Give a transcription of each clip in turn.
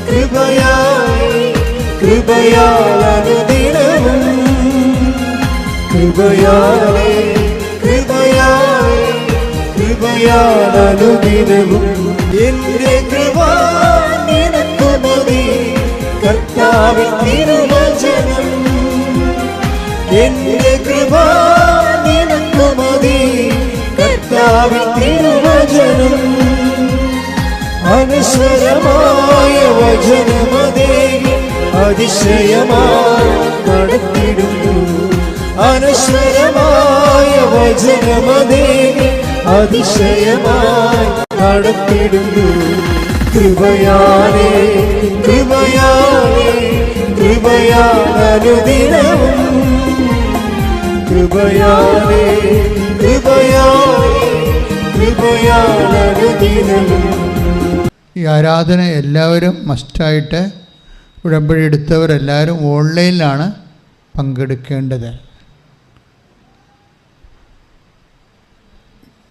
കൃപയായി കൃപയാൽ അനുദിനവും കൃപയാലേ കൃപയായി കൃപയാൽ അനുദിനവും എന്റെ കൃപ നിനക്കു മതി കർത്താവിൻ തിരുവചനം എന്റെ കൃപ നിനക്കു മതി കർത്താവിൻ തിരുവചനം അനശ്വരമായ വചനമതേ അതിശയമായി നടത്തിടുന്നു അനശ്വരമായ വചനമതേ അതിശയമായി നടത്തിടുന്നു കൃപയാലേ കൃപയാലേ കൃപയാൽ അനുദിനവും കൃപയാലേ കൃപയാലേ കൃപയാൽ അനുദിനവും. ഈ ആരാധന എല്ലാവരും മസ്റ്റായിട്ട് ഉടമ്പടി എടുത്തവരെല്ലാവരും ഓൺലൈനിലാണ് പങ്കെടുക്കേണ്ടത്.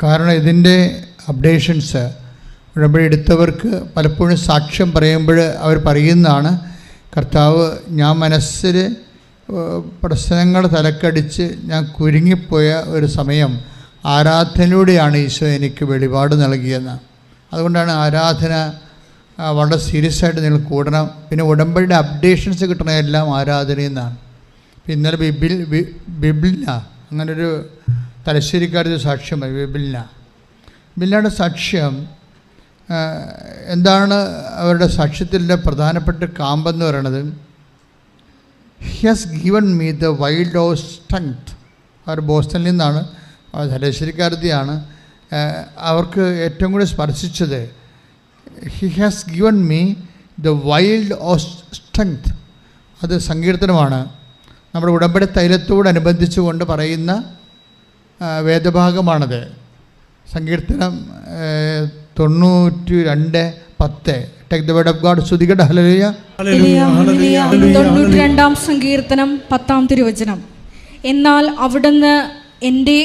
കാരണം ഇതിൻ്റെ അപ്ഡേഷൻസ് ഉടമ്പടി എടുത്തവർക്ക് പലപ്പോഴും സാക്ഷ്യം പറയുമ്പോൾ അവർ പറയുന്നതാണ്, കർത്താവ് ഞാൻ മനസ്സിൽ പ്രശ്നങ്ങൾ തലക്കടിച്ച് ഞാൻ കുരുങ്ങിപ്പോയ ഒരു സമയം ആരാധനയിലൂടെയാണ് ഈശോ എനിക്ക് വെളിപാട് നൽകിയെന്ന്. അതുകൊണ്ടാണ് ആരാധന വളരെ സീരിയസ് ആയിട്ട് നിങ്ങൾ കൂടണം. പിന്നെ ഉടമ്പടിയുടെ അപ്ഡേഷൻസ് കിട്ടണതെല്ലാം ആരാധനയിൽ നിന്നാണ്. ഇന്നലെ ബിബിലിന അങ്ങനൊരു തലശ്ശേരിക്കാരുടെ സാക്ഷ്യം ബിബിലിനയുടെ സാക്ഷ്യം എന്താണ്? അവരുടെ സാക്ഷ്യത്തിൻ്റെ പ്രധാനപ്പെട്ട കാമ്പെന്ന് പറയുന്നത്, he has given me the wild of strength. അവർ ബോസ്റ്റണിൽ നിന്നാണ്, തലശ്ശേരിക്കാരത്തിയാണ്. അവർക്ക് ഏറ്റവും കൂടി സ്പർശിച്ചത് he has given me the wild of strength. അത് സങ്കീർത്തനമാണ്. നമ്മുടെ ഉടമ്പടി തൈലത്തോടനുബന്ധിച്ചുകൊണ്ട് പറയുന്ന വേദഭാഗമാണത്. സങ്കീർത്തനം 92:10. Take the word of God. സ്തുതിക്കട്ടെ. ഹല്ലേലൂയ. 92-ാം സങ്കീർത്തനം 10-ാം തിരുവചനം. എന്നാൽ അവിടുന്ന് എൻ്റെ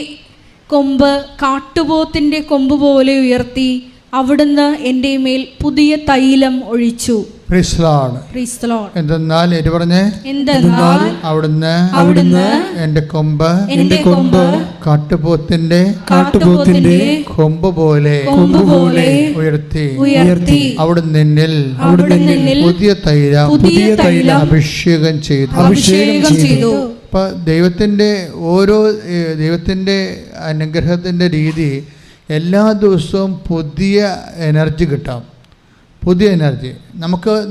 കൊമ്പ് കാട്ടുപോത്തിൻ്റെ കൊമ്പ് പോലെ ഉയർത്തി അവിടുന്ന് എൻ്റെ മേൽ പുതിയ തൈലം ഒഴിച്ചു. എന്തെന്നാൽ അവിടുന്ന് എൻ്റെ കൊമ്പ് കാട്ടുപോത്തിന്റെ കൊമ്പ് പോലെ ഉയർത്തി അവിടുന്ന് എന്നിൽ പുതിയ തൈലം അഭിഷേകം ചെയ്തു. അപ്പം ദൈവത്തിൻ്റെ അനുഗ്രഹത്തിൻ്റെ രീതി എല്ലാ ദിവസവും പുതിയ എനർജി കിട്ടാം. പുതിയ എനർജി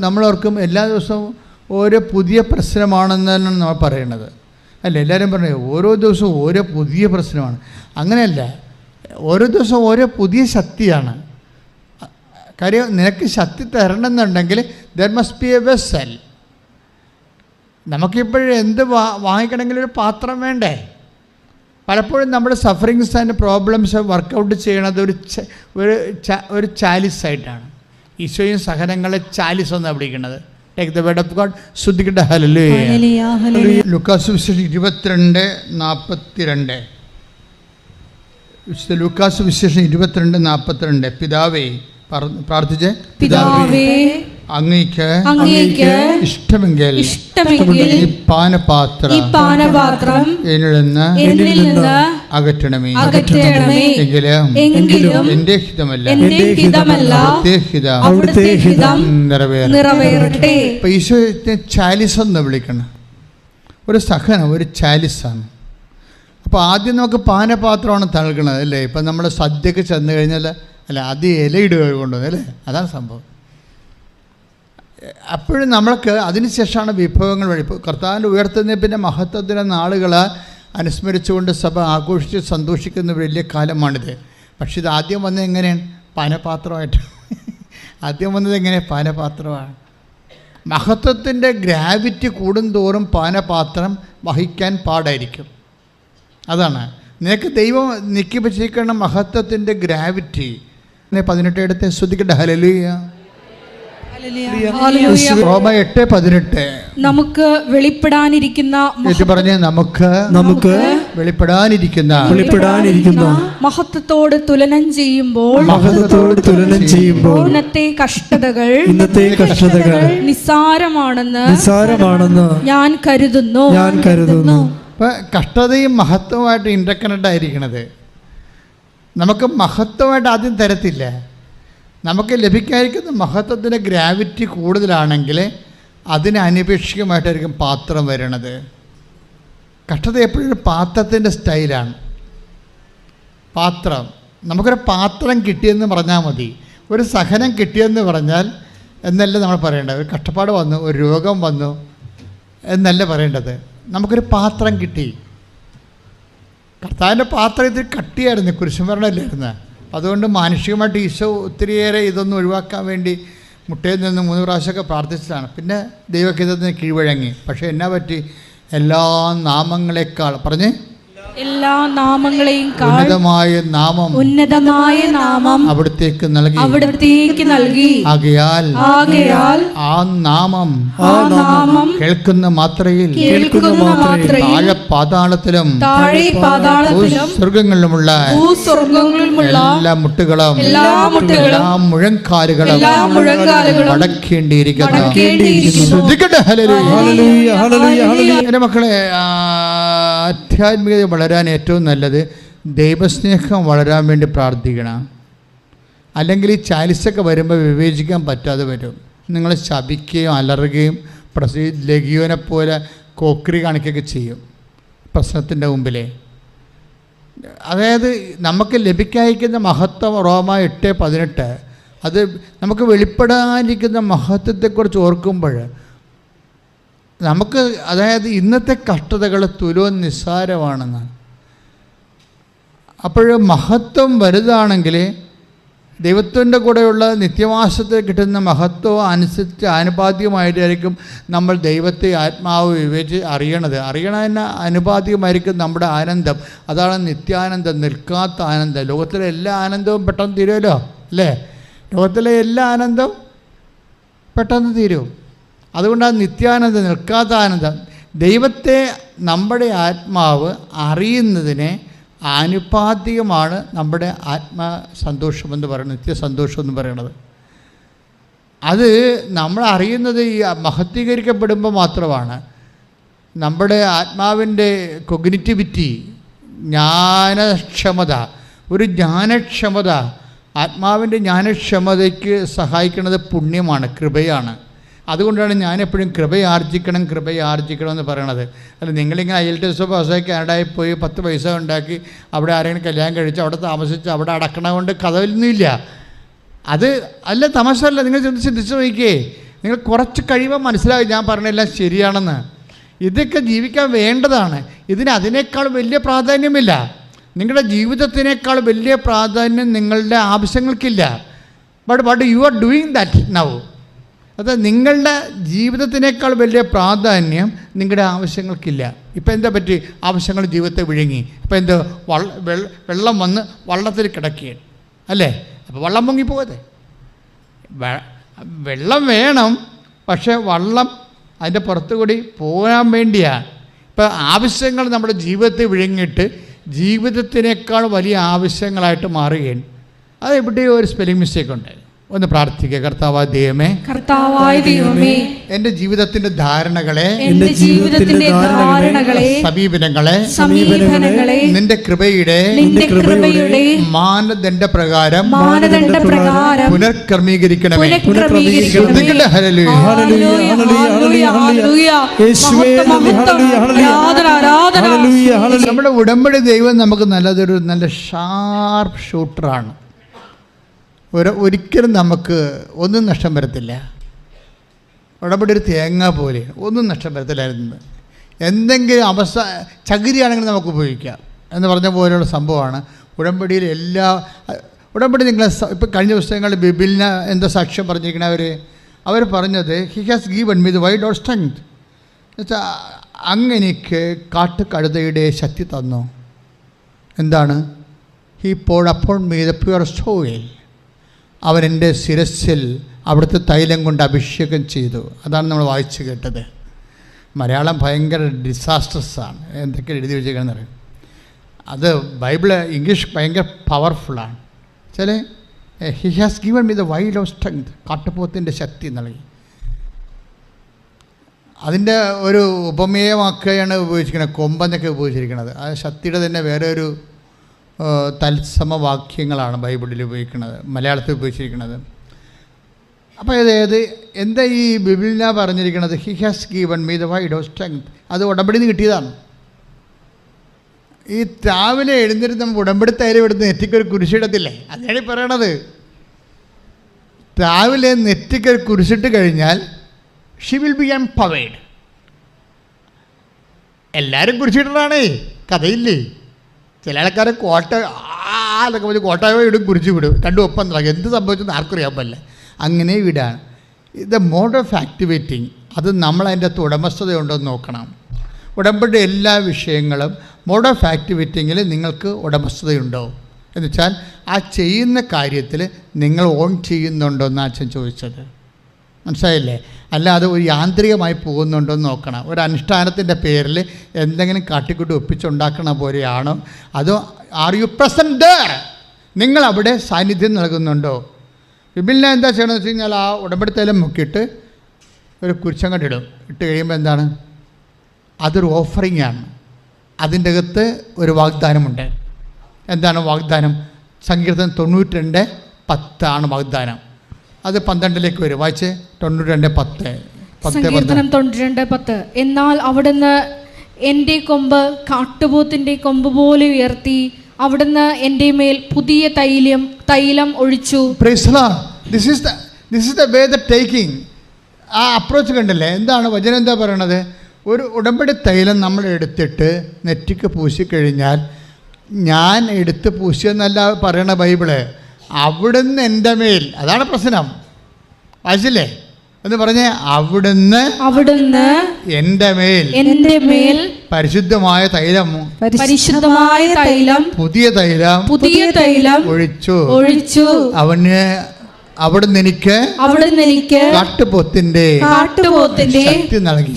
നമ്മളോർക്കും എല്ലാ ദിവസവും ഓരോ പുതിയ പ്രശ്നമാണെന്നാണ് നമ്മൾ പറയണത്, അല്ല? എല്ലാവരും പറഞ്ഞു ഓരോ ദിവസവും ഓരോ പുതിയ പ്രശ്നമാണ്. അങ്ങനെയല്ല, ഓരോ ദിവസവും ഓരോ പുതിയ ശക്തിയാണ്. കാര്യം നിനക്ക് ശക്തി തരണമെന്നുണ്ടെങ്കിൽ there must be a vessel. നമുക്കിപ്പോഴും എന്ത് വാങ്ങിക്കണമെങ്കിലും ഒരു പാത്രം വേണ്ടേ? പലപ്പോഴും നമ്മുടെ സഫറിങ്സ് ആൻഡ് പ്രോബ്ലംസ് വർക്കൗട്ട് ചെയ്യണത് ഒരു ചാലിസായിട്ടാണ്. ഈശോയും സഹനങ്ങളെ ചാലിസ് എന്നാണ് വിളിക്കുന്നത്. Take the word of God. ശ്രദ്ധിക്കട്ടെ. ഹല്ലേലൂയ. ലൂക്കാസ് വിശേഷം 22:42. ലൂക്കാസ് വിശേഷം 22:42. പിതാവേ പ്രാർത്ഥിച്ച്, പിതാവേ അങ്ങേക്ക് ഇഷ്ടമെങ്കിൽ ഈ പാനപാത്രം എന്നിൽ നിന്ന് അകറ്റണമേ. എങ്കിലും എന്റെ ഹിതമല്ല അവിടുത്തെ ഹിതം നിറവേറട്ടെ. ഇപ്പൊ ഈശോയെ ചാലിസ് എന്ന് വിളിക്കണം. ഒരു സഹനം ഒരു ചാലിസാണ്. അപ്പോൾ ആദ്യം നമുക്ക് പാനപാത്രമാണ് നൽകണത്, അല്ലേ? ഇപ്പം നമ്മൾ സദ്യക്ക് ചെന്ന് കഴിഞ്ഞാൽ അല്ല അത് ഇലയിടുക കൊണ്ടുവന്നത്, അല്ലേ? അതാണ് സംഭവം. അപ്പോഴും നമ്മൾക്ക് അതിനുശേഷമാണ് വിഭവങ്ങൾ വഴി. ഇപ്പോൾ കർത്താവിൻ്റെ ഉയർത്തുന്ന പിന്നെ മഹത്വത്തിൻ്റെ നാളുകൾ അനുസ്മരിച്ചുകൊണ്ട് സഭ ആഘോഷിച്ച് സന്തോഷിക്കുന്ന വലിയ കാലമാണിത്. പക്ഷെ ഇത് ആദ്യം വന്നത് എങ്ങനെയാണ്? പാനപാത്രമായിട്ട്. ആദ്യം വന്നത് എങ്ങനെ? പാനപാത്രമാണ്. മഹത്വത്തിൻ്റെ ഗ്രാവിറ്റി കൂടുന്തോറും പാനപാത്രം വഹിക്കാൻ പാടായിരിക്കും. അതാണ് നിനക്ക് ദൈവം നീക്കി വെച്ചിരിക്കുന്ന മഹത്വത്തിൻ്റെ ഗ്രാവിറ്റി. 18 എടുത്ത് ശ്രദ്ധിക്കട്ടെ. ഹല്ലേലൂയ. റോമ 8:18. നമുക്ക് വെളിപ്പെടാനിരിക്കുന്ന നമുക്ക് വെളിപ്പെടാനിരിക്കുന്ന മഹത്വത്തോട് തുലനം ചെയ്യുമ്പോൾ ഇന്നത്തെ കഷ്ടതകൾ നിസ്സാരമാണെന്ന് ഞാൻ കരുതുന്നു. ഇപ്പം കഷ്ടതയും മഹത്വമായിട്ട് ഇൻ്റർകണക്ട് ആയിരിക്കണത്. നമുക്ക് മഹത്വമായിട്ട് ആദ്യം തരത്തില്ല. നമുക്ക് ലഭിക്കാതിരിക്കുന്ന മഹത്വത്തിൻ്റെ ഗ്രാവിറ്റി കൂടുതലാണെങ്കിൽ അതിന് അനപേക്ഷികമായിട്ടായിരിക്കും പാത്രം വരണത്. കഷ്ടത എപ്പോഴും ഒരു പാത്രത്തിൻ്റെ സ്റ്റൈലാണ്. പാത്രം, നമുക്കൊരു പാത്രം കിട്ടിയെന്ന് പറഞ്ഞാൽ മതി. ഒരു സഹനം കിട്ടിയെന്ന് പറഞ്ഞാൽ എന്നല്ല നമ്മൾ പറയേണ്ടത്. ഒരു കഷ്ടപ്പാട് വന്നു, ഒരു രോഗം വന്നു എന്നല്ല പറയേണ്ടത്. നമുക്കൊരു പാത്രം കിട്ടി. കർത്താവിൻ്റെ പാത്രം ഇതിൽ കട്ടിയായിരുന്നു, കുരിശുമരണമല്ലായിരുന്നു. അതുകൊണ്ട് മാനുഷികമായിട്ട് ഈശോ ഒത്തിരിയേറെ ഇതൊന്നും ഒഴിവാക്കാൻ വേണ്ടി മുട്ടയിൽ നിന്ന് 3 പ്രാവശ്യമൊക്കെ പ്രാർത്ഥിച്ചതാണ്. പിന്നെ ദൈവഹിതത്തിന് കീഴ്വഴങ്ങി. പക്ഷേ എന്നാ പറ്റി? എല്ലാ നാമങ്ങളെക്കാൾ പറഞ്ഞേ, എല്ലാ നാമങ്ങളെയും ഉന്നതമായ നാമം അവിടത്തേക്ക് നൽകി. ആകയാൽ ആ നാമം കേൾക്കുന്ന മാത്രയിൽ താഴെ പാതാളത്തിലും സ്വർഗങ്ങളിലുമുള്ള എല്ലാ മുട്ടുകളും എല്ലാ മുഴങ്കാലുകളും അടക്കേണ്ടിയിരിക്കുന്നു. എൻ്റെ മക്കളെ, ആധ്യാത്മികത വളരാൻ ഏറ്റവും നല്ലത് ദൈവസ്നേഹം വളരാൻ വേണ്ടി പ്രാർത്ഥിക്കണം. അല്ലെങ്കിൽ ഈ ചാലിസൊക്കെ വരുമ്പോൾ വിവേചിക്കാൻ പറ്റാതെ വരും. നിങ്ങൾ ശപിക്കുകയും അലറുകയും ലഘുവിനെ പോലെ കോക്രി കാണിക്കുകയൊക്കെ ചെയ്യും പ്രശ്നത്തിൻ്റെ മുമ്പിൽ. അതായത് നമുക്ക് ലഭിക്കാതിരിക്കുന്ന മഹത്വം റോമ 8:18 അത് നമുക്ക് വെളിപ്പെടാനിരിക്കുന്ന മഹത്വത്തെക്കുറിച്ച് ഓർക്കുമ്പോൾ നമുക്ക്, അതായത് ഇന്നത്തെ കഷ്ടതകൾ തുലോം നിസ്സാരമാണെന്നാണ്. അപ്പോൾ മഹത്വം വലുതാണെങ്കിൽ ദൈവത്തിൻ്റെ കൂടെയുള്ള നിത്യവാസത്തിൽ കിട്ടുന്ന മഹത്വം അനുസരിച്ച് ആനുപാതികമായിട്ടായിരിക്കും നമ്മൾ ദൈവത്തെ ആത്മാവ് വിവേചിച്ച് അറിയണതിന് ആനുപാതികമായിരിക്കും നമ്മുടെ ആനന്ദം. അതാണ് നിത്യാനന്ദം, നിൽക്കാത്ത ആനന്ദം. ലോകത്തിലെ എല്ലാ ആനന്ദവും പെട്ടെന്ന് തീരുമല്ലോ, അല്ലേ? ലോകത്തിലെ എല്ലാ ആനന്ദവും പെട്ടെന്ന് തീരും. അതുകൊണ്ടാണ് നിത്യാനന്ദം, നിൽക്കാത്ത ആനന്ദം. ദൈവത്തെ നമ്മുടെ ആത്മാവ് അറിയുന്നതിന് ആനുപാതികമാണ് നമ്മുടെ ആത്മസന്തോഷമെന്ന് പറയുന്നത്, നിത്യസന്തോഷം എന്ന് പറയുന്നത്. അത് നമ്മൾ അറിയുന്നത് ഈ മഹത്വീകരിക്കപ്പെടുമ്പോൾ മാത്രമാണ്. നമ്മുടെ ആത്മാവിൻ്റെ കൊഗ്നിറ്റിവിറ്റി, ജ്ഞാനക്ഷമത, ഒരു ജ്ഞാനക്ഷമത, ആത്മാവിൻ്റെ ജ്ഞാനക്ഷമതയ്ക്ക് സഹായിക്കുന്നത് പുണ്യമാണ്, കൃപയാണ്. അതുകൊണ്ടാണ് ഞാനെപ്പോഴും കൃപയാർജിക്കണം എന്ന് പറയണത്. അല്ല, നിങ്ങളിങ്ങനെ IELTS പാസ്സായി കാനഡയിൽ പോയി 10 പൈസ ഉണ്ടാക്കി അവിടെ ആരെങ്കിലും കല്യാണം കഴിച്ച് അവിടെ താമസിച്ച് അവിടെ അടക്കണ കൊണ്ട് കഥയൊന്നുമില്ല. അത് അല്ല, തമാശല്ല. നിങ്ങൾ ചിന്തിച്ച് നോക്കിയേ, നിങ്ങൾ കുറച്ച് കഴിയുമ്പോൾ മനസ്സിലാവും ഞാൻ പറഞ്ഞെല്ലാം ശരിയാണെന്ന്. ഇതൊക്കെ ജീവിക്കാൻ വേണ്ടതാണ്. അതിനേക്കാൾ വലിയ പ്രാധാന്യമില്ല. നിങ്ങളുടെ ജീവിതത്തിനേക്കാൾ വലിയ പ്രാധാന്യം നിങ്ങളുടെ ആവശ്യങ്ങൾക്കില്ല. But you are doing that now. അത് നിങ്ങളുടെ ജീവിതത്തിനേക്കാൾ വലിയ പ്രാധാന്യം നിങ്ങളുടെ ആവശ്യങ്ങൾക്കില്ല. ഇപ്പം എന്താ പറ്റി? ആവശ്യങ്ങൾ ജീവിതത്തെ വിഴുങ്ങി. ഇപ്പം എന്ത് വെള്ളം വന്ന് വള്ളത്തിൽ കിടക്കുകയാണ്, അല്ലേ? അപ്പോൾ വള്ളം പൊങ്ങിപ്പോകതെ. വെള്ളം വേണം, പക്ഷേ വള്ളം അതിൻ്റെ പുറത്തുകൂടി പോകാൻ വേണ്ടിയാണ്. ഇപ്പം ആവശ്യങ്ങൾ നമ്മുടെ ജീവിതത്തെ വിഴുങ്ങിയിട്ട് ജീവിതത്തിനേക്കാൾ വലിയ ആവശ്യങ്ങളായിട്ട് മാറുകയാണ്. അത് എവിടെയോ ഒരു സ്പെല്ലിംഗ് മിസ്റ്റേക്ക് ഉണ്ട്. ഒന്ന് പ്രാർത്ഥിക്കുക. കർത്താവായ ദൈവമേ, എൻ്റെ ജീവിതത്തിന്റെ ധാരണകളെ, സമീപനങ്ങളെ നിന്റെ കൃപയുടെ മാനദണ്ഡ പ്രകാരം പുനർക്രമീകരിക്കണമേ. നമ്മുടെ ഉടമ്പടി ദൈവം നമുക്ക് നല്ല ഷാർപ്പ് ഷൂട്ടറാണ്. ഒരിക്കലും നമുക്ക് ഒന്നും നഷ്ടം വരത്തില്ല. ഉടമ്പടി ഒരു തേങ്ങ പോലെ ഒന്നും നഷ്ടം വരത്തില്ലായിരുന്നു. എന്തെങ്കിലും ചകിരിയാണെങ്കിൽ നമുക്ക് ഉപയോഗിക്കാം എന്ന് പറഞ്ഞ പോലെയുള്ള സംഭവമാണ് ഉടമ്പടിയിൽ. ഉടമ്പടി നിങ്ങൾ ഇപ്പം കഴിഞ്ഞ പുസ്തകങ്ങളിൽ ബിബിലിന് എന്താ സാക്ഷ്യം പറഞ്ഞിരിക്കണ അവർ പറഞ്ഞത്, he has given me the wide or strength. എന്നുവെച്ചാൽ അങ്ങനെക്ക് കാട്ടുകഴുതയുടെ ശക്തി തന്നു. എന്താണ്? He poured upon me the pure soil. അവൻ എൻ്റെ ശിരസ്സിൽ അവിടുത്തെ തൈലം കൊണ്ട് അഭിഷേകം ചെയ്തു. അതാണ് നമ്മൾ വായിച്ചു കേട്ടത്. മലയാളം ഭയങ്കര ഡിസാസ്റ്റർസാണ്. എന്തൊക്കെ എഴുതി വെച്ചേക്കാണെന്ന് അറിയാം. അത് ബൈബിള് ഇംഗ്ലീഷ് ഭയങ്കര പവർഫുള്ളാണ്. ചില he has given me the wide of strength, കാട്ടുപോത്തിൻ്റെ ശക്തി നൽകി. അതിൻ്റെ ഒരു ഉപമേയമാക്കുകയാണ് ഉപയോഗിച്ചിരിക്കുന്നത്, കൊമ്പെന്നൊക്കെ ഉപയോഗിച്ചിരിക്കുന്നത്. ആ ശക്തിയുടെ തന്നെ വേറെ ഒരു തത്സമവാക്യങ്ങളാണ് ബൈബിളിൽ ഉപയോഗിക്കുന്നത്, മലയാളത്തിൽ ഉപയോഗിച്ചിരിക്കുന്നത്. അപ്പോൾ അതായത് എന്താ ഈ ബൈബിളിനാ പറഞ്ഞിരിക്കുന്നത്? He has given me the wide of strength. അത് ഉടമ്പടിയിൽ നിന്ന് കിട്ടിയതാണ്. ഈ രാവിലെ എഴുന്നേറ്റ് നമ്മൾ ഉടമ്പടി തൈലം എടുത്ത് നെറ്റിക്കൊരു കുരിശിടത്തില്ലേ, അതാണ് പറയണത്. രാവിലെ നെറ്റിക്കൊരു കുരിശിട്ട് കഴിഞ്ഞാൽ ഷി വിൽ ബി എംപവേർഡ്. എല്ലാവരും കുരിശിടണാണേ, കഥയില്ലേ. ചില ആൾക്കാരെ എന്നൊക്കെ പറഞ്ഞ് കോട്ടായോ ഇടും, കുരിശ് വിടും, രണ്ടും ഒപ്പം നടക്കും. എന്ത് സംഭവിച്ചെന്ന് ആർക്കറിയാൻ പറ്റില്ല. അങ്ങനെ വിടാണ്. ഇത് മോഡ് ഓഫ് ആക്ടിവേറ്റിംഗ്. അത് നമ്മളതിൻ്റെ അകത്ത് ഉടമസ്ഥതയുണ്ടോ എന്ന് നോക്കണം. ഉടമ്പടി എല്ലാ വിഷയങ്ങളും മോഡ് ഓഫ് ആക്ടിവിറ്റിങ്ങിൽ നിങ്ങൾക്ക് ഉടമസ്ഥതയുണ്ടോ എന്ന് വെച്ചാൽ ആ ചെയ്യുന്ന കാര്യത്തിൽ നിങ്ങൾ ഓൺ ചെയ്യുന്നുണ്ടോ എന്ന് അച്ഛൻ ചോദിച്ചത്. മനസ്സിലായില്ലേ? അല്ലാതെ ഒരു യാന്ത്രികമായി പോകുന്നുണ്ടോ എന്ന് നോക്കണം. ഒരു അനുഷ്ഠാനത്തിൻ്റെ പേരിൽ എന്തെങ്കിലും കാട്ടിക്കൂട്ടി ഒപ്പിച്ചുണ്ടാക്കണ പോലെയാണോ, അതോ ആർ യു പ്രസൻറ്റ് ദേർ? നിങ്ങൾ അവിടെ സാന്നിധ്യം നൽകുന്നുണ്ടോ? ബൈബിളിനെ എന്താ ചെയ്യണമെന്ന് വെച്ച് കഴിഞ്ഞാൽ ആ ഉടമ്പടിത്തേലം മുക്കിയിട്ട് ഒരു കുരിശങ്ങട്ടിടും. ഇട്ട് കഴിയുമ്പോൾ എന്താണ്? അതൊരു ഓഫറിംഗ് ആണ്. അതിൻ്റെ അകത്ത് ഒരു വാഗ്ദാനമുണ്ട്. എന്താണ് വാഗ്ദാനം? സങ്കീർത്തനം 92:10 വാഗ്ദാനം. അത് 12 വരും. വായിച്ച് 92:10. സങ്കീർത്തനം 92:10. എന്നാൽ അവിടുന്ന് എൻ്റെ കൊമ്പ് കാട്ടുപോത്തിൻ്റെ കൊമ്പ് പോലെ ഉയർത്തി, അവിടുന്ന് എൻ്റെ മേൽ പുതിയ തൈലം ഒഴിച്ചു. This is the way the taking. ആ അപ്രോച്ച് കണ്ടില്ലേ? എന്താണ് വചനം എന്താ പറയണത്? ഒരു ഉടമ്പടി തൈലം നമ്മൾ എടുത്തിട്ട് നെറ്റിക്ക് പൂശിക്കഴിഞ്ഞാൽ, ഞാൻ എടുത്ത് പൂശിയെന്നല്ല പറയണ ബൈബിള്, അവിടുന്ന് എൻ്റെ മേൽ, അതാണ് പ്രശ്നം. വായിച്ചില്ലേ എന്ന് പറഞ്ഞേ? അവിടുന്ന് എൻ്റെ മേൽ പരിശുദ്ധമായ തൈലം പുതിയ തൈലം ഒഴിച്ചു. അവിടുന്ന് എനിക്ക് കാട്ടുപോത്തിന്റെ ശക്തി നൽകി.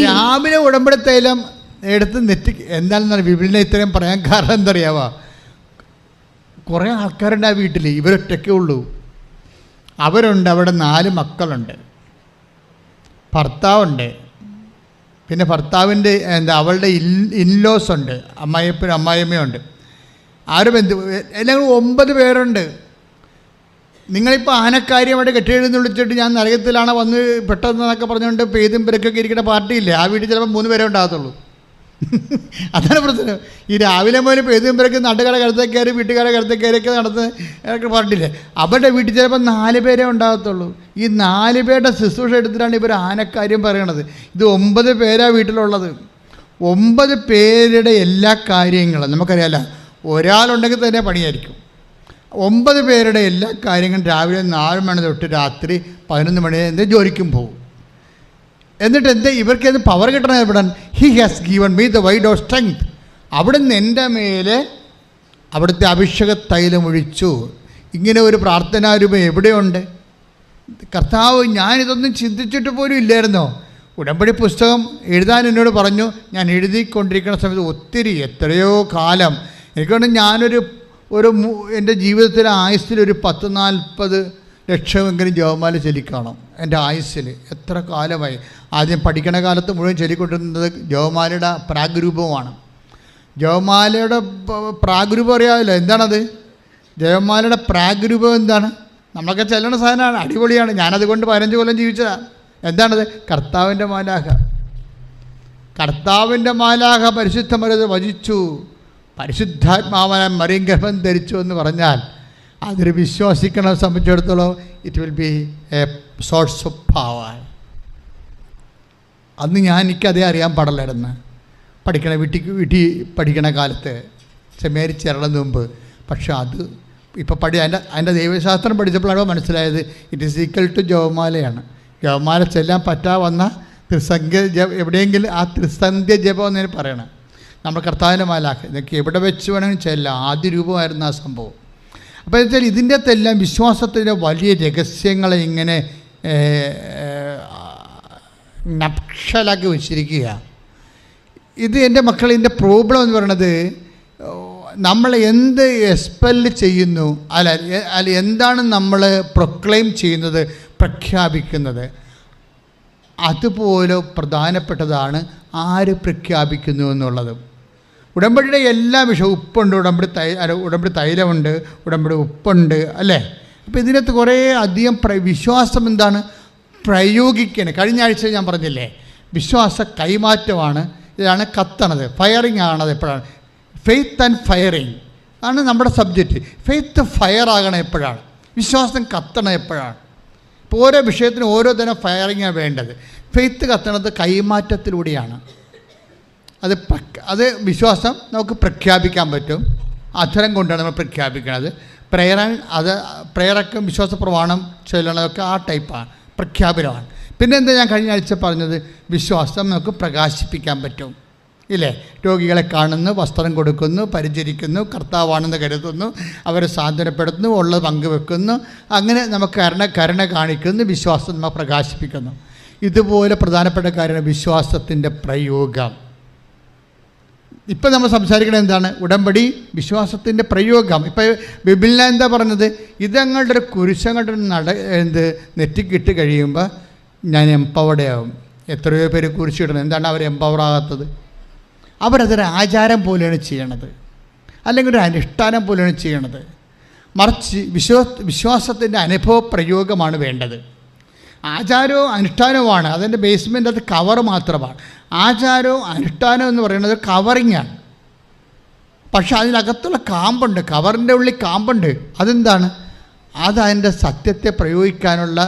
രാവിലെ ഉടമ്പടി തൈലം എടുത്ത് നെറ്റി എന്താണെന്നാണ് ബൈബിളിനെ ഇത്രയും പറയാൻ കാരണം എന്തറിയാവാ? കുറേ ആൾക്കാരുണ്ട് ആ വീട്ടിൽ, ഇവരൊറ്റയ്ക്കേ ഉള്ളൂ. അവരുണ്ട്, അവിടെ 4 മക്കളുണ്ട്, ഭർത്താവുണ്ട്, പിന്നെ ഭർത്താവിൻ്റെ അവളുടെ ഇൻലോസ് ഉണ്ട്, അമ്മായിയമ്മയുണ്ട്. ആരും എല്ലാം 9 പേരുണ്ട്. നിങ്ങളിപ്പോൾ ആനക്കാര്യമായിട്ട് കെട്ടിയെഴുന്ന് വിളിച്ചിട്ട് ഞാൻ നരകത്തിലാണ് വന്ന് പെട്ടെന്നൊക്കെ പറഞ്ഞുകൊണ്ട് പെയ്തും പെരക്കൊക്കെ ഇരിക്കുന്ന പാർട്ടിയില്ലേ, ആ വീട്ടിൽ ചിലപ്പോൾ 3 പേരേ ഉണ്ടാകത്തുള്ളൂ. അതാണ് പ്രശ്നം. ഈ രാവിലെ മുതൽ പെയ്തും പെരക്ക് നാട്ടുകാരെ കരുത്തേക്ക് കയറി വീട്ടുകാരെ കരുത്തേക്ക് കയറിയൊക്കെ നടന്ന് പാർട്ടിയില്ലേ, അവരുടെ വീട്ടിൽ ചിലപ്പോൾ 4 പേരേ ഉണ്ടാകത്തുള്ളൂ. ഈ 4 പേരുടെ ശുശ്രൂഷ എടുത്തിട്ടാണ് ഇവർ ആനക്കാര്യം പറയണത്. ഇത് 9 പേരാണ് വീട്ടിലുള്ളത്. 9 പേരുടെ എല്ലാ കാര്യങ്ങളും നമുക്കറിയാമല്ലോ, ഒരാളുണ്ടെങ്കിൽ തന്നെ പണിയായിരിക്കും. 9 പേരുടെ എല്ലാ കാര്യങ്ങളും രാവിലെ 4 മണി തൊട്ട് രാത്രി 11 മണി വരെ ജോലിക്കും പോകും. എന്നിട്ട് ഇവർക്ക് പവർ കിട്ടണം എവിടെ? He has given me the wide of strength. അവിടുന്ന് എൻ്റെ മേലെ അവിടുത്തെ അഭിഷേക തൈലം ഒഴിച്ചു. ഇങ്ങനെ ഒരു പ്രാർത്ഥനാരൂപം എവിടെയുണ്ട്? കർത്താവ്, ഞാനിതൊന്നും ചിന്തിച്ചിട്ട് പോലും ഇല്ലായിരുന്നോ? ഉടമ്പടി പുസ്തകം എഴുതാൻ എന്നോട് പറഞ്ഞു. ഞാൻ എഴുതിക്കൊണ്ടിരിക്കുന്ന സമയത്ത് എത്രയോ കാലം എനിക്കൊണ്ട് ഞാനൊരു എൻ്റെ ജീവിതത്തിലെ ആയുസ്സിലൊരു 10-40 ലക്ഷമെങ്കിലും ജപമാല ചൊല്ലിക്കാണും. എൻ്റെ ആയുസ്സിൽ എത്ര കാലമായി. ആദ്യം പഠിക്കണ കാലത്ത് മുഴുവൻ ചൊല്ലിക്കൊണ്ടിരുന്നത് ജപമാലയുടെ പ്രാഗ്രൂപമാണ്. ജപമാലയുടെ പ്രാഗ്രൂപം അറിയാമല്ലോ, എന്താണത്? ജപമാലയുടെ പ്രാഗ്രൂപം എന്താണ്? നമ്മളൊക്കെ ചെല്ലണ സാധനമാണ്, അടിപൊളിയാണ്. ഞാനതുകൊണ്ട് 15 കൊല്ലം ജീവിച്ചതാണ്. എന്താണത്? കർത്താവിൻ്റെ മാലാഖ പരിശുദ്ധ മറിയത്തെ വചിച്ചു, പരിശുദ്ധാത്മാവന മറിയം ഗർഭം ധരിച്ചു എന്ന് പറഞ്ഞാൽ അതൊരു വിശ്വസിക്കണ സംബന്ധിച്ചിടത്തോളം it will be A source of power. അന്ന് എനിക്കതേ അറിയാൻ പാടില്ലായിരുന്നു. വീട്ടിൽ പഠിക്കണ കാലത്ത് സെമിനാരി ചേരണതിന് മുമ്പ്. പക്ഷെ അത് ഇപ്പോൾ അതിൻ്റെ ദൈവശാസ്ത്രം പഠിച്ചപ്പോഴാണ് മനസ്സിലായത് ഇറ്റ് ഈസ് ഈക്വൽ ടു ജപമാലയാണ്. ജപമാല ചെല്ലാൻ പറ്റാവുന്ന ത്രിസന്ധ്യ എവിടെയെങ്കിലും ആ ത്രിസന്ധ്യ ജപം എന്നതിന് പറയണം. നമ്മൾ കർത്താവിൻ്റെ മാലാഖ ഇതൊക്കെ എവിടെ വെച്ച് വേണമെങ്കിൽ ചെല്ലാം. ആദ്യ രൂപമായിരുന്നു ആ സംഭവം. അപ്പോൾ വെച്ചാൽ ഇതിൻ്റെ അകത്തെല്ലാം വിശ്വാസത്തിൻ്റെ വലിയ രഹസ്യങ്ങളെ ഇങ്ങനെ നക്ഷലാക്കി വെച്ചിരിക്കുക. ഇത് എൻ്റെ മക്കൾ, ഇതിൻ്റെ പ്രോബ്ലം എന്ന് പറയുന്നത് നമ്മൾ എന്ത് എക്സ്പെല് ചെയ്യുന്നു, അല്ല എന്താണ് നമ്മൾ പ്രൊക്ലെയിം ചെയ്യുന്നത്, പ്രഖ്യാപിക്കുന്നത്, അതുപോലെ പ്രധാനപ്പെട്ടതാണ് ആര് പ്രഖ്യാപിക്കുന്നു എന്നുള്ളത്. ഉടമ്പടിയുടെ എല്ലാ വിഷയവും ഉപ്പുണ്ട്, ഉടമ്പടി തൈലമുണ്ട്, ഉടമ്പടി ഉപ്പുണ്ട്, അല്ലേ? അപ്പോൾ ഇതിനകത്ത് കുറേ അധികം വിശ്വാസം എന്താണ് പ്രയോഗിക്കണം. കഴിഞ്ഞ ആഴ്ച ഞാൻ പറഞ്ഞില്ലേ, വിശ്വാസ കൈമാറ്റമാണ്. ഇതാണ് കത്തണത്, ഫയറിങ് ആണത്. എപ്പോഴാണ് ഫെയ്ത്ത് ആൻഡ് ഫയറിങ് ആണ് നമ്മുടെ സബ്ജക്റ്റ്. ഫെയ്ത്ത് ഫയർ ആകണം എപ്പോഴാണ്, വിശ്വാസം കത്തണം എപ്പോഴാണ്. ഇപ്പോൾ ഓരോ വിഷയത്തിനും ഓരോ തരം ഫയറിങ്ങാണ് വേണ്ടത്. ഫെയ്ത്ത് കത്തണത് കൈമാറ്റത്തിലൂടെയാണ്. അത് വിശ്വാസം നമുക്ക് പ്രഖ്യാപിക്കാൻ പറ്റും, അധരം കൊണ്ടാണ് നമ്മൾ പ്രഖ്യാപിക്കുന്നത്. പ്രേയറൊക്കെ വിശ്വാസ പ്രമാണം ചൊല്ലണതൊക്കെ ആ ടൈപ്പാണ്, പ്രഖ്യാപനമാണ്. പിന്നെ എന്താ ഞാൻ കഴിഞ്ഞ ആഴ്ച പറഞ്ഞത്, വിശ്വാസം നമുക്ക് പ്രകാശിപ്പിക്കാൻ പറ്റും, ഇല്ലേ? രോഗികളെ കാണുന്നു, വസ്ത്രം കൊടുക്കുന്നു, പരിചരിക്കുന്നു, കർത്താവാണെന്ന് കരുതുന്നു, അവരെ സാന്ത്വനപ്പെടുത്തുന്നു, ഉള്ളത് പങ്കുവെക്കുന്നു, അങ്ങനെ നമുക്ക് കരുണ കാണിക്കുന്നു, വിശ്വാസം നമ്മൾ പ്രകാശിപ്പിക്കുന്നു. ഇതുപോലെ പ്രധാനപ്പെട്ട കാര്യമാണ് വിശ്വാസത്തിൻ്റെ പ്രയോഗം. ഇപ്പം നമ്മൾ സംസാരിക്കുന്നത് എന്താണ്, ഉടമ്പടി വിശ്വാസത്തിൻ്റെ പ്രയോഗം. ഇപ്പോൾ ബൈബിളിൽ എന്താ പറഞ്ഞത്, ഇതങ്ങളുടെ ഒരു കുരിശങ്ങളുടെ നെറ്റിക്കിട്ട് കഴിയുമ്പോൾ ഞാൻ എംപവർഡ് ആവും. എത്രയോ പേര് കുരിശിടണം. എന്താണ് അവർ എംപവർ ആകാത്തത്? അവരതൊരു ആചാരം പോലെയാണ് ചെയ്യണത്, അല്ലെങ്കിൽ ഒരു അനുഷ്ഠാനം പോലെയാണ് ചെയ്യണത്. മറിച്ച് വിശ്വാസത്തിൻ്റെ അനുഭവ പ്രയോഗമാണ് വേണ്ടത്. ആചാരവും അനുഷ്ഠാനവുമാണ് അതിൻ്റെ ബേസ്മെൻ്റ്, അത് കവർ മാത്രമാണ്. ആചാരവും അനുഷ്ഠാനവും എന്ന് പറയുന്നത് കവറിങ്ങാണ്. പക്ഷെ അതിനകത്തുള്ള കാമ്പുണ്ട്, കവറിൻ്റെ ഉള്ളിൽ കാമ്പുണ്ട്. അതെന്താണ്? അതതിൻ്റെ സത്യത്തെ പ്രയോഗിക്കാനുള്ള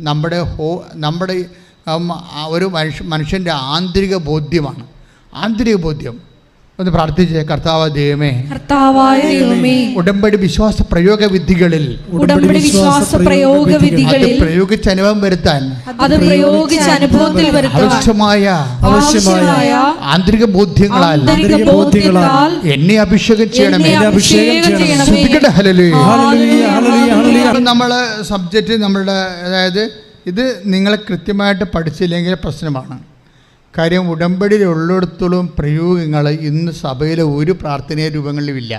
നമ്മുടെ ഒരു മനുഷ്യൻ്റെ ആന്തരിക ബോധ്യമാണ്. ആന്തരിക ബോധ്യം. ഒന്ന് പ്രാർത്ഥിച്ചേ, കർത്താവായ ദൈവമേ, ഉടമ്പടി വിശ്വാസ പ്രയോഗ വിധികളിൽ പ്രയോഗിച്ച അനുഭവം വരുത്താൻ ആവശ്യമായ ആന്തരിക ബോധ്യങ്ങളാൽ എന്നെ അഭിഷേകം ചെയ്യണമേ. നമ്മളെ സബ്ജക്റ്റ് നമ്മളുടെ, അതായത് ഇത് നിങ്ങൾ കൃത്യമായിട്ട് പഠിച്ചില്ലെങ്കിൽ പ്രശ്നമാണ്. കാര്യം ഉടമ്പടിയിലുള്ളിടത്തോളം പ്രയോഗങ്ങൾ ഇന്ന് സഭയിലെ ഒരു പ്രാർത്ഥനീയ രൂപങ്ങളിലും ഇല്ല.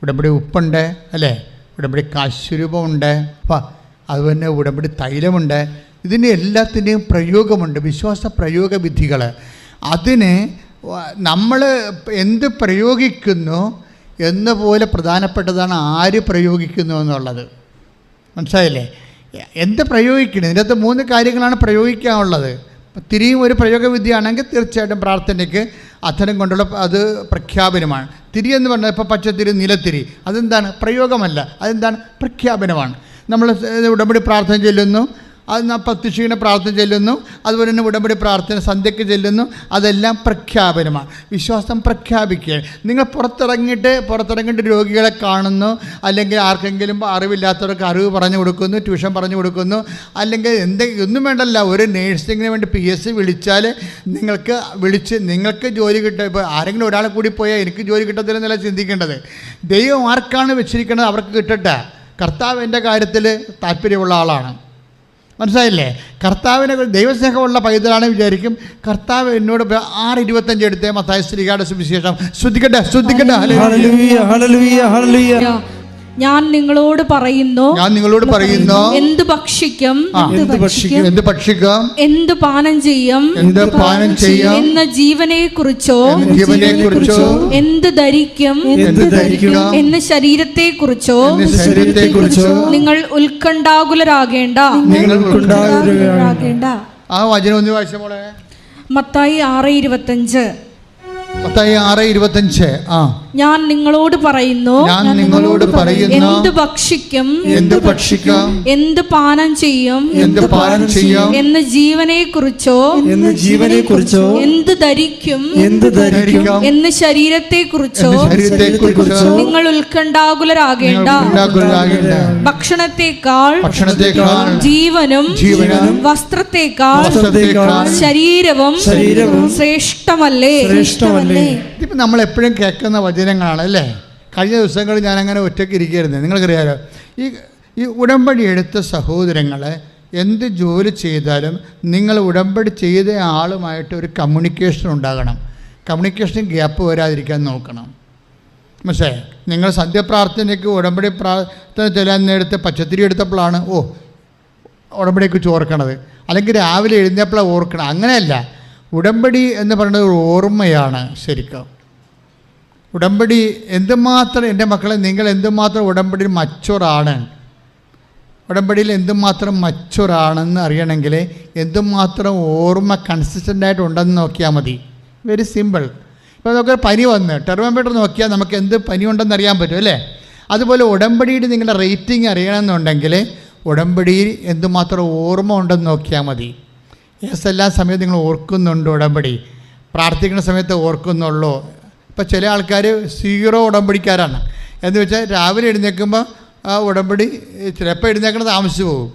ഉടമ്പടി ഉപ്പുണ്ട്, അല്ലേ? ഉടമ്പടി കാശുരൂപമുണ്ട്, അപ്പം അതുപോലെ ഉടമ്പടി തൈലമുണ്ട്. ഇതിന് എല്ലാത്തിൻ്റെയും പ്രയോഗമുണ്ട്, വിശ്വാസ പ്രയോഗ വിധികൾ. അതിന് നമ്മൾ എന്ത് പ്രയോഗിക്കുന്നു എന്നപോലെ പ്രധാനപ്പെട്ടതാണ് ആര് പ്രയോഗിക്കുന്നു എന്നുള്ളത്. മനസ്സിലായില്ലേ? എന്ത് പ്രയോഗിക്കണം, ഇതിനകത്ത് 3 കാര്യങ്ങളാണ് പ്രയോഗിക്കാനുള്ളത്. തിരിയും ഒരു പ്രയോഗവിദ്യയാണെങ്കിൽ തീർച്ചയായിട്ടും പ്രാർത്ഥനയ്ക്ക് അധരം കൊണ്ടുള്ള അത് പ്രഖ്യാപനമാണ്. തിരി എന്ന് പറഞ്ഞാൽ ഇപ്പോൾ പച്ചത്തിരി, നിലത്തിരി, അതെന്താണ്? പ്രയോഗമല്ല, അതെന്താണ്? പ്രഖ്യാപനമാണ്. നമ്മൾ ഉടമ്പടി പ്രാർത്ഥന ചൊല്ലുന്നു, അത് പ്രത്യക്ഷീണ പ്രാർത്ഥന ചെല്ലുന്നു, അതുപോലെ തന്നെ ഉടമ്പടി പ്രാർത്ഥന സന്ധ്യയ്ക്ക് ചെല്ലുന്നു, അതെല്ലാം പ്രഖ്യാപനമാണ്. വിശ്വാസം പ്രഖ്യാപിക്കുകയാണ്. നിങ്ങൾ പുറത്തിറങ്ങിയിട്ട് രോഗികളെ കാണുന്നു, അല്ലെങ്കിൽ ആർക്കെങ്കിലും അറിവില്ലാത്തവർക്ക് അറിവ് പറഞ്ഞു കൊടുക്കുന്നു, ട്യൂഷൻ പറഞ്ഞു കൊടുക്കുന്നു, അല്ലെങ്കിൽ ഒന്നും വേണ്ടല്ല, ഒരു നേഴ്സിങ്ങിന് വേണ്ടി PSC വിളിച്ചാൽ നിങ്ങൾക്ക് ജോലി കിട്ടുക. ഇപ്പോൾ ആരെങ്കിലും ഒരാളെ കൂടി പോയാൽ എനിക്ക് ജോലി കിട്ടത്തില്ലെന്നല്ല ചിന്തിക്കേണ്ടത്. ദൈവം ആർക്കാണ് വെച്ചിരിക്കുന്നത് അവർക്ക് കിട്ടട്ടെ. കർത്താവ് എൻ്റെ കാര്യത്തിൽ താല്പര്യമുള്ള ആളാണ്. മനസ്സിലായില്ലേ? കർത്താവിനെ ദൈവസ്നേഹമുള്ള പൈതലാണ് വിചാരിക്കും. കർത്താവ് എന്നോട് 6:25 എടുത്തേ മത്തായി ശ്രീകാരുടെ സുവിശേഷം. ശ്രദ്ധിക്കട്ടെ. ഞാൻ നിങ്ങളോട് പറയുന്നു എന്ത് ഭക്ഷിക്കും, എന്ത് പാനം ചെയ്യും എന്ന ജീവനെ കുറിച്ചോ എന്ത് ധരിക്കും എന്ന ശരീരത്തെ കുറിച്ചോ നിങ്ങൾ ഉത്കണ്ഠാകുലരാകേണ്ട. ആ വചനം ഒന്ന് വായിച്ച മോളെ. മത്തായി 6:25. മത്തായി 6:25. ഞാൻ നിങ്ങളോട് പറയുന്നു എന്ത് ഭക്ഷിക്കും എന്ത് പാനം ചെയ്യും എന്ന ജീവനെ കുറിച്ചോ എന്ത് ധരിക്കും എന്ന ശരീരത്തെ കുറിച്ചോ നിങ്ങൾ ഉത്കണ്ഠാകുലരാകേണ്ട. ഭക്ഷണത്തെക്കാൾ ജീവനും വസ്ത്രത്തെക്കാൾ ശരീരവും ശ്രേഷ്ഠമല്ലേ. ഇതിപ്പോൾ നമ്മൾ എപ്പോഴും കേൾക്കുന്ന വചനങ്ങളാണ്, അല്ലേ? കഴിഞ്ഞ ദിവസങ്ങളിൽ ഞാനങ്ങനെ ഒറ്റയ്ക്ക് ഇരിക്കുകയായിരുന്നു. നിങ്ങൾക്കറിയാലോ, ഈ ഉടമ്പടി എടുത്ത സഹോദരങ്ങൾ എന്ത് ജോലി ചെയ്താലും നിങ്ങൾ ഉടമ്പടി ചെയ്ത ആളുമായിട്ട് ഒരു കമ്മ്യൂണിക്കേഷൻ ഉണ്ടാകണം. കമ്മ്യൂണിക്കേഷൻ ഗ്യാപ്പ് വരാതിരിക്കാൻ നോക്കണം. മനസ്സിലായി? നിങ്ങൾ സന്ധ്യപ്രാർത്ഥനയ്ക്ക് ഉടമ്പടി പ്രാർത്ഥന ചെല്ലാൻ നേരത്തെ പച്ചത്തിരി എടുത്തപ്പോഴാണ് ഉടമ്പടിക്ക് ഓർക്കണത്, അല്ലെങ്കിൽ രാവിലെ എഴുന്നേപ്പോഴാണ് ഓർക്കണം. അങ്ങനെയല്ല. ഉടമ്പടി എന്ന് പറയുന്നത് ഒരു ഓർമ്മയാണ്. ശരിക്കും ഉടമ്പടി എന്തുമാത്രം, എൻ്റെ മക്കളെ, നിങ്ങൾ എന്തുമാത്രം ഉടമ്പടിയിൽ മച്ചുറാണ്, ഉടമ്പടിയിൽ എന്തുമാത്രം മച്ചുറാണെന്ന് അറിയണമെങ്കിൽ എന്തുമാത്രം ഓർമ്മ കൺസിസ്റ്റൻ്റായിട്ട് ഉണ്ടെന്ന് നോക്കിയാൽ മതി. Very simple. ഇപ്പോൾ നമുക്ക് പനി വന്ന് ടെർമോമീറ്റർ നോക്കിയാൽ നമുക്ക് എന്ത് പനി ഉണ്ടെന്ന് അറിയാൻ പറ്റും അല്ലേ? അതുപോലെ ഉടമ്പടിയിൽ നിങ്ങളുടെ റേറ്റിംഗ് അറിയണമെന്നുണ്ടെങ്കിൽ ഉടമ്പടിയിൽ എന്തുമാത്രം ഓർമ്മ ഉണ്ടെന്ന് നോക്കിയാൽ മതി. എല്ലാ സമയത്തും നിങ്ങൾ ഓർക്കുന്നുണ്ട്, ഉടമ്പടി പ്രാർത്ഥിക്കുന്ന സമയത്ത് ഓർക്കുന്നുള്ളൂ. ഇപ്പോൾ ചില ആൾക്കാർ 0 ഉടമ്പടിക്കാരാണ്. എന്ന് വെച്ചാൽ രാവിലെ എഴുന്നേൽക്കുമ്പോൾ ആ ഉടമ്പടി ചിലപ്പോൾ എഴുന്നേൽക്കണ താമസിച്ചു പോകും.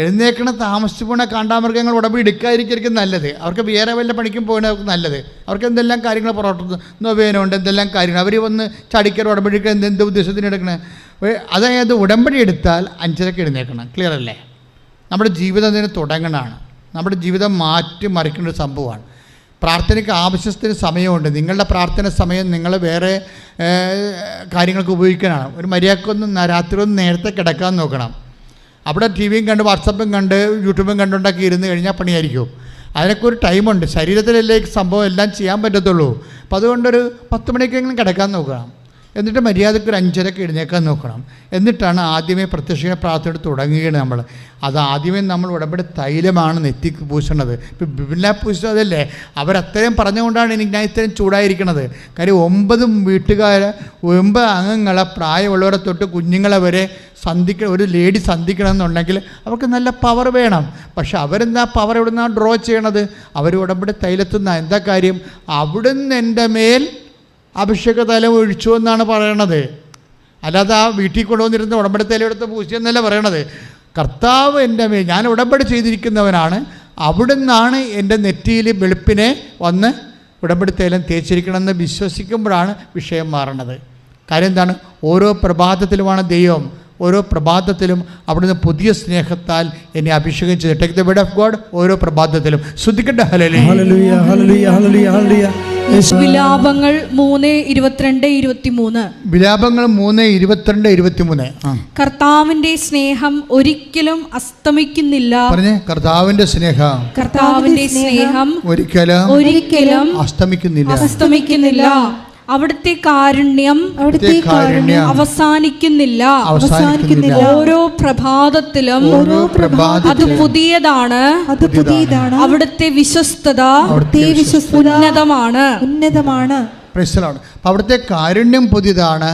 എഴുന്നേൽക്കണ താമസിച്ചു പോണ കാണ്ടാമൃഗങ്ങൾ ഉടമ്പടി എടുക്കാതിരിക്കും നല്ലത്. അവർക്ക് വേറെ വല്ല പണിക്കും പോകുന്നവർക്ക് നല്ലത്. അവർക്ക് എന്തെല്ലാം കാര്യങ്ങൾ പുറത്തു നൊവേനുണ്ട്, എന്തെല്ലാം കാര്യങ്ങൾ അവർ വന്ന് ചടിക്കൽ ഉടമ്പടി എടുക്കുക, എന്ത് ഉദ്ദേശത്തിന് എടുക്കണേ. അതായത് ഉടമ്പടി എടുത്താൽ 5:30 എഴുന്നേൽക്കണം. ക്ലിയർ അല്ലേ? നമ്മുടെ ജീവിതം അതിന് തുടങ്ങണമാണ്. നമ്മുടെ ജീവിതം മാറ്റി മറിക്കേണ്ട ഒരു സംഭവമാണ്. പ്രാർത്ഥനയ്ക്ക് ആവശ്യത്തിന് സമയമുണ്ട്. നിങ്ങളുടെ പ്രാർത്ഥന സമയം നിങ്ങൾ വേറെ കാര്യങ്ങൾക്ക് ഉപയോഗിക്കാനാണ്. ഒരു മര്യാദക്കൊന്നും രാത്രി ഒന്ന് നേരത്തെ കിടക്കാൻ നോക്കണം. അവിടെ ടി വിയും കണ്ട് വാട്സപ്പും കണ്ട് യൂട്യൂബും കണ്ടുണ്ടാക്കി ഇരുന്ന് കഴിഞ്ഞാൽ പണിയായിരിക്കും. അതിനൊക്കെ ഒരു ടൈമുണ്ട്. ശരീരത്തിലല്ലേ സംഭവം എല്ലാം ചെയ്യാൻ പറ്റത്തുള്ളൂ. അപ്പോൾ അതുകൊണ്ടൊരു 10 മണിക്കെങ്കിലും കിടക്കാൻ നോക്കണം. എന്നിട്ട് മര്യാദയ്ക്ക് ഒരു 5:30 എഴുന്നേക്കാൻ നോക്കണം. എന്നിട്ടാണ് ആദ്യമേ പ്രത്യക്ഷ പ്രാർത്ഥന തുടങ്ങുകയാണ് നമ്മൾ. അത് ആദ്യമേ നമ്മൾ ഉടമ്പടി തൈലമാണ് നെറ്റിക്ക് പൂശണത്. ഇപ്പം ബിബില പൂശ അതല്ലേ, അവരത്രയും പറഞ്ഞുകൊണ്ടാണ് ഞാൻ ഇത്രയും ചൂടായിരിക്കണത്. കാര്യം 9 വീട്ടുകാരെ 9 അംഗങ്ങളെ പ്രായമുള്ളവരെ തൊട്ട് കുഞ്ഞുങ്ങളെ വരെ ഒരു ലേഡി സന്ധിക്കണമെന്നുണ്ടെങ്കിൽ അവർക്ക് നല്ല പവർ വേണം. പക്ഷെ അവരെന്താ പവർ എവിടെ നിന്നാണ് ഡ്രോ ചെയ്യണത്? അവർ ഉടമ്പടി തൈലത്തുനിന്ന്. എന്താ കാര്യം? അവിടുന്ന് എൻ്റെ മേൽ അഭിഷേക തൈലം ഒഴിച്ചു എന്നാണ് പറയണത്. അല്ലാതെ ആ വീട്ടിൽ കൊണ്ടുവന്നിരുന്ന ഉടമ്പടി തൈലം എടുത്ത് പൂശിയെന്നല്ല പറയണത്. കർത്താവ് എൻ്റെ മേൽ, ഞാൻ ഉടമ്പടി ചെയ്തിരിക്കുന്നവനാണ്, അവിടുന്നാണ് എൻ്റെ നെറ്റിയിൽ വെളുപ്പിനെ വന്ന് ഉടമ്പടി തൈലം തേച്ചിരിക്കണമെന്ന് വിശ്വസിക്കുമ്പോഴാണ് വിഷയം മാറണത്. കാര്യം എന്താണ്? ഓരോ പ്രഭാതത്തിലുമാണ് ദൈവം, ഓരോ പ്രഭാതത്തിലും അവിടുന്ന് പുതിയ സ്നേഹത്താൽ എന്നെ അഭിഷേകം ചെയ്ത് take the word of God ഓരോ പ്രഭാതത്തിലും ശ്രദ്ധിക്കട്ടെ. ഹല്ലേലൂയ ഹല്ലേലൂയ ഹല്ലേലൂയ ഹല്ലേലൂയ. വിലാപങ്ങൾ 3:22-23. വിലാപങ്ങൾ 3:22-23. കർത്താവിന്റെ സ്നേഹം ഒരിക്കലും അസ്തമിക്കുന്നില്ല. പറഞ്ഞേ, കർത്താവിന്റെ സ്നേഹം, കർത്താവിന്റെ സ്നേഹം ഒരിക്കലും അസ്തമിക്കുന്നില്ല. അവിടുത്തെ കാരുണ്യം അവസാനിക്കുന്നില്ല. ഓരോ പ്രഭാതത്തിലും അത് പുതിയതാണ്. അവിടുത്തെ വിശ്വസ്തത ഉന്നതമാണ്. അവിടുത്തെ കാരുണ്യം പുതിയതാണ്,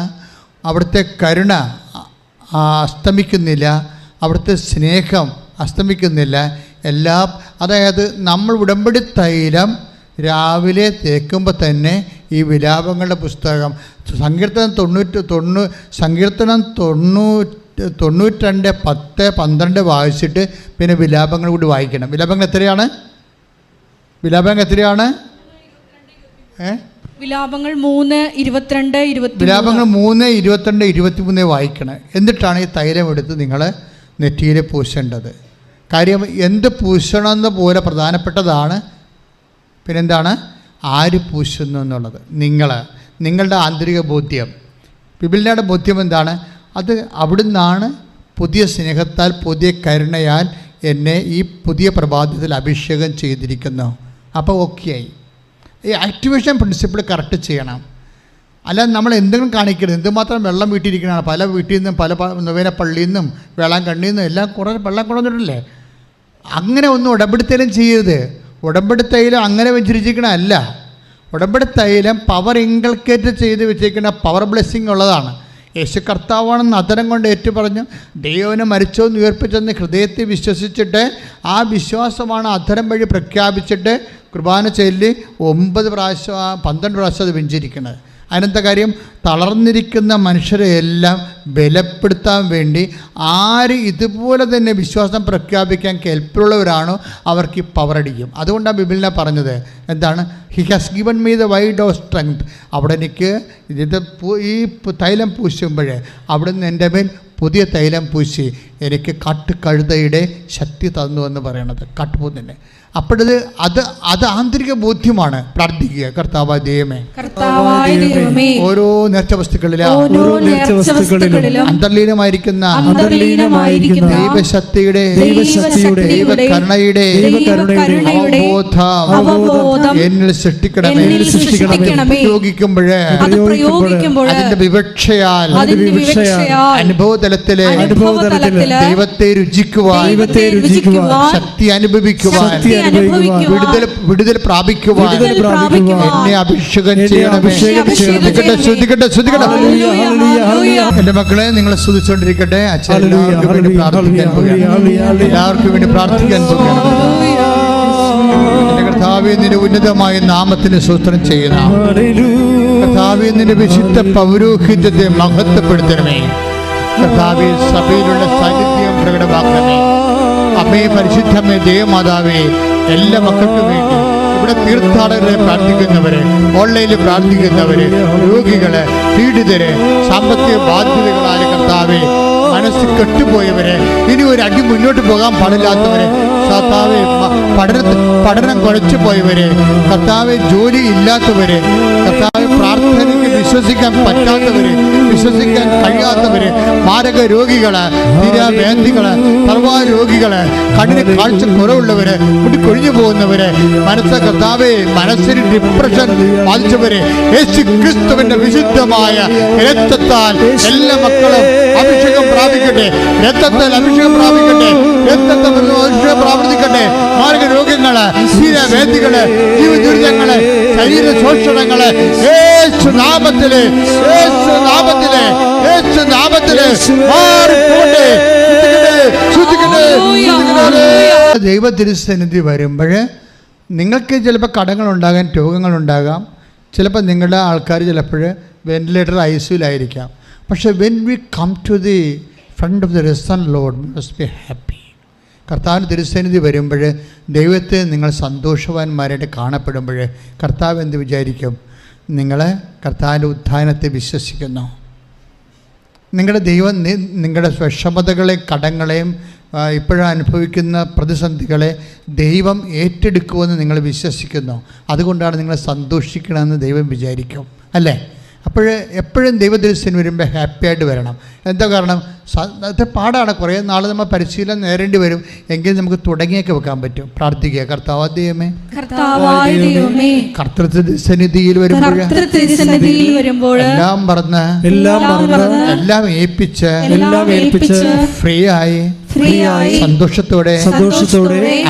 അവിടുത്തെ കരുണ അസ്തമിക്കുന്നില്ല, അവിടുത്തെ സ്നേഹം അസ്തമിക്കുന്നില്ല. അതായത് നമ്മൾ ഉടമ്പടി തൈലം രാവിലെ തേക്കുമ്പോൾ തന്നെ ഈ വിലാപങ്ങളുടെ പുസ്തകം സങ്കീർത്തനം 92:10-12 വായിച്ചിട്ട് പിന്നെ വിലാപങ്ങൾ കൂടി വായിക്കണം. വിലാപങ്ങൾ എത്രയാണ്? വിലാപങ്ങൾ 3:22-23 വായിക്കണം. എന്നിട്ടാണ് ഈ തൈലം എടുത്ത് നിങ്ങൾ നെറ്റിയിൽ പൂശേണ്ടത്. കാര്യം എന്ത് പൂശണമെന്ന് പോലെ പ്രധാനപ്പെട്ടതാണ്. പിന്നെന്താണ്? ആര് പൂശുന്നു എന്നുള്ളത്. നിങ്ങളുടെ ആന്തരിക ബോധ്യം. ബിബിലിൻ്റെ ബോധ്യം എന്താണ്? അത് അവിടുന്നാണ് പുതിയ സ്നേഹത്താൽ പുതിയ കരുണയാൽ എന്നെ ഈ പുതിയ പ്രഭാതത്തിൽ അഭിഷേകം ചെയ്തിരിക്കുന്നു. അപ്പോൾ ഓക്കെയായി. ഈ ആക്ടിവേഷൻ പ്രിൻസിപ്പിൾ കറക്റ്റ് ചെയ്യണം. അല്ലാതെ നമ്മൾ എന്തെങ്കിലും കാണിക്കരുത്. എന്തുമാത്രം വെള്ളം വീട്ടിയിരിക്കണതാണ്. പല വീട്ടിൽ നിന്നും പല നൊവേന പള്ളിയിൽ നിന്നും വേളാങ്കണ്ണിയിൽ നിന്നും എല്ലാം കുറേ വെള്ളം കൊണ്ടുവന്നിട്ടില്ലേ? അങ്ങനെ ഒന്നും ഉടമ്പടിത്തൈലം ചെയ്യരുത്. ഉടമ്പടിത്തൈലം അങ്ങനെ വെച്ചിരിക്കണമല്ല. ഉടമ്പടിത്തൈലം പവർ ഇൻകൾക്കേറ്റ് ചെയ്ത് വെച്ചിരിക്കുന്ന പവർ ബ്ലെസ്സിങ് ഉള്ളതാണ്. യേശു കർത്താവാണെന്ന് അധരം കൊണ്ട് ഏറ്റു പറഞ്ഞു, ദൈവനെ മരിച്ചോന്ന് ഉയർപ്പിച്ചെന്ന് ഹൃദയത്തിൽ വിശ്വസിച്ചിട്ട് ആ വിശ്വാസമാണ് അധരം വഴി പ്രഖ്യാപിച്ചിട്ട് കുർബാന ചൊല്ലി 9 പ്രാവശ്യം 12 പ്രാവശ്യം അത് വെഞ്ചിരിക്കുന്നത്. അതിനെന്താ കാര്യം? തളർന്നിരിക്കുന്ന മനുഷ്യരെ എല്ലാം ബലപ്പെടുത്താൻ വേണ്ടി ആര് ഇതുപോലെ തന്നെ വിശ്വാസം പ്രഖ്യാപിക്കാൻ കെൽപ്പുള്ളവരാണോ അവർക്ക് ഈ പവറടിക്കും. അതുകൊണ്ടാണ് ബിബിലിനെ പറഞ്ഞത് എന്താണ്? He has given me the wide of strength. അവിടെ എനിക്ക് ഈ തൈലം പൂശുമ്പോഴേ അവിടുന്ന് എൻ്റെ മേൽ പുതിയ തൈലം പൂശി എനിക്ക് കാട്ടുകഴുതയുടെ ശക്തി തന്നു എന്ന് പറയണത്, കാട്ടുപോത്തിൻ്റെ. അപ്പോഴത് അത് ആന്തരിക ബോധ്യമാണ്. പ്രാർത്ഥിക്കുക, കർത്താവായ ദൈവമേ, ഓരോ നേർച്ച വസ്തുക്കളിലും അന്തർലീനമായിരിക്കുന്ന ദൈവശക്തിയുടെ ദൈവകരുണയുടെ അവബോധം എന്നിൽ സൃഷ്ടിക്കണമേ. പ്രയോഗിക്കുമ്പോൾ അതിന്റെ വിവക്ഷയാൽ അനുഭവതലത്തിലെ ദൈവത്തെ രുചിക്കുവാൻ, ശക്തി അനുഭവിക്കുവാൻ, വിടുതൽ പ്രാപിക്കുവാൻ എന്നെ അഭിഷേകം ചെയ്യണം. എന്റെ മക്കളെ, നിങ്ങൾ സ്തുതിച്ചുകൊണ്ടിരിക്കട്ടെ. അച്ഛൻ എല്ലാവർക്കും വേണ്ടി പ്രാർത്ഥിക്കാൻ പോകുകയാണ്. എല്ലാവർക്കും വേണ്ടി പ്രാർത്ഥിക്കാൻ പോകുകയാണ്. കർത്താവേ, നിന്റെ ഉന്നതമായ നാമത്തിന് സ്തോത്രം ചെയ്യുന്ന കർത്താവേ, നിന്റെ വിശുദ്ധ പൗരോഹിത്യത്തെ മഹത്വപ്പെടുത്തണമേ. കർത്താവേ, സഭയിലുള്ള സാന്നിധ്യം പ്രകടമാക്കണമേ. അമ്മേ, പരിശുദ്ധമേ, ദേവമാതാവേ, എല്ലാ മക്കൾക്കും വേണ്ടി ഇവിടെ തീർത്ഥാടകരെ പ്രാർത്ഥിക്കുന്നവരെ, ഓൺലൈനിൽ പ്രാർത്ഥിക്കുന്നവരെ, രോഗികളെ, പീഡിതരെ, സാമ്പത്തിക ബാധ്യതകളായ കർത്താവേ, മനസ്സിൽ കെട്ടുപോയവരെ, ഇനി ഒരു അടി മുന്നോട്ട് പോകാൻ പാടില്ലാത്തവരെ, കർത്താവേ, പഠനം കുഴച്ചു പോയവരെ, കർത്താവെ, ജോലി ഇല്ലാത്തവരെ, കർത്താവെ, പ്രാർത്ഥനയ്ക്ക് വിശ്വസിക്കാൻ പറ്റാത്തവരെ, വിശ്വസിക്കാൻ കഴിയാത്തവരെ, മാരക രോഗികള്, തീരാവേദികള്, സർവാ രോഗികള്, കണ്ണിന് കാഴ്ച കുറവുള്ളവര്, മുടി കൊഴിഞ്ഞു പോകുന്നവര്, കർത്താവെ, മനസ്സിന് ഡിപ്രഷൻ ബാധിച്ചവരെ, യേശു ക്രിസ്തുവിന്റെ വിശുദ്ധമായ രക്തത്താൽ എല്ലാ മക്കളും അഭിഷേകം പ്രാപിക്കട്ടെ. രക്തത്താൽ അഭിഷേകം പ്രാപിക്കട്ടെ. രക്തത്തെ അഭിഷേകം പ്രാവർത്തിക്കട്ടെ. മാരക രോഗങ്ങള്, തീരാവേദികള്, ജീവദുരിതങ്ങള്, ശരീര ശോഷണങ്ങള് യേശു നാമത്തില്, യേശു നാമത്തില്, യേശു നാമത്തില് മാറിപ്പോട്ടെ. ദൈവ തിരുസന്നിധി വരുമ്പോൾ നിങ്ങൾക്ക് ചിലപ്പോൾ കടങ്ങളുണ്ടാകാം, രോഗങ്ങളുണ്ടാകാം. ചിലപ്പോൾ നിങ്ങളുടെ ആൾക്കാർ ചിലപ്പോൾ വെന്റിലേറ്റർ ഐസിയുലായിരിക്കാം. പക്ഷേ when we come to the front of the presence Lord must be happy. കർത്താവിന് തിരുസന്നിധി വരുമ്പോൾ ദൈവത്തെ നിങ്ങൾ സന്തോഷവാന്മാരായിട്ട് കാണപ്പെടുമ്പോൾ കർത്താവ് എന്ത് വിചാരിക്കും? നിങ്ങൾ കർത്താവിൻ്റെ ഉത്ഥാനത്തെ വിശ്വസിക്കുന്നു. നിങ്ങളുടെ ദൈവം നിങ്ങളുടെ വിഷമതകളെയും കടങ്ങളെയും ഇപ്പോഴും അനുഭവിക്കുന്ന പ്രതിസന്ധികളെ ദൈവം ഏറ്റെടുക്കുമെന്ന് നിങ്ങൾ വിശ്വസിക്കുന്നു. അതുകൊണ്ടാണ് നിങ്ങൾ സന്തോഷിക്കണമെന്ന് ദൈവം വിചാരിക്കും, അല്ലേ? അപ്പോൾ എപ്പോഴും ദൈവദൃശ്യം വരുമ്പോൾ ഹാപ്പിയായിട്ട് വരണം. എന്താ കാരണം? അത് പാടാണ്. കുറേ നാൾ നമ്മൾ പരിശീലനം നേരേണ്ടി വരും. എങ്കിലും നമുക്ക് തുടങ്ങിയൊക്കെ വെക്കാൻ പറ്റും. പ്രാർത്ഥിക്കുക, കർത്താവായ ദൈവമേ, കർത്തൃസന്നിധിയിൽ വരുമ്പോൾ എല്ലാം മറന്ന് എല്ലാം ഏൽപ്പിച്ച് ഫ്രീ ആയി സന്തോഷത്തോടെ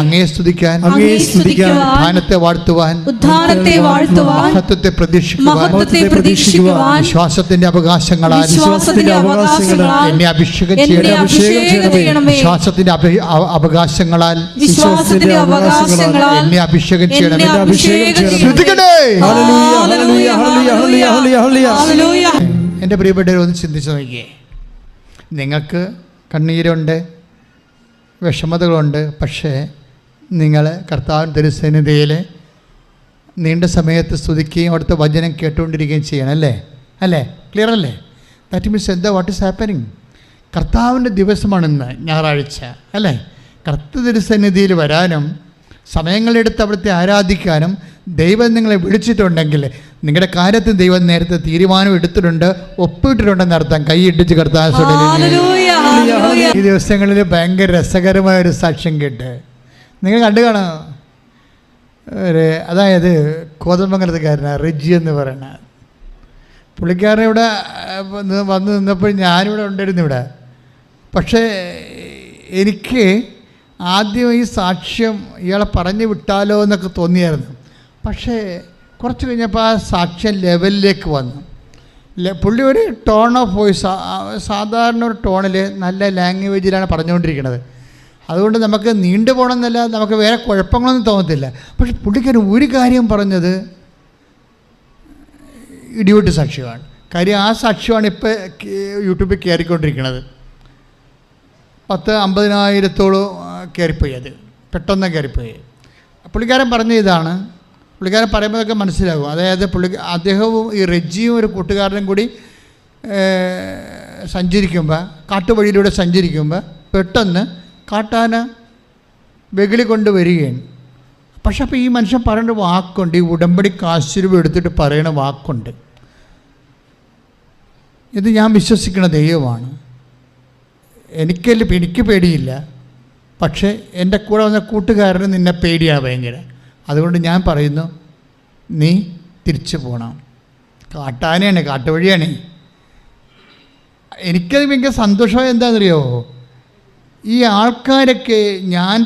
അങ്ങയെ സ്തുതിക്കാൻ, ഉദ്ധാനത്തെ വാഴ്ത്തുവാൻ, മഹത്വത്തെ പ്രതീക്ഷിക്കുവാൻ, വിശ്വാസത്തിന്റെ അവകാശങ്ങളാൽ എന്നെ അഭിഷേകം ചെയ്യണം. വിശ്വാസത്തിന്റെ അവകാശങ്ങളാൽ എന്നെ അഭിഷേകം ചെയ്യണം. എൻ്റെ പ്രിയപ്പെട്ടവരെ, ഒന്ന് ചിന്തിച്ചു നോക്കിയേ. നിങ്ങൾക്ക് കണ്ണീരുണ്ട്, വിഷമതകളുണ്ട്. പക്ഷേ നിങ്ങൾ കർത്താവിൻ തിരുസന്നിധിയിൽ നീണ്ട സമയത്ത് സ്തുതിക്കുകയും അവിടുത്തെ വചനം കേട്ടുകൊണ്ടിരിക്കുകയും ചെയ്യണം, അല്ലേ? ക്ലിയർ അല്ലേ? ദാറ്റ് മീൻസ് എന്താ? What is happening? കർത്താവിൻ്റെ ദിവസമാണിന്ന്, ഞായറാഴ്ച, അല്ലേ? കർത്തൃ തിരുസന്നിധിയിൽ വരാനും സമയങ്ങളെടുത്ത് അവിടുത്തെ ആരാധിക്കാനും ദൈവം നിങ്ങളെ വിളിച്ചിട്ടുണ്ടെങ്കിൽ നിങ്ങളുടെ കാര്യത്തിൽ ദൈവം നേരത്തെ തീരുമാനം എടുത്തിട്ടുണ്ട്, ഒപ്പിട്ടിട്ടുണ്ടെന്ന് അർത്ഥം. കൈയിട്ടിച്ച് കർത്താവ്. ഈ ദിവസങ്ങളിൽ ഭയങ്കര രസകരമായൊരു സാക്ഷ്യം കേട്ട് നിങ്ങൾ കണ്ടു കാണാം. അതായത് കോതമംഗലത്തുകാരനാണ് റിജി എന്ന് പറയുന്ന പുള്ളിക്കാരൻ ഇവിടെ വന്ന് നിന്നപ്പോൾ ഞാനിവിടെ ഉണ്ടായിരുന്നു ഇവിടെ. പക്ഷേ എനിക്ക് ആദ്യം ഈ സാക്ഷ്യം ഇയാളെ പറഞ്ഞു വിട്ടാലോ എന്നൊക്കെ തോന്നിയായിരുന്നു. പക്ഷേ കുറച്ച് കഴിഞ്ഞപ്പോൾ ആ സാക്ഷ്യം ലെവലിലേക്ക് വന്നു. പുള്ളി ഒരു ടോൺ ഓഫ് വോയിസ്, സാധാരണ ഒരു ടോണിൽ നല്ല ലാംഗ്വേജിലാണ് പറഞ്ഞുകൊണ്ടിരിക്കുന്നത്. അതുകൊണ്ട് നമുക്ക് നീണ്ടു പോകണമെന്നല്ല, നമുക്ക് വേറെ കുഴപ്പങ്ങളൊന്നും തോന്നത്തില്ല. പക്ഷെ പുള്ളിക്കാരൻ ഒരു കാര്യം പറഞ്ഞത് ഇടിവെട്ട് സാക്ഷ്യമാണ്. കാര്യം ആ സാക്ഷ്യമാണ് ഇപ്പോൾ യൂട്യൂബിൽ കയറിക്കൊണ്ടിരിക്കുന്നത്. 50,000-ഓളം കയറിപ്പോയി. അത് പെട്ടെന്ന് കയറിപ്പോയി. പുള്ളിക്കാരൻ പറഞ്ഞ ഇതാണ്. പുള്ളിക്കാരൻ പറയുമ്പോഴൊക്കെ മനസ്സിലാകും. അതായത് അദ്ദേഹവും ഈ റെജിയും ഒരു കൂട്ടുകാരനും കൂടി സഞ്ചരിക്കുമ്പോൾ, കാട്ടുവഴിയിലൂടെ സഞ്ചരിക്കുമ്പോൾ പെട്ടെന്ന് കാട്ടാന വെകിളി കൊണ്ട് വരികയാണ്. പക്ഷെ അപ്പോൾ ഈ മനുഷ്യൻ പറയേണ്ട വാക്കുണ്ട്, ഈ ഉടമ്പടി കാശുരൂപ എടുത്തിട്ട് പറയുന്ന വാക്കുണ്ട്, ഇത് ഞാൻ വിശ്വസിക്കുന്ന ദൈവമാണ്, എനിക്ക് പേടിയില്ല, പക്ഷേ എൻ്റെ കൂടെ വന്ന കൂട്ടുകാരന് നിന്നെ പേടിയാണ് ഭയങ്കര, അതുകൊണ്ട് ഞാൻ പറയുന്നു നീ തിരിച്ചു പോകണം. കാട്ടാനയാണ്, കാട്ടുവഴിയാണ്. എനിക്കത് ഭയങ്കര സന്തോഷം. എന്താണെന്നറിയോ, ഈ ആൾക്കാരൊക്കെ ഞാൻ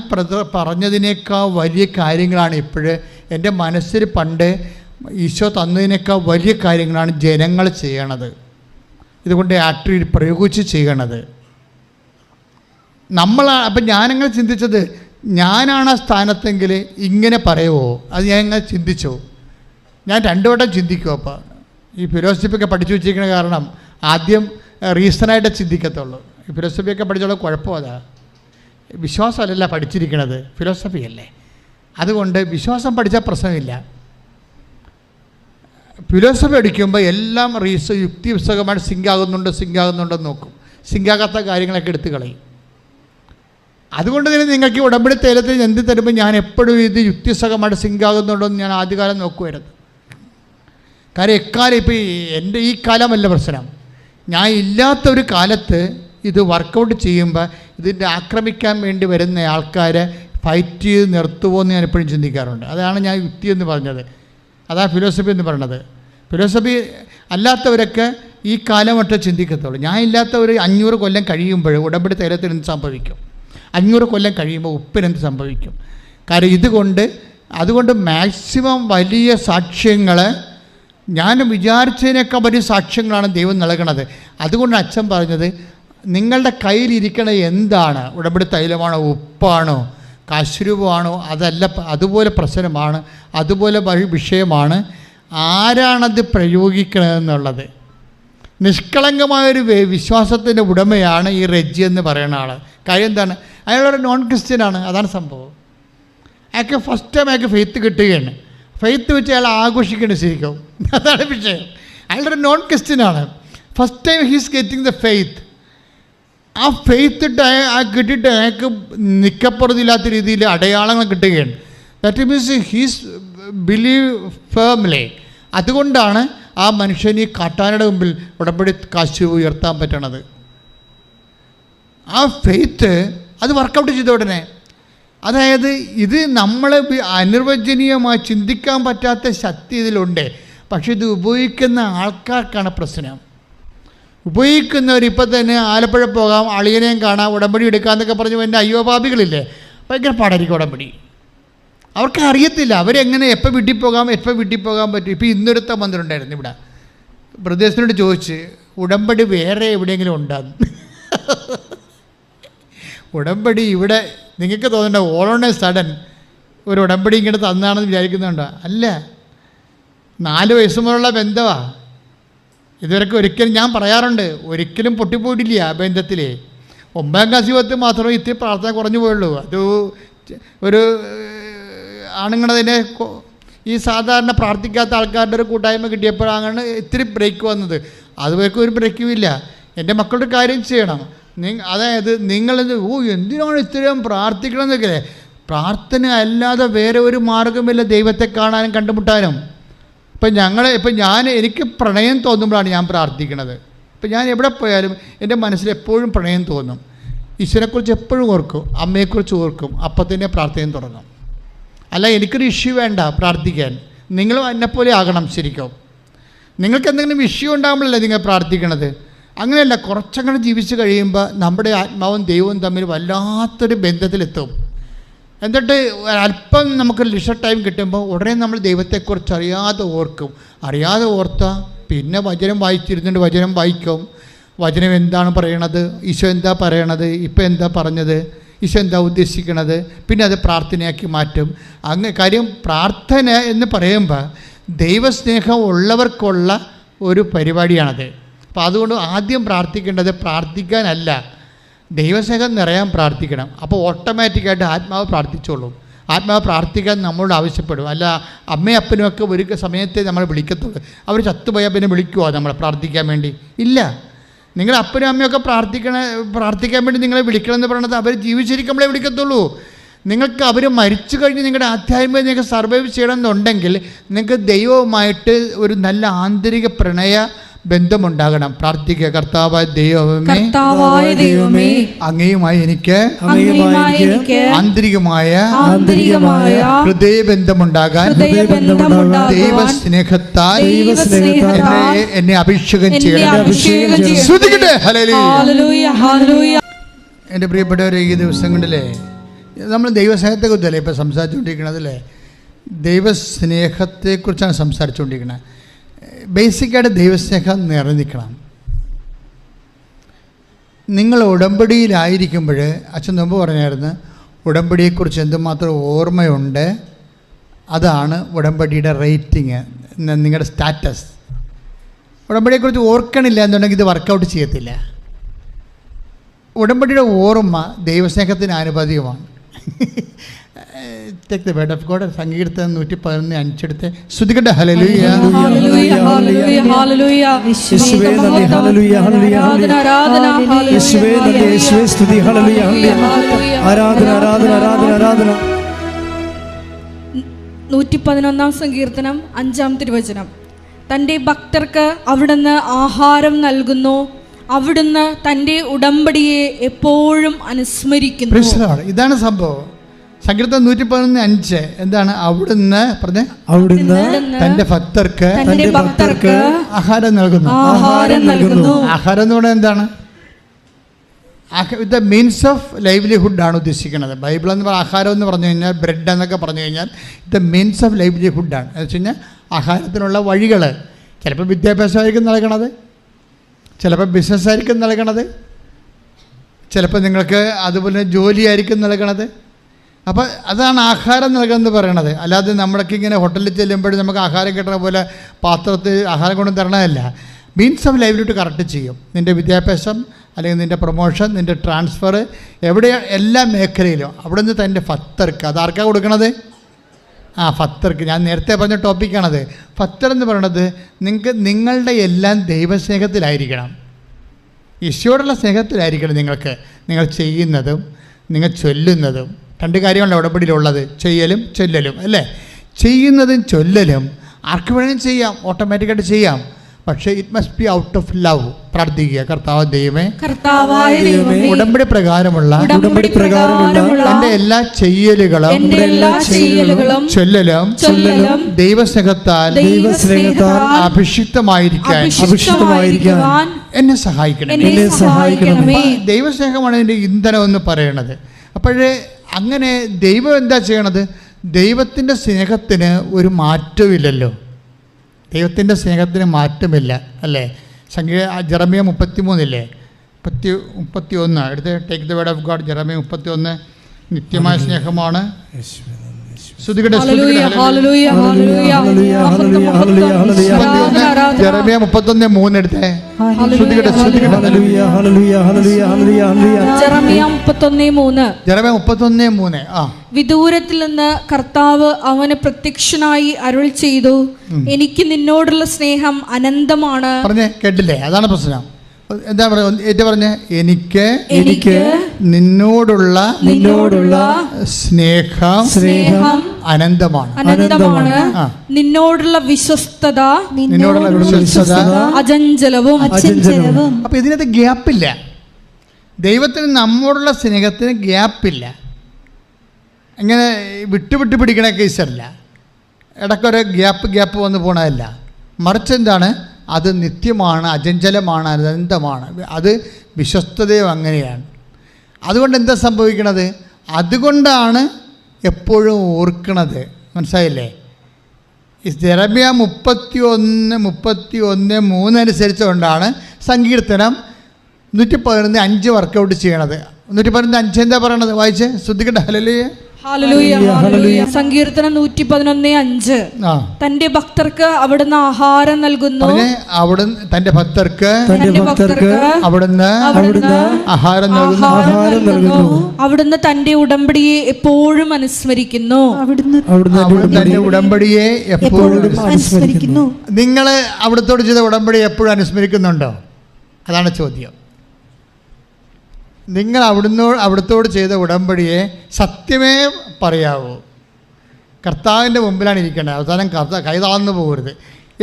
പറഞ്ഞതിനേക്കാൾ വലിയ കാര്യങ്ങളാണ് ഇപ്പോഴ് എൻ്റെ മനസ്സിൽ പണ്ട് ഈശോ തന്നതിനേക്കാൾ വലിയ കാര്യങ്ങളാണ് ജനങ്ങൾ ചെയ്യണത്. ഇതുകൊണ്ട് ആക്ട് പ്രയോഗിച്ച് ചെയ്യണത് അപ്പം ഞാനങ്ങനെ ചിന്തിച്ചത്, ഞാനാണ് ആ സ്ഥാനത്തെങ്കിൽ ഇങ്ങനെ പറയുമോ, അത് ഞാൻ ഇങ്ങനെ ചിന്തിച്ചു. ഞാൻ 2 വട്ടം ചിന്തിക്കും. അപ്പോൾ ഈ ഫിലോസഫിയൊക്കെ പഠിച്ചു വെച്ചിരിക്കുന്ന കാരണം ആദ്യം റീസണായിട്ട് ചിന്തിക്കത്തുള്ളൂ. ഈ ഫിലോസഫിയൊക്കെ പഠിച്ചുള്ള കുഴപ്പം അതാ, വിശ്വാസമല്ല പഠിച്ചിരിക്കണത്, ഫിലോസഫി അല്ലേ. അതുകൊണ്ട് വിശ്വാസം പഠിച്ചാൽ പ്രശ്നമില്ല. ഫിലോസഫി പഠിക്കുമ്പോൾ എല്ലാം യുക്തിപുസ്തകമായിട്ട് സിങ്കാകുന്നുണ്ടോ നോക്കും. സിങ്കാകാത്ത കാര്യങ്ങളൊക്കെ എടുത്ത് കളയും. അതുകൊണ്ട് തന്നെ നിങ്ങൾക്ക് ഉടമ്പടി തൈലത്തിൽ എന്ത് തരുമ്പോൾ ഞാൻ എപ്പോഴും ഇത് യുക്തിസഹമായിട്ട് സിങ്കാകുന്നുണ്ടോ എന്ന് ഞാൻ ആദ്യകാലം നോക്കുമായിരുന്നു. കാര്യം എക്കാലം ഇപ്പോൾ എൻ്റെ ഈ കാലമല്ല പ്രശ്നം, ഞാൻ ഇല്ലാത്തൊരു കാലത്ത് ഇത് വർക്കൗട്ട് ചെയ്യുമ്പോൾ ഇതിൻ്റെ ആക്രമിക്കാൻ വേണ്ടി വരുന്ന ആൾക്കാരെ ഫൈറ്റ് ചെയ്ത് നിർത്തുമോ എന്ന് ഞാൻ എപ്പോഴും ചിന്തിക്കാറുണ്ട്. അതാണ് ഞാൻ യുക്തി എന്ന് പറഞ്ഞത്, അതാണ് ഫിലോസഫി എന്ന് പറയുന്നത്. ഫിലോസഫി അല്ലാത്തവരൊക്കെ ഈ കാലം മറ്റേ ചിന്തിക്കത്തുള്ളൂ. ഞാൻ ഇല്ലാത്തവർ 500 കൊല്ലം കഴിയുമ്പോൾ ഉടമ്പടി തൈലത്തിൽ എന്ത് സംഭവിക്കും, 500 കൊല്ലം കഴിയുമ്പോൾ ഉപ്പിനെന്ത് സംഭവിക്കും. കാര്യം അതുകൊണ്ട് മാക്സിമം വലിയ സാക്ഷ്യങ്ങൾ, ഞാൻ വിചാരിച്ചതിനേക്കാൾ വലിയ സാക്ഷ്യങ്ങളാണ് ദൈവം നൽകണത്. അതുകൊണ്ട് അച്ഛൻ പറഞ്ഞത്, നിങ്ങളുടെ കയ്യിലിരിക്കണ എന്താണ്, ഉടമ്പടി തൈലമാണോ, ഉപ്പാണോ, കാശുരൂപമാണോ, അതല്ല, അതുപോലെ പ്രശ്നമാണ്, അതുപോലെ വിഷയമാണ് ആരാണത് പ്രയോഗിക്കണമെന്നുള്ളത്. നിഷ്കളങ്കമായൊരു വിശ്വാസത്തിൻ്റെ ഉടമയാണ് ഈ റെജ്ജി എന്ന് പറയുന്ന ആൾ. കാര്യം എന്താണ്, അയാളൊരു നോൺ ക്രിസ്ത്യനാണ്, അതാണ് സംഭവം. അയാൾക്ക് ഫസ്റ്റ് ടൈം അയാൾക്ക് ഫെയ്ത്ത് കിട്ടുകയാണ്. ഫെയ്ത്ത് വെച്ച് അയാൾ ആഘോഷിക്കേണ്ട ശരിക്കും, അതാണ് വിഷയം. അയാളൊരു നോൺ ക്രിസ്ത്യനാണ്, first time he's getting the faith. ആ ഫെയ്ത്ത് കിട്ടിയിട്ട് അയാൾക്ക് നിക്കപ്പുറത്തില്ലാത്ത രീതിയിൽ അടയാളങ്ങൾ കിട്ടുകയാണ്. That means he's believe firmly. അതുകൊണ്ടാണ് ആ മനുഷ്യന് ഈ കാട്ടാനയുടെ മുമ്പിൽ ഉടമ്പടി കാശ് ഉയർത്താൻ പറ്റണത്. ആ ഫെയ്ത്ത് അത് വർക്കൗട്ട് ചെയ്ത ഉടനെ, അതായത് ഇത് നമ്മൾ അനിർവചനീയമായി ചിന്തിക്കാൻ പറ്റാത്ത ശക്തി ഇതിലുണ്ട്. പക്ഷേ ഇത് ഉപയോഗിക്കുന്ന ആൾക്കാർക്കാണ് പ്രശ്നം. ഉപയോഗിക്കുന്നവർ ഇപ്പം തന്നെ ആലപ്പുഴ പോകാം, അളിയനെയും കാണാം, ഉടമ്പടി എടുക്കാമെന്നൊക്കെ പറഞ്ഞ് എൻ്റെ അയ്യോപാപികളില്ലേ, ഭയങ്കര പാടായിരിക്കും ഉടമ്പടി. അവർക്ക് അറിയത്തില്ല അവരെങ്ങനെ എപ്പോൾ വീട്ടിൽ പോകാൻ പറ്റും. ഇപ്പോൾ ഇന്നൊരുത്ത വന്നിട്ടുണ്ടായിരുന്നു ഇവിടെ, ബ്രദേഴ്സിനോട് ചോദിച്ച് ഉടമ്പടി വേറെ എവിടെയെങ്കിലും ഉണ്ടാകും. ഉടമ്പടി ഇവിടെ നിങ്ങൾക്ക് തോന്നണ്ട ഓൾ ഓൺ എ സഡൻ ഒരു ഉടമ്പടി ഇങ്ങനെ തന്നാണെന്ന് വിചാരിക്കുന്നുണ്ടോ? അല്ല, 4 വയസ്സ് മുതലുള്ള ബന്ധമാണ്. ഇതുവരെയൊക്കെ ഒരിക്കലും ഞാൻ പറയാറുണ്ട്, ഒരിക്കലും പൊട്ടിപ്പോയിട്ടില്ല ആ ബന്ധത്തിൽ. 9ാം ക്ലാസ് യുവത്തിൽ മാത്രമേ ഇത്തിരി പ്രാർത്ഥന കുറഞ്ഞു പോയുള്ളൂ. അത് ഒരു ആണുങ്ങളതിനെ ഈ സാധാരണ പ്രാർത്ഥിക്കാത്ത ആൾക്കാരുടെ ഒരു കൂട്ടായ്മ കിട്ടിയപ്പോഴാണ് ഇത്തിരി ബ്രേക്ക് വന്നത്. അതുവരെയൊക്കെ ഒരു ബ്രേക്കും ഇല്ല. എൻ്റെ മക്കളുടെ കാര്യം ചെയ്യണം. അതായത് നിങ്ങളിത് എന്തിനാണ് ഇത്രയും പ്രാർത്ഥിക്കണമെന്നൊക്കെ. പ്രാർത്ഥന അല്ലാതെ വേറെ ഒരു മാർഗമില്ല ദൈവത്തെ കാണാനും കണ്ടുമുട്ടാനും. എനിക്ക് പ്രണയം തോന്നുമ്പോഴാണ് ഞാൻ പ്രാർത്ഥിക്കുന്നത്. ഇപ്പം ഞാൻ എവിടെ പോയാലും എൻ്റെ മനസ്സിൽ എപ്പോഴും പ്രണയം തോന്നും. ഈശ്വരനെക്കുറിച്ച് എപ്പോഴും ഓർക്കും, അമ്മയെക്കുറിച്ച് ഓർക്കും, അപ്പം തന്നെ പ്രാർത്ഥനയും തുടങ്ങും. അല്ല, എനിക്കൊരു ഇഷ്യൂ വേണ്ട പ്രാർത്ഥിക്കാൻ. നിങ്ങളും എന്നെപ്പോലെ ആകണം. ശരിക്കും നിങ്ങൾക്ക് എന്തെങ്കിലും ഇഷ്യൂ ഉണ്ടാകുമ്പോഴല്ലേ നിങ്ങൾ പ്രാർത്ഥിക്കണത്. അങ്ങനെയല്ല, കുറച്ചങ്ങനെ ജീവിച്ച് കഴിയുമ്പോൾ നമ്മുടെ ആത്മാവും ദൈവവും തമ്മിൽ വല്ലാത്തൊരു ബന്ധത്തിലെത്തും. എന്നിട്ട് അല്പം നമുക്ക് ലിഷർ ടൈം കിട്ടുമ്പോൾ ഉടനെ നമ്മൾ ദൈവത്തെക്കുറിച്ച് അറിയാതെ ഓർത്താൽ പിന്നെ വചനം വായിച്ചിരുന്നുണ്ട്, വചനം വായിക്കും. വചനം എന്താണ് പറയണത്, ഈശോ എന്താ പറയണത്, ഇപ്പം എന്താ പറഞ്ഞത്, ഈശോ എന്താ ഉദ്ദേശിക്കണത്, പിന്നെ അത് പ്രാർത്ഥനയാക്കി മാറ്റും. കാര്യം പ്രാർത്ഥന എന്ന് പറയുമ്പോൾ ദൈവസ്നേഹം ഉള്ളവർക്കുള്ള ഒരു പരിപാടിയാണത്. അപ്പോൾ അതുകൊണ്ട് ആദ്യം പ്രാർത്ഥിക്കേണ്ടത് പ്രാർത്ഥിക്കാനല്ല, ദൈവസ്നേഹം നിറയാൻ പ്രാർത്ഥിക്കണം. അപ്പോൾ ഓട്ടോമാറ്റിക്കായിട്ട് ആത്മാവ് പ്രാർത്ഥിച്ചോളും. ആത്മാവ് പ്രാർത്ഥിക്കാൻ നമ്മളോട് ആവശ്യപ്പെടും. അല്ല, അമ്മയും അപ്പനുമൊക്കെ ഒരു സമയത്തെ നമ്മൾ വിളിക്കത്തുള്ളൂ. അവർ ചത്തുപോയാൽ പിന്നെ വിളിക്കുമോ നമ്മളെ പ്രാർത്ഥിക്കാൻ വേണ്ടി? ഇല്ല. നിങ്ങളുടെ അപ്പനും അമ്മയൊക്കെ പ്രാർത്ഥിക്കാൻ വേണ്ടി നിങ്ങളെ വിളിക്കണമെന്ന് പറയുന്നത് അവർ ജീവിച്ചിരിക്കുമ്പോഴേ വിളിക്കത്തുള്ളൂ. നിങ്ങൾക്ക് അവർ മരിച്ചു കഴിഞ്ഞ് നിങ്ങളുടെ ആധ്യാത്മികത നിങ്ങൾക്ക് സർവൈവ് ചെയ്യണമെന്നുണ്ടെങ്കിൽ നിങ്ങൾക്ക് ദൈവവുമായിട്ട് ഒരു നല്ല ആന്തരിക പ്രണയ ബന്ധമുണ്ടാകണം. പ്രാർത്ഥിക്കുക, കർത്താവായ ദൈവമേ, അങ്ങയുമായി എനിക്ക് ആന്തരികമായ ഹൃദയബന്ധമുണ്ടാകാൻ ദൈവസ്നേഹത്താൽ എന്നെ അഭിഷേകം ചെയ്യണം. എൻ്റെ പ്രിയപ്പെട്ടവരെ, ഈ ദിവസങ്ങളിലെ നമ്മൾ ദൈവസ്നേഹത്തെക്കുറിച്ചല്ലേ ഇപ്പം സംസാരിച്ചുകൊണ്ടിരിക്കുന്നത് അല്ലേ? ദൈവസ്നേഹത്തെക്കുറിച്ചാണ് സംസാരിച്ചുകൊണ്ടിരിക്കുന്നത്. ബേസിക്കായിട്ട് ദൈവസ്നേഹം നിറഞ്ഞിരിക്കണം. നിങ്ങൾ ഉടമ്പടിയിലായിരിക്കുമ്പോൾ അച്ഛൻ മുമ്പ് പറഞ്ഞായിരുന്നു, ഉടമ്പടിയെക്കുറിച്ച് എന്തുമാത്രം ഓർമ്മയുണ്ട്, അതാണ് ഉടമ്പടിയുടെ റേറ്റിംഗ്, നിങ്ങളുടെ സ്റ്റാറ്റസ്. ഉടമ്പടിയെക്കുറിച്ച് ഓർക്കണില്ല എന്നുണ്ടെങ്കിൽ ഇത് വർക്കൗട്ട് ചെയ്യത്തില്ല. ഉടമ്പടിയുടെ ഓർമ്മ ദൈവസ്നേഹത്തിന് ആനുപാതികമാണ്. Take the word of God. സങ്കീർത്തനം 111:5 എടുത്ത് സ്തുതിക്കട്ടെ. ഹല്ലേലൂയ, ഹല്ലേലൂയ, ഹല്ലേലൂയ, ഹല്ലേലൂയ. യേശുവേ നന്ദി, ഹല്ലേലൂയ, ഹല്ലേലൂയ, ഹല്ലേലൂയ. യേശുവേ നന്ദി, യേശുവേ സ്തുതി, ഹല്ലേലൂയ, ഹല്ലേലൂയ. ആരാധന, ആരാധന, ആരാധന, ആരാധന. 111 സങ്കീർത്തനം 5-ാം തിരുവചനം. തൻ്റെ ഭക്തർക്ക് അവിടുന്ന് ആഹാരം നൽകുന്നു, അവിടുന്ന് തൻ്റെ ഉടമ്പടിയെ എപ്പോഴും അനുസ്മരിക്കുന്നു. ഇതാണ് സംഭവം. സങ്കീർത്തനം 111:5 എന്താണ്? അവിടുന്ന് പറഞ്ഞേ, അവിടുന്ന് തന്റെ ഭക്തർക്ക് ആഹാരം നൽകുന്നു. ആഹാരം എന്ന് പറഞ്ഞാൽ എന്താണ്? ഇത് മീൻസ് ഓഫ് ലൈവ്ലിഹുഡ് ആണ് ഉദ്ദേശിക്കുന്നത്. ബൈബിൾ എന്ന് പറഞ്ഞാൽ ആഹാരം എന്ന് പറഞ്ഞു കഴിഞ്ഞാൽ, ബ്രെഡ് എന്നൊക്കെ പറഞ്ഞു കഴിഞ്ഞാൽ ഇത് മീൻസ് ഓഫ് ലൈവ്ലിഹുഡാണ്. എന്ന് വെച്ച് കഴിഞ്ഞാൽ ആഹാരത്തിനുള്ള വഴികൾ. ചിലപ്പോൾ വിദ്യാഭ്യാസമായിരിക്കും നൽകണത്, ചിലപ്പോൾ ബിസിനസ്സായിരിക്കും നൽകണത്, ചിലപ്പോൾ നിങ്ങൾക്ക് അതുപോലെ ജോലിയായിരിക്കും നൽകണത്. അപ്പോൾ അതാണ് ആഹാരം നൽകുന്നത് പറയണത്. അല്ലാതെ നമ്മളൊക്കെ ഇങ്ങനെ ഹോട്ടലിൽ ചെല്ലുമ്പോഴും നമുക്ക് ആഹാരം കിട്ടുന്ന പോലെ പാത്രത്തിൽ ആഹാരം കൊണ്ടും തരണമല്ല. മീൻസ് ഓഫ് ലൈവ്ലിഹുഡ് കറക്റ്റ് ചെയ്യും. നിൻ്റെ വിദ്യാഭ്യാസം അല്ലെങ്കിൽ നിൻ്റെ പ്രൊമോഷൻ, നിൻ്റെ ട്രാൻസ്ഫർ, എവിടെ എല്ലാ മേഖലയിലും അവിടെ നിന്ന് തൻ്റെ ഭക്തർക്ക്, അതാർക്കാണ് കൊടുക്കണത്? ഭക്തർക്ക്. ഞാൻ നേരത്തെ പറഞ്ഞ ടോപ്പിക്കാണത്. ഭക്തർ എന്ന് പറയണത് നിങ്ങളുടെ എല്ലാം ദൈവസ്നേഹത്തിലായിരിക്കണം, ഈശോയോടുള്ള സ്നേഹത്തിലായിരിക്കണം. നിങ്ങൾ ചെയ്യുന്നതും നിങ്ങൾ ചൊല്ലുന്നതും. രണ്ട് കാര്യമല്ല ഉടമ്പടിയിലുള്ളത്, ചെയ്യലും ചൊല്ലലും അല്ലേ? ചെയ്യുന്നതും ചൊല്ലലും ആർക്ക് വേണമെങ്കിലും ചെയ്യാം, ഓട്ടോമാറ്റിക്കായിട്ട് ചെയ്യാം. പക്ഷേ it must be out of love. പ്രാർത്ഥിക്കുക, കർത്താവ് ദൈവമേ, ഉടമ്പടി പ്രകാരമുള്ള എൻ്റെ എല്ലാ ചെയ്യലുകളും ചൊല്ലലും ദൈവസ്നേഹത്താൽ അഭിഷിക്തമായിരിക്കാൻ എന്നെ സഹായിക്കണം. ദൈവസ്നേഹമാണ് എൻ്റെ ഇന്ധനം എന്ന് പറയണത്. അപ്പോഴേ അങ്ങനെ ദൈവം എന്താ ചെയ്യണത്? ദൈവത്തിൻ്റെ സ്നേഹത്തിന് ഒരു മാറ്റമില്ലല്ലോ. ദൈവത്തിൻ്റെ സ്നേഹത്തിന് മാറ്റമില്ല അല്ലേ? ജെറമ്യ 33 31 എടുത്ത് take the word of God. Jeremiah 31 നിത്യമായ സ്നേഹമാണ്. ജെറമ്യ 31:3 എടുത്തേ. ജെറമ്യ 31:3. വിദൂരത്തിൽ നിന്ന് കർത്താവ് അവന് പ്രത്യക്ഷനായി അരുൾ ചെയ്തു, എനിക്ക് നിന്നോടുള്ള സ്നേഹം അനന്തമാണ്. പറഞ്ഞേ, കേട്ടില്ലേ? അതാണ് പ്രശ്നം. എന്താ പറഞ്ഞ? എനിക്ക് നിന്നോടുള്ള സ്നേഹം അനന്തമാണ്. നിന്നോടുള്ള വിശ്വസ്തത അചഞ്ചലവും. അപ്പൊ ഇതിനകത്ത് ഗ്യാപ്പില്ല. ദൈവത്തിന് നമ്മോടുള്ള സ്നേഹത്തിന് ഗ്യാപ്പില്ല. ഇങ്ങനെ വിട്ടുവിട്ട് പിടിക്കണ കേസല്ല, ഇടയ്ക്കൊരു ഗ്യാപ്പ് വന്ന് പോണതല്ല. മറിച്ച് എന്താണ്? അത് നിത്യമാണ്, അചഞ്ചലമാണ്, അനന്തമാണ്. അത് വിശ്വസ്തതയും അങ്ങനെയാണ്. അതുകൊണ്ട് എന്താ സംഭവിക്കണത്? അതുകൊണ്ടാണ് എപ്പോഴും ഓർക്കണത്. മനസ്സിലായില്ലേ? ഈ ജെറമ്യ 31:3 അനുസരിച്ചുകൊണ്ടാണ് സങ്കീർത്തനം 111:5 വർക്കൗട്ട് ചെയ്യണത്. 111:5 എന്താ പറയണത്? വായിച്ച് ശ്രദ്ധിക്കട്ടെ. ഹല്ലേലൂയ, സങ്കീർത്തനം 111:5. തന്റെ ഭക്തർക്ക് അവിടുന്ന് ആഹാരം നൽകുന്നു. തന്റെ ഭക്തർക്ക് അവിടുന്ന് ആഹാരം നൽകുന്നു. അവിടുന്ന് തന്റെ ഉടമ്പടിയെ എപ്പോഴും അനുസ്മരിക്കുന്നു. തന്റെ ഉടമ്പടിയെ എപ്പോഴും അനുസ്മരിക്കുന്നു. നിങ്ങൾ അവിടുത്തോട് ചെയ്ത ഉടമ്പടി എപ്പോഴും അനുസ്മരിക്കുന്നുണ്ടോ? അതാണ് ചോദ്യം. നിങ്ങൾ അവിടുത്തോട് ചെയ്ത ഉടമ്പടിയെ സത്യമേ പറയാവൂ. കർത്താവിൻ്റെ മുമ്പിലാണ് ഇരിക്കേണ്ടത്. അവസാനം കൈ താഴ്ന്നു പോകരുത്.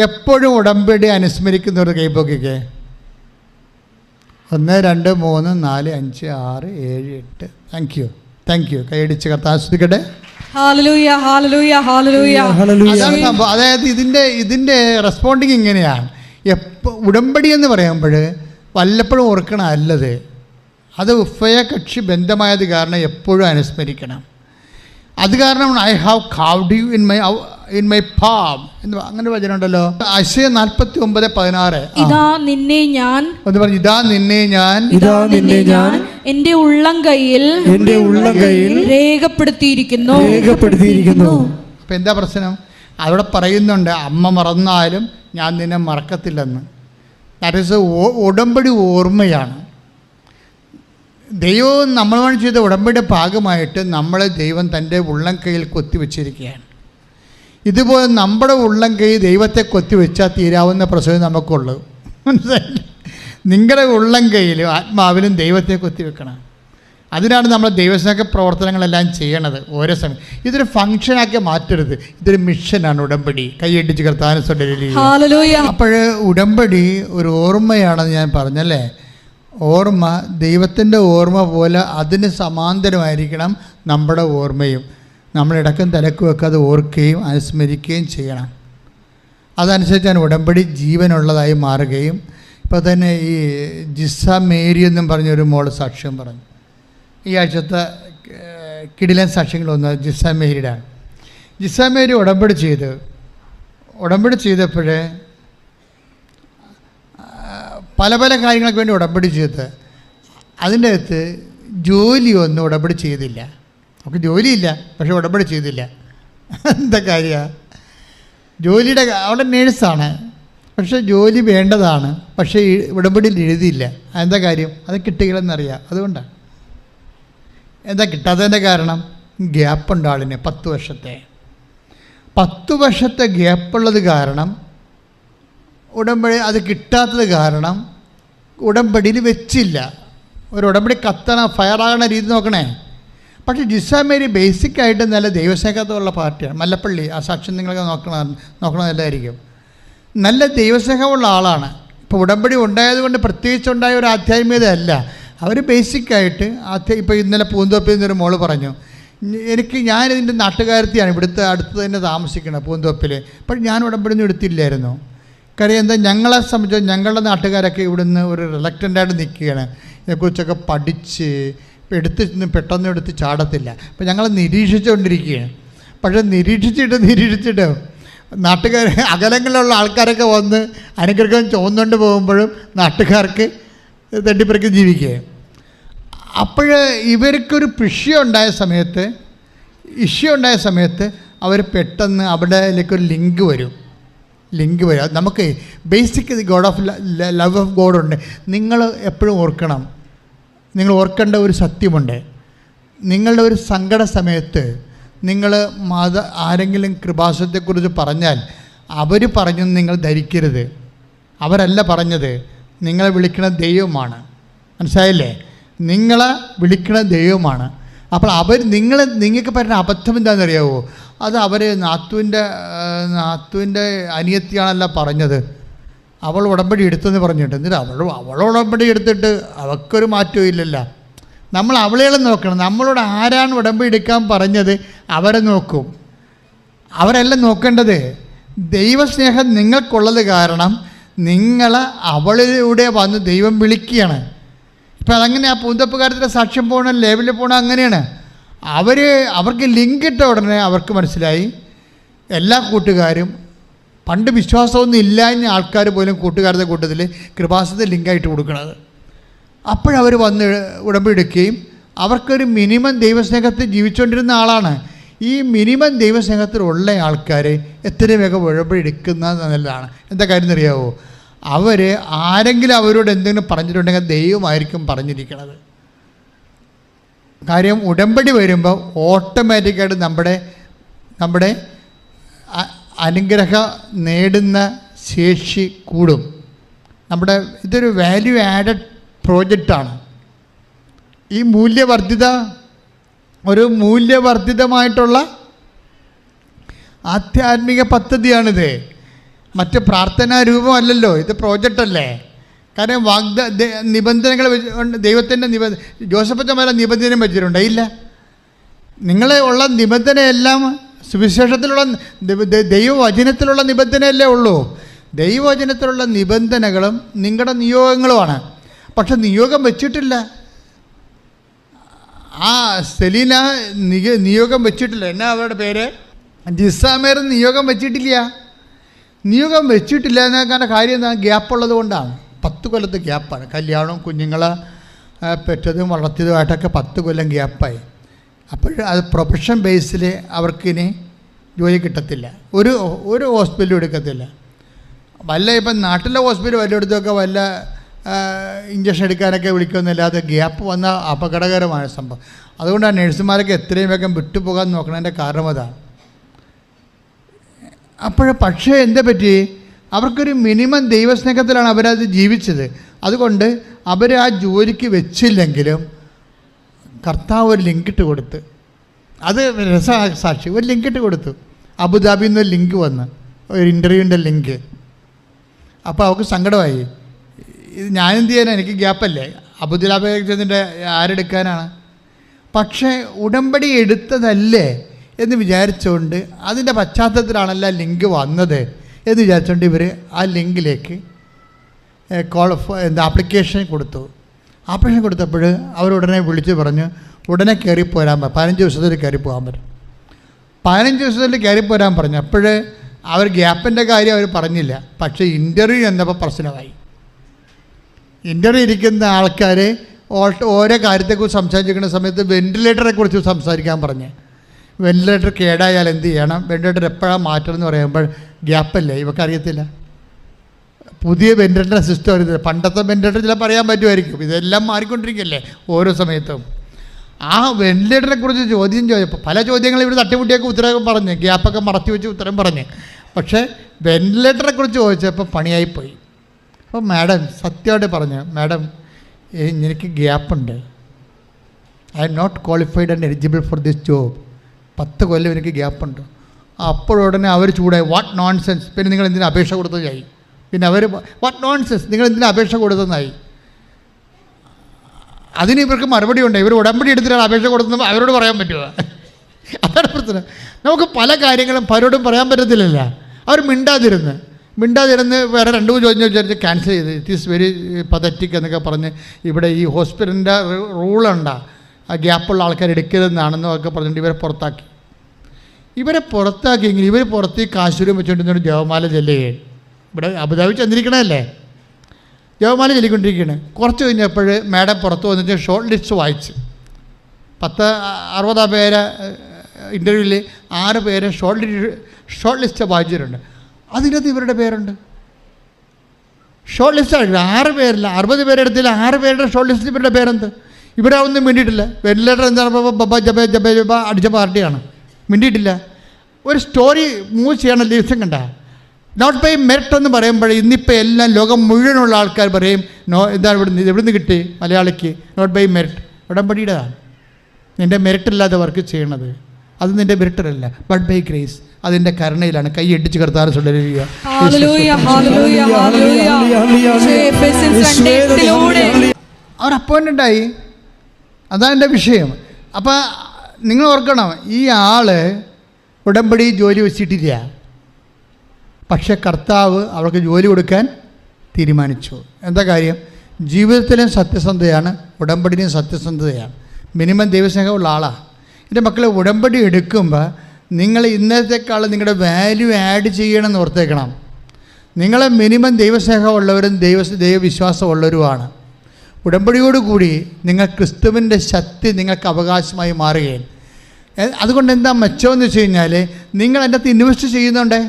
എപ്പോഴും ഉടമ്പടി അനുസ്മരിക്കുന്നവർ കൈപ്പൊക്കിക്കേ. 1 2 3 4 5 6 7 8. Thank you. കൈയടിച്ച് കർത്താവ് സ്തുതിക്കട്ടെ. ഹല്ലേലൂയ, ഹല്ലേലൂയ, ഹല്ലേലൂയ. അതാണ് സംഭവം. അതായത് ഇതിൻ്റെ റെസ്പോണ്ടിങ് ഇങ്ങനെയാണ്. ഉടമ്പടി എന്ന് പറയുമ്പോൾ വല്ലപ്പോഴും ഓർക്കണം അല്ലത്. അത് ഉഭയകക്ഷി ബന്ധമായത് കാരണം എപ്പോഴും അനുസ്മരിക്കണം. അത് കാരണം I have carved you in my palm എന്ന് അങ്ങനെ വചനമുണ്ടല്ലോ. ഐസയ 49:16. ഇതാ നിന്നെ ഞാൻ എന്ന് പറഞ്ഞു. ഇതാ നിന്നെ ഞാൻ എന്റെ ഉള്ളം കയ്യിൽ രേഖപ്പെടുത്തിയിരിക്കുന്നു. അപ്പം എന്താ പ്രശ്നം? അവിടെ പറയുന്നുണ്ട് അമ്മ മറന്നാലും ഞാൻ നിന്നെ മറക്കത്തില്ലെന്ന്. ദാറ്റ് ഈസ് ഉടമ്പടി ഓർമ്മയാണ്. ദൈവവും നമ്മളുമായി ചെയ്ത ഉടമ്പടിയുടെ ഭാഗമായിട്ട് നമ്മളെ ദൈവം തൻ്റെ ഉള്ളം കൈയിൽ കൊത്തിവെച്ചിരിക്കുകയാണ്. ഇതുപോലെ നമ്മുടെ ഉള്ളം കൈ ദൈവത്തെ കൊത്തിവെച്ചാൽ തീരാവുന്ന പ്രശ്നം നമുക്കുള്ളൂ. മനസ്സിലായില്ലേ? നിങ്ങളുടെ ഉള്ളം കൈയിലും ആത്മാവിലും ദൈവത്തെ കൊത്തിവെക്കണം. അതിനാണ് നമ്മൾ ദൈവസ്നേഹ പ്രവർത്തനങ്ങളെല്ലാം ചെയ്യണത് ഓരോ സമയം. ഇതൊരു ഫംഗ്ഷനാക്കി മാറ്റരുത്. ഇതൊരു മിഷനാണ് ഉടമ്പടി. കൈയടിച്ച് കർത്താവിനെ സ്തുതിക്കുന്നു. അപ്പോൾ ഉടമ്പടി ഒരു ഓർമ്മയാണെന്ന് ഞാൻ പറഞ്ഞല്ലേ. ഓർമ്മ ദൈവത്തിൻ്റെ ഓർമ്മ പോലെ അതിന് സമാന്തരമായിരിക്കണം നമ്മുടെ ഓർമ്മയും. നമ്മളിടക്കും തലക്കുമൊക്കെ അത് ഓർക്കുകയും അനുസ്മരിക്കുകയും ചെയ്യണം. അതനുസരിച്ചാണ് ഉടമ്പടി ജീവനുള്ളതായി മാറുകയും. ഇപ്പോൾ തന്നെ ഈ ജിസ മേരി എന്നും പറഞ്ഞൊരു മോള് സാക്ഷ്യം പറഞ്ഞു. ഈ ആഴ്ചത്തെ കിടിലൻ സാക്ഷ്യങ്ങളൊന്ന് ജിസ മേരിയുടെ. ജിസ മേരി ഉടമ്പടി ചെയ്തപ്പോൾ പല കാര്യങ്ങൾക്ക് വേണ്ടി ഉടമ്പടി ചെയ്ത് അതിൻ്റെ അകത്ത് ജോലിയൊന്നും ഉടമ്പടി ചെയ്തില്ല. അവൾക്ക് ജോലിയില്ല, പക്ഷെ ഉടമ്പടി ചെയ്തില്ല. എന്താ കാര്യമാണ്? ജോലിയുടെ അവിടെ നേഴ്സാണ്, പക്ഷേ ജോലി വേണ്ടതാണ്, പക്ഷേ ഉടമ്പടിയിൽ എഴുതിയില്ല. അതെന്താ കാര്യം? അത് കിട്ടുകയില്ലെന്നറിയാം. അതുകൊണ്ടാണ്. എന്താ കിട്ടാത്തതിൻ്റെ കാരണം? ഗ്യാപ്പുണ്ട് ആളിന്. 10 വർഷത്തെ ഗ്യാപ്പുള്ളത് കാരണം ഉടമ്പടി അത് കിട്ടാത്തത് കാരണം ഉടമ്പടിയിൽ വെച്ചില്ല. ഒരു ഉടമ്പടി ഫയറാകണ രീതി നോക്കണേ. പക്ഷേ ജിസ മേരി ബേസിക്കായിട്ട് നല്ല ദൈവസ്നേഹത്തുള്ള പാർട്ടിയാണ്. മല്ലപ്പള്ളി ആ സാക്ഷ്യം നിങ്ങൾക്ക് നോക്കണമല്ലായിരിക്കും. നല്ല ദൈവസ്നേഹമുള്ള ആളാണ്. ഇപ്പോൾ ഉടമ്പടി ഉണ്ടായതുകൊണ്ട് പ്രത്യേകിച്ചുണ്ടായ ഒരു ആധ്യാത്മികതയല്ല. അവർ ബേസിക്കായിട്ട് ഇപ്പോൾ ഇന്നലെ പൂന്തോപ്പിൽ നിന്നൊരു മോള് പറഞ്ഞു, ഞാനിതിൻ്റെ നാട്ടുകാരത്തിയാണ്, ഇവിടുത്തെ അടുത്ത് തന്നെ താമസിക്കണം പൂന്തോപ്പിൽ. പക്ഷേ ഞാൻ ഉടമ്പടിയൊന്നും എടുത്തില്ലായിരുന്നു. കാര്യം എന്താ, ഞങ്ങളെ സംബന്ധിച്ച് ഞങ്ങളുടെ നാട്ടുകാരൊക്കെ ഇവിടുന്ന് ഒരു റിലക്റ്റൻ്റായിട്ട് നിൽക്കുകയാണ്. ഇതിനെക്കുറിച്ചൊക്കെ പഠിച്ച് പെട്ടെന്ന് എടുത്ത് ചാടത്തില്ല. അപ്പോൾ ഞങ്ങൾ നിരീക്ഷിച്ചുകൊണ്ടിരിക്കുകയാണ്. പക്ഷേ നിരീക്ഷിച്ചിട്ട് നാട്ടുകാർ അകലങ്ങളിലുള്ള ആൾക്കാരൊക്കെ വന്ന് അനുഗ്രഹം ചോന്നുകൊണ്ട് പോകുമ്പോഴും നാട്ടുകാർക്ക് തട്ടിപ്പറിക്ക് ജീവിക്കുക. അപ്പോൾ ഇവർക്കൊരു ഇഷ്യൂ ഉണ്ടായ സമയത്ത് അവർ പെട്ടെന്ന് അവിടേക്കൊരു ലിങ്ക് വരും. നമുക്ക് basic God of love of God ഉണ്ട്. നിങ്ങൾ എപ്പോഴും ഓർക്കണം, നിങ്ങൾ ഓർക്കേണ്ട ഒരു സത്യമുണ്ട്. നിങ്ങളുടെ ഒരു സങ്കട സമയത്ത് നിങ്ങൾ ആരെങ്കിലും കൃപാസനത്തെക്കുറിച്ച് പറഞ്ഞാൽ അവർ പറഞ്ഞെന്ന് നിങ്ങൾ ധരിക്കരുത്. അവരല്ല പറഞ്ഞത്, നിങ്ങളെ വിളിക്കുന്ന ദൈവമാണ്. മനസ്സിലായില്ലേ? നിങ്ങളെ വിളിക്കുന്ന ദൈവമാണ്. അപ്പോൾ നിങ്ങൾക്ക് പറ്റുന്ന അബദ്ധം എന്താണെന്നറിയാവോ? അത് അവർ നാത്തുവിൻ്റെ അനിയത്തിയാണല്ലോ പറഞ്ഞത്. അവൾ ഉടമ്പടി എടുത്തെന്ന് പറഞ്ഞിട്ട് എന്നിട്ട് അവൾ ഉടമ്പടി എടുത്തിട്ട് അവൾക്കൊരു മാറ്റവും ഇല്ലല്ലോ. നമ്മൾ അവളെയും നോക്കണം. നമ്മളോട് ആരാണ് ഉടമ്പടി എടുക്കാൻ പറഞ്ഞത് അവരെ നോക്കും. അവരല്ല നോക്കേണ്ടത്. ദൈവസ്നേഹം നിങ്ങൾക്കുള്ളത് കാരണം നിങ്ങളെ അവളിലൂടെ വന്ന് ദൈവം വിളിക്കുകയാണ്. ഇപ്പം അതങ്ങനെ ആ പൂന്തപ്പുകാരത്തിൻ്റെ സാക്ഷ്യം പോകണം, ലേബലിൽ പോകണം. അങ്ങനെയാണ്. അവർക്ക് ലിങ്ക് ഇട്ട ഉടനെ അവർക്ക് മനസ്സിലായി. എല്ലാ കൂട്ടുകാരും പണ്ട് വിശ്വാസമൊന്നും ഇല്ലാഞ്ഞ ആൾക്കാർ പോലും കൂട്ടുകാരുടെ കൂട്ടത്തിൽ കൃപാസനത്തിൽ ലിങ്കായിട്ട് കൊടുക്കണത്. അപ്പോഴവർ വന്ന് ഉടമ്പടി എടുക്കുകയും അവർക്കൊരു മിനിമം ദൈവസ്നേഹത്തിൽ ജീവിച്ചുകൊണ്ടിരുന്ന ആളാണ്. ഈ മിനിമം ദൈവസ്നേഹത്തിലുള്ള ആൾക്കാർ എത്രയും വേഗം ഉടമ്പടി എടുക്കുന്നത് നല്ലതാണ്. എന്താ കാര്യം എന്നറിയാവോ? ആരെങ്കിലും അവരോട് എന്തെങ്കിലും പറഞ്ഞിട്ടുണ്ടെങ്കിൽ ദൈവമായിരിക്കും പറഞ്ഞിരിക്കുന്നത്. കാര്യം ഉടമ്പടി വരുമ്പോൾ ഓട്ടോമാറ്റിക്കായിട്ട് നമ്മുടെ അനുഗ്രഹം നേടുന്ന ശേഷി കൂടും. ഇതൊരു വാല്യൂ ആഡഡ് പ്രോജക്റ്റാണ്. ഈ ഒരു മൂല്യവർദ്ധിതമായിട്ടുള്ള ആധ്യാത്മിക പദ്ധതിയാണിത്. മറ്റ് പ്രാർത്ഥനാ രൂപമല്ലല്ലോ, ഇത് പ്രോജക്റ്റല്ലേ. കാരണം നിബന്ധനകൾ ദൈവത്തിൻ്റെ ജോസഫച്ച മേലെ നിബന്ധന വെച്ചിട്ടുണ്ട്. ഇല്ല, നിങ്ങളെ ഉള്ള നിബന്ധനയെല്ലാം സുവിശേഷത്തിലുള്ള ദൈവവചനത്തിലുള്ള നിബന്ധനയല്ലേ ഉള്ളൂ. ദൈവവചനത്തിലുള്ള നിബന്ധനകളും നിങ്ങളുടെ നിയോഗങ്ങളുമാണ്. പക്ഷെ നിയോഗം വെച്ചിട്ടില്ല. ആ സെലീന നിയോഗം വെച്ചിട്ടില്ല. എന്നാ അവരുടെ പേര്? ജിസാമേർ നിയോഗം വെച്ചിട്ടില്ല. നിയോഗം വെച്ചിട്ടില്ല എന്നതിൻ്റെ കാര്യം എന്താ? ഗ്യാപ്പുള്ളത് കൊണ്ടാണ്. 10 കൊല്ലത്തെ ഗ്യാപ്പാണ്. കല്യാണവും കുഞ്ഞുങ്ങളെ പെറ്റതും വളർത്തിയതുമായിട്ടൊക്കെ 10 കൊല്ലം ഗ്യാപ്പായി. അപ്പോൾ അത് പ്രൊഫഷൻ ബേസിൽ അവർക്കിനി ജോലി കിട്ടത്തില്ല. ഒരു ഹോസ്പിറ്റലും എടുക്കത്തില്ല. ഇപ്പം നാട്ടിലെ ഹോസ്പിറ്റൽ വല്ലയിടത്തൊക്കെ വല്ല ഇഞ്ചക്ഷൻ എടുക്കാനൊക്കെ വിളിക്കുന്നില്ലാതെ ഗ്യാപ്പ് വന്ന അപകടകരമായ സംഭവം. അതുകൊണ്ടാണ് നഴ്സുമാരൊക്കെ എത്രയും വേഗം വിട്ടുപോകാൻ നോക്കണതിൻ്റെ കാരണം അതാണ്. പക്ഷേ എന്താ പറ്റി? അവർക്കൊരു മിനിമം ദൈവസ്നേഹത്തിലാണ് അവരത് ജീവിച്ചത്. അതുകൊണ്ട് അവർ ആ ജോലിക്ക് വെച്ചില്ലെങ്കിലും കർത്താവ് ഒരു ലിങ്കിട്ട് കൊടുത്ത്, അത് രസസാക്ഷി ഒരു ലിങ്കിട്ട് കൊടുത്തു. അബുദാബിയിൽ നിന്ന് ഒരു ലിങ്ക് വന്ന്, ഒരു ഇൻ്റർവ്യൂവിൻ്റെ ലിങ്ക്. അപ്പോൾ അവർക്ക് സങ്കടമായി. ഇത് ഞാനെന്ത് ചെയ്യാനാണ്? എനിക്ക് ഗ്യാപ്പല്ലേ. അബുദാബി ചെന്നിട്ട് ആരെടുക്കാനാണ്? പക്ഷേ ഉടമ്പടി എടുത്തതല്ലേ എന്ന് വിചാരിച്ചുകൊണ്ട്, അതിൻ്റെ പശ്ചാത്തലത്തിലാണല്ലോ ലിങ്ക് വന്നത് എന്ന് വിചാരിച്ചുകൊണ്ട് ഇവർ ആ ലിങ്കിലേക്ക് ആപ്ലിക്കേഷൻ കൊടുത്തു. ആപ്ലിക്കേഷൻ കൊടുത്തപ്പോൾ അവരുടനെ വിളിച്ച് പറഞ്ഞു ഉടനെ കയറിപ്പോരാൻ 15 ദിവസത്തിൽ കയറിപ്പോകാൻ പറ്റും. 15 ദിവസത്തിൽ കയറിപ്പോരാൻ പറഞ്ഞു. അപ്പോൾ അവർ ഗ്യാപ്പിൻ്റെ കാര്യം അവർ പറഞ്ഞില്ല. പക്ഷേ ഇൻ്റർവ്യൂ എന്നപ്പോൾ പ്രശ്നമായി. ഇൻ്റർവ്യൂ ഇരിക്കുന്ന ആൾക്കാർ ഓരോ കാര്യത്തെക്കുറിച്ച് സംസാരിച്ചിരിക്കുന്ന സമയത്ത് വെൻറ്റിലേറ്ററെ കുറിച്ച് സംസാരിക്കാൻ പറഞ്ഞ്, വെൻറ്റിലേറ്റർ കേടായാൽ എന്ത് ചെയ്യണം, വെൻറ്റിലേറ്റർ എപ്പോഴാണ് മാറ്റണം എന്ന് പറയുമ്പോൾ ഗ്യാപ്പല്ലേ, ഇവക്കറിയത്തില്ല. പുതിയ വെൻറ്റിലേറ്റർ സിസ്റ്റം അറിയത്തില്ല. പണ്ടത്തെ വെൻറ്റിലേറ്റർ ചിലപ്പോൾ പറയാൻ പറ്റുമായിരിക്കും. ഇതെല്ലാം മാറിക്കൊണ്ടിരിക്കുകയല്ലേ ഓരോ സമയത്തും. ആ വെൻറ്റിലേറ്ററെ കുറിച്ച് ചോദിച്ചപ്പോൾ പല ചോദ്യങ്ങളും ഇവർ തട്ടിമുട്ടിയൊക്കെ ഉത്തരം പറഞ്ഞ്, ഗ്യാപ്പൊക്കെ മറച്ചു വെച്ച് ഉത്തരം പറഞ്ഞ്. പക്ഷേ വെൻറ്റിലേറ്ററെ കുറിച്ച് ചോദിച്ചപ്പോൾ പണിയായിപ്പോയി. അപ്പോൾ മാഡം സത്യമായിട്ട് പറഞ്ഞു, മാഡം എനിക്ക് ഗ്യാപ്പുണ്ട്, I am not qualified and eligible for this job. 10 കൊല്ലം എനിക്ക് ഗ്യാപ്പുണ്ട്. അപ്പോഴുടനെ അവർ ചൂടായി, വാട്ട് നോൺസെൻസ്, പിന്നെ നിങ്ങൾ എന്തിനാ അപേക്ഷ കൊടുത്തതായി. പിന്നെ അവർ വാട്ട് നോൺസെൻസ്, നിങ്ങൾ എന്തിനാ അപേക്ഷ കൊടുത്തതായി. അതിന് ഇവർക്ക് മറുപടി ഉണ്ട്. ഇവർ ഉടമ്പടി എടുത്തിട്ടാണ് അപേക്ഷ കൊടുത്തത്, അവരോട് പറയാൻ പറ്റുമോ? അതാണ് പ്രശ്നം. നമുക്ക് പല കാര്യങ്ങളും പലരോടും പറയാൻ പറ്റത്തില്ലല്ലോ. അവർ മിണ്ടാതിരുന്ന് വേറെ 2 ചോദ്യം ചോദിച്ചാൽ ക്യാൻസൽ ചെയ്ത്, ഇറ്റ് ഈസ് വെരി പതറ്റിക് എന്നൊക്കെ പറഞ്ഞ് ഇവിടെ ഈ ഹോസ്പിറ്റലിൻ്റെ റൂളുണ്ടാ, ആ ഗ്യാപ്പുള്ള ആൾക്കാർ എടുക്കരുതെന്നാണെന്നൊക്കെ പറഞ്ഞിട്ട് ഇവരെ പുറത്താക്കി. പുറത്താക്കിയെങ്കിൽ ഇവർ പുറത്ത് കാശുരം വെച്ചുകൊണ്ടിരുന്നൊരു ജപമാല ചെല്ലുകയാണ്. ഇവിടെ അബുദാബി ചെന്നിരിക്കണമല്ലേ, ജപമാല ചൊല്ലിക്കൊണ്ടിരിക്കുകയാണ്. കുറച്ച് കഴിഞ്ഞപ്പോൾ മാഡം പുറത്ത് വന്നിട്ട് ഷോർട്ട് ലിസ്റ്റ് വായിച്ച് 60 പേരെ ഇൻ്റർവ്യൂവിൽ 6 പേരെ ഷോർട്ട് ലിസ്റ്റ് വായിച്ചിട്ടുണ്ട്. അതിനകത്ത് ഇവരുടെ പേരുണ്ട്. ഷോർട്ട് ലിസ്റ്റ് 6 പേരില്ല, 60 പേരെടുത്തില്ല, 6 പേരുടെ ഷോർട്ട് ലിസ്റ്റിൽ ഇവരുടെ പേരെന്ത്? ഇവിടെ ഒന്നും മിണ്ടിയിട്ടില്ല. വെന്റിലേറ്റർ എന്താണ് ജപ അടിച്ച പാർട്ടിയാണ്, മിണ്ടിയിട്ടില്ല. ഒരു സ്റ്റോറി മൂവ് ചെയ്യണം. ദിവസം കണ്ട നോട്ട് ബൈ മെറിറ്റ് എന്ന് പറയുമ്പോൾ ഇന്നിപ്പോൾ എല്ലാം ലോകം മുഴുവനുള്ള ആൾക്കാർ പറയും എന്താണ് എവിടുന്ന് കിട്ടി മലയാളിക്ക് നോട്ട് ബൈ മെറിറ്റ്. ഉടമ്പടിയുടേതാണ്. നിൻ്റെ മെറിറ്റില്ലാതെ വർക്ക് ചെയ്യണത്, അത് നിൻ്റെ മെറിറ്റല്ല, ബട്ട് ബൈ ഗ്രേസ്, അതിൻ്റെ കരുണയിലാണ്. കൈ ഇടിച്ച് കർത്താവ് തുടരുക. അവർ അപ്പോയിൻറ്റഡായി, അതാണ് എൻ്റെ വിഷയം. അപ്പോൾ നിങ്ങൾ ഓർക്കണം, ഈ ആൾ ഉടമ്പടി ജോലി വെച്ചിട്ടില്ല, പക്ഷെ കർത്താവ് അവൾക്ക് ജോലി കൊടുക്കാൻ തീരുമാനിച്ചു. എന്താ കാര്യം? ജീവിതത്തിലും സത്യസന്ധതയാണ്, ഉടമ്പടിയിലും സത്യസന്ധതയാണ്. മിനിമം ദൈവസ്നേഹമുള്ള ആളാണ്. എൻ്റെ മക്കളെ ഉടമ്പടി എടുക്കുമ്പോൾ നിങ്ങൾ ഇന്നത്തേക്കാൾ നിങ്ങളുടെ വാല്യൂ ആഡ് ചെയ്യണമെന്ന് ഓർത്തേക്കണം. നിങ്ങളെ മിനിമം ദൈവസ്നേഹമുള്ളവരും ദൈവവിശ്വാസമുള്ളവരുമാണ്. ഉടമ്പടിയോടുകൂടി നിങ്ങൾ ക്രിസ്തുവിൻ്റെ ശക്തി നിങ്ങൾക്ക് അവകാശമായി മാറുകയും. അതുകൊണ്ട് എന്താ മെച്ചമെന്ന് വെച്ച് കഴിഞ്ഞാൽ നിങ്ങൾ എൻ്റെ അകത്ത് ഇൻവെസ്റ്റ് ചെയ്യുന്നുണ്ട്.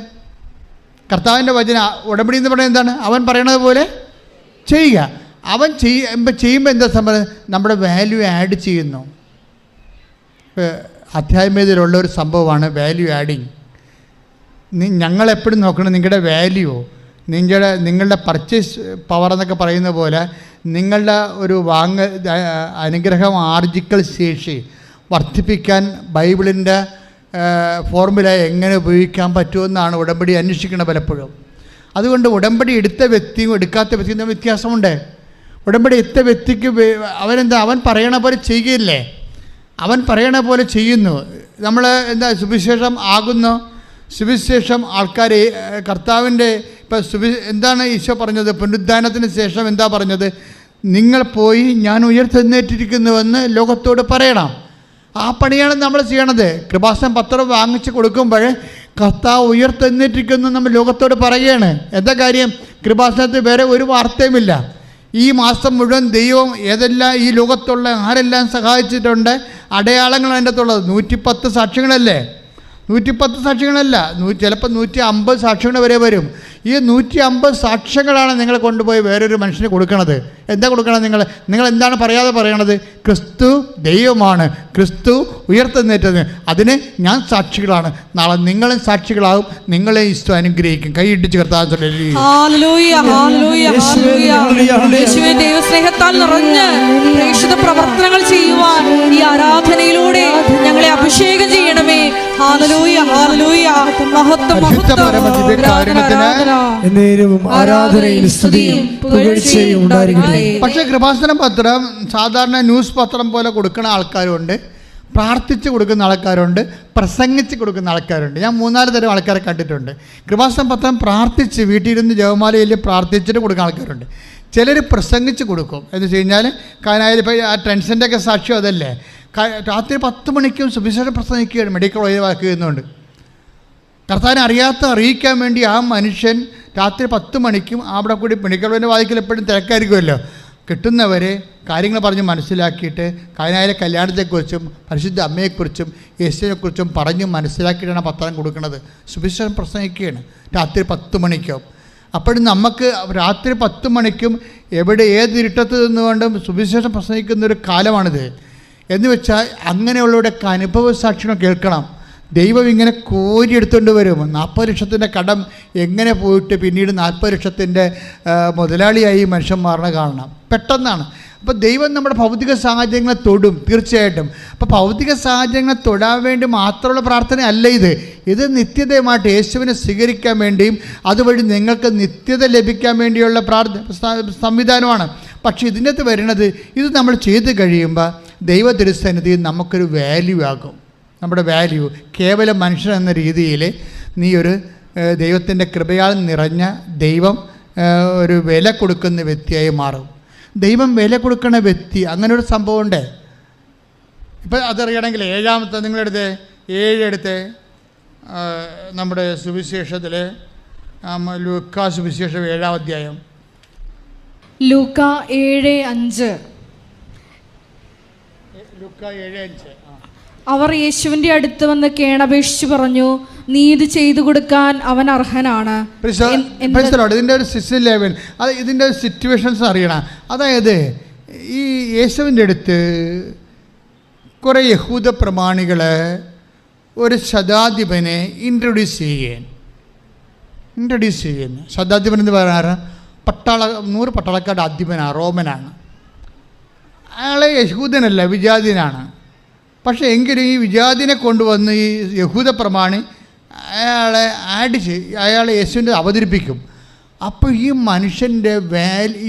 കർത്താവിൻ്റെ വചന ഉടമ്പടി എന്ന് പറയുന്നത് എന്താണ്? അവൻ പറയണത് പോലെ ചെയ്യുക. അവൻ ചെയ്യുമ്പോൾ എന്താ സംഭവം? നമ്മുടെ വാല്യൂ ആഡ് ചെയ്യുന്നു. അധ്യാത്മികതയിലുള്ള ഒരു സംഭവമാണ് വാല്യൂ ആഡിങ്. ഞങ്ങളെപ്പോഴും നോക്കണം നിങ്ങളുടെ വാല്യൂ. നിങ്ങളുടെ പർച്ചേസ് പവർ എന്നൊക്കെ പറയുന്ന പോലെ നിങ്ങളുടെ ഒരു അനുഗ്രഹം ആർജിക്കൽ ശേഷി വർദ്ധിപ്പിക്കാൻ ബൈബിളിൻ്റെ ഫോർമുല എങ്ങനെ ഉപയോഗിക്കാൻ പറ്റുമെന്നാണ് ഉടമ്പടി അന്വേഷിക്കുന്നത് പലപ്പോഴും. അതുകൊണ്ട് ഉടമ്പടി എടുത്ത വ്യക്തിയും എടുക്കാത്ത വ്യക്തിയും തമ്മിൽ വ്യത്യാസമുണ്ട്. ഉടമ്പടി എടുത്ത വ്യക്തിക്ക് അവൻ പറയണ പോലെ ചെയ്യുകയില്ലേ, അവൻ പറയണ പോലെ ചെയ്യുന്നു. നമ്മൾ സുവിശേഷം ആകുന്നു, സുവിശേഷം ആൾക്കാരെ കർത്താവിൻ്റെ എന്താണ് ഈശോ പറഞ്ഞത്? പുനരുദ്ധാനത്തിന് ശേഷം എന്താ പറഞ്ഞത്? നിങ്ങൾ പോയി ഞാൻ ഉയർത്തെഴുന്നേറ്റിരിക്കുന്നുവെന്ന് ലോകത്തോട് പറയണം. ആ പണിയാണ് നമ്മൾ ചെയ്യണത്. കൃപാസനം പത്രം വാങ്ങിച്ച് കൊടുക്കുമ്പോൾ കർത്താവ് ഉയർത്തെഴുന്നേറ്റിരിക്കുന്നു നമ്മൾ ലോകത്തോട് പറയുകയാണ്. എന്താ കാര്യം? കൃപാസനത്തിൽ വേറെ ഒരു വാർത്തയുമില്ല. ഈ മാസം മുഴുവൻ ദൈവം ഏതെല്ലാം ഈ ലോകത്തുള്ള ആരെല്ലാം സഹായിച്ചിട്ടുണ്ട്, അടയാളങ്ങൾ അതിൻ്റെ അകത്തുള്ളത്. 110 സാക്ഷ്യങ്ങളല്ലേ? 110 സാക്ഷ്യങ്ങളല്ല, ചിലപ്പോൾ 150 സാക്ഷ്യങ്ങൾ വരെ വരും. ഈ 150 സാക്ഷ്യങ്ങളാണ് നിങ്ങൾ കൊണ്ടുപോയി വേറൊരു മനുഷ്യന് കൊടുക്കണത്. എന്താ കൊടുക്കണം? നിങ്ങൾ എന്താണ് പറയാതെ പറയണത്? ക്രിസ്തു ദൈവമാണ്, ക്രിസ്തു ഉയർത്തെഴുന്നേറ്റത്, അതിന് ഞാൻ സാക്ഷികളാണ്. നാളെ നിങ്ങളും സാക്ഷികളാവും, നിങ്ങളെ ഈശോ അനുഗ്രഹിക്കും. കൈയിട്ടിച്ച് കർത്താവ് ദൈവസ്നേഹത്താൽ നിറഞ്ഞ് പ്രേക്ഷിത പ്രവർത്തനങ്ങൾ ചെയ്യുവാൻ ഈ ആരാധനയിലൂടെ ഞങ്ങളെ അഭിഷേകം ചെയ്യണമേ. ഹല്ലേലൂയ, ഹല്ലേലൂയ, മഹത്വം, ആരാധനയും സ്തുതിയും പുകഴ്ചയും ഉണ്ടായിരിക്കട്ടെ. പക്ഷേ കൃപാസന പത്രം സാധാരണ ന്യൂസ് പത്രം പോലെ കൊടുക്കുന്ന ആൾക്കാരുണ്ട്, പ്രാർത്ഥിച്ച് കൊടുക്കുന്ന ആൾക്കാരുണ്ട്, പ്രസംഗിച്ച് കൊടുക്കുന്ന ആൾക്കാരുണ്ട്. ഞാൻ 3-4 തരം ആൾക്കാരെ കണ്ടിട്ടുണ്ട്. കൃപാസന പത്രം പ്രാർത്ഥിച്ച് വീട്ടിലിരുന്ന് ജപമാലയിൽ പ്രാർത്ഥിച്ചിട്ട് കൊടുക്കുന്ന ആൾക്കാരുണ്ട്. ചിലർ പ്രസംഗിച്ച് കൊടുക്കും. എന്ന് വെച്ച് കഴിഞ്ഞാൽ കാനായാലും ഇപ്പോൾ ആ ടെൻഷൻ്റെയൊക്കെ സാക്ഷ്യം അതല്ലേ, രാത്രി 10 മണിക്കും സുവിശേഷം പ്രസംഗിക്കുകയാണ്, മെഡിക്കൽ ഒഴിവാക്കുന്നുണ്ട്. കർത്താവിനെ അറിയിക്കാൻ വേണ്ടി ആ മനുഷ്യൻ രാത്രി 10 മണിക്കും അവിടെ കൂടി മെഡിക്കൽ കോളേജിൻ്റെ വാതിക്കൽ എപ്പോഴും തിരക്കായിരിക്കുമല്ലോ, കിട്ടുന്നവരെ കാര്യങ്ങൾ പറഞ്ഞ് മനസ്സിലാക്കിയിട്ട് കാനായിലെ കല്യാണത്തെക്കുറിച്ചും പരിശുദ്ധ അമ്മയെക്കുറിച്ചും യേശുവിനെക്കുറിച്ചും പറഞ്ഞ് മനസ്സിലാക്കിയിട്ടാണ് പത്രം കൊടുക്കുന്നത്. സുവിശേഷം പ്രസംഗിക്കുകയാണ് രാത്രി 10 മണിക്കും. അപ്പോഴും നമുക്ക് രാത്രി 10 മണിക്കും ഏത് ഇരുട്ടത്ത് നിന്നുകൊണ്ടും സുവിശേഷം പ്രസംഗിക്കുന്നൊരു കാലമാണിത്. എന്ന് വെച്ചാൽ അങ്ങനെയുള്ളവരുടെയൊക്കെ അനുഭവ സാക്ഷ്യങ്ങൾ കേൾക്കണം. ദൈവം ഇങ്ങനെ കോരിയെടുത്തുകൊണ്ട് വരും. 40 ലക്ഷത്തിൻ്റെ കടം എങ്ങനെ പോയിട്ട് പിന്നീട് 40 ലക്ഷത്തിൻ്റെ മുതലാളിയായി മനുഷ്യൻ മാറണ കാണണം. പെട്ടെന്നാണ്. അപ്പോൾ ദൈവം നമ്മുടെ ഭൗതിക സാഹചര്യങ്ങളെ തൊടും തീർച്ചയായിട്ടും. അപ്പോൾ ഭൗതിക സാഹചര്യങ്ങളെ തൊടാൻ വേണ്ടി മാത്രമുള്ള പ്രാർത്ഥന അല്ല ഇത് നിത്യതയുമായിട്ട് യേശുവിനെ സ്വീകരിക്കാൻ വേണ്ടിയും അതുവഴി നിങ്ങൾക്ക് നിത്യത ലഭിക്കാൻ വേണ്ടിയുള്ള സംവിധാനമാണ്. പക്ഷേ ഇതിൻ്റെ അകത്ത് വരുന്നത്, ഇത് നമ്മൾ ചെയ്ത് കഴിയുമ്പോൾ ദൈവ തിരുസന്നിധിയിൽ നമുക്കൊരു വാല്യൂ ആകും. നമ്മുടെ വാല്യൂ കേവലം മനുഷ്യൻ എന്ന രീതിയിൽ നീ ഒരു ദൈവത്തിൻ്റെ കൃപയാൽ നിറഞ്ഞ ദൈവം ഒരു വില കൊടുക്കുന്ന വ്യക്തിയായി മാറും. ദൈവം വില കൊടുക്കുന്ന വ്യക്തി, അങ്ങനെ ഒരു സംഭവമുണ്ട്. ഇപ്പം അതറിയണമെങ്കിൽ 7-ാമത്തെ നിങ്ങളെടുത്ത് 7 നമ്മുടെ സുവിശേഷത്തിൽ ലൂക്കാ സുവിശേഷം 7-ാം അധ്യായം. ലൂക്ക 7:5. ലൂക്ക 7:5. അവർ യേശുവിന്റെ അടുത്ത് വന്ന് കേണപേക്ഷിച്ചു പറഞ്ഞു, നീ ഇത് ചെയ്തു കൊടുക്കാൻ അവൻ അർഹനാണ്. ഇതിൻ്റെ ഒരു ലെവൽ, അത് ഇതിൻ്റെ ഒരു സിറ്റുവേഷൻസ് അറിയണം. അതായത് ഈ യേശുവിൻ്റെ അടുത്ത് കുറേ യഹൂദ പ്രമാണികൾ ഒരു ശതാധിപനെ ഇൻട്രൊഡ്യൂസ് ചെയ്യുന്നു. ശതാധിപൻ എന്ന് പറയാറ് 100 പട്ടാളക്കാരുടെ അധിപനാണ്, റോമനാണ്. അയാളെ യഹൂദനല്ല, വിജാതിനാണ്. പക്ഷേ എങ്കിലും ഈ വിജാതിനെ കൊണ്ടുവന്ന് ഈ യഹൂദ പ്രമാണി അയാളെ യേശുവിൻ്റെ അവതരിപ്പിക്കും. അപ്പോൾ ഈ മനുഷ്യൻ്റെ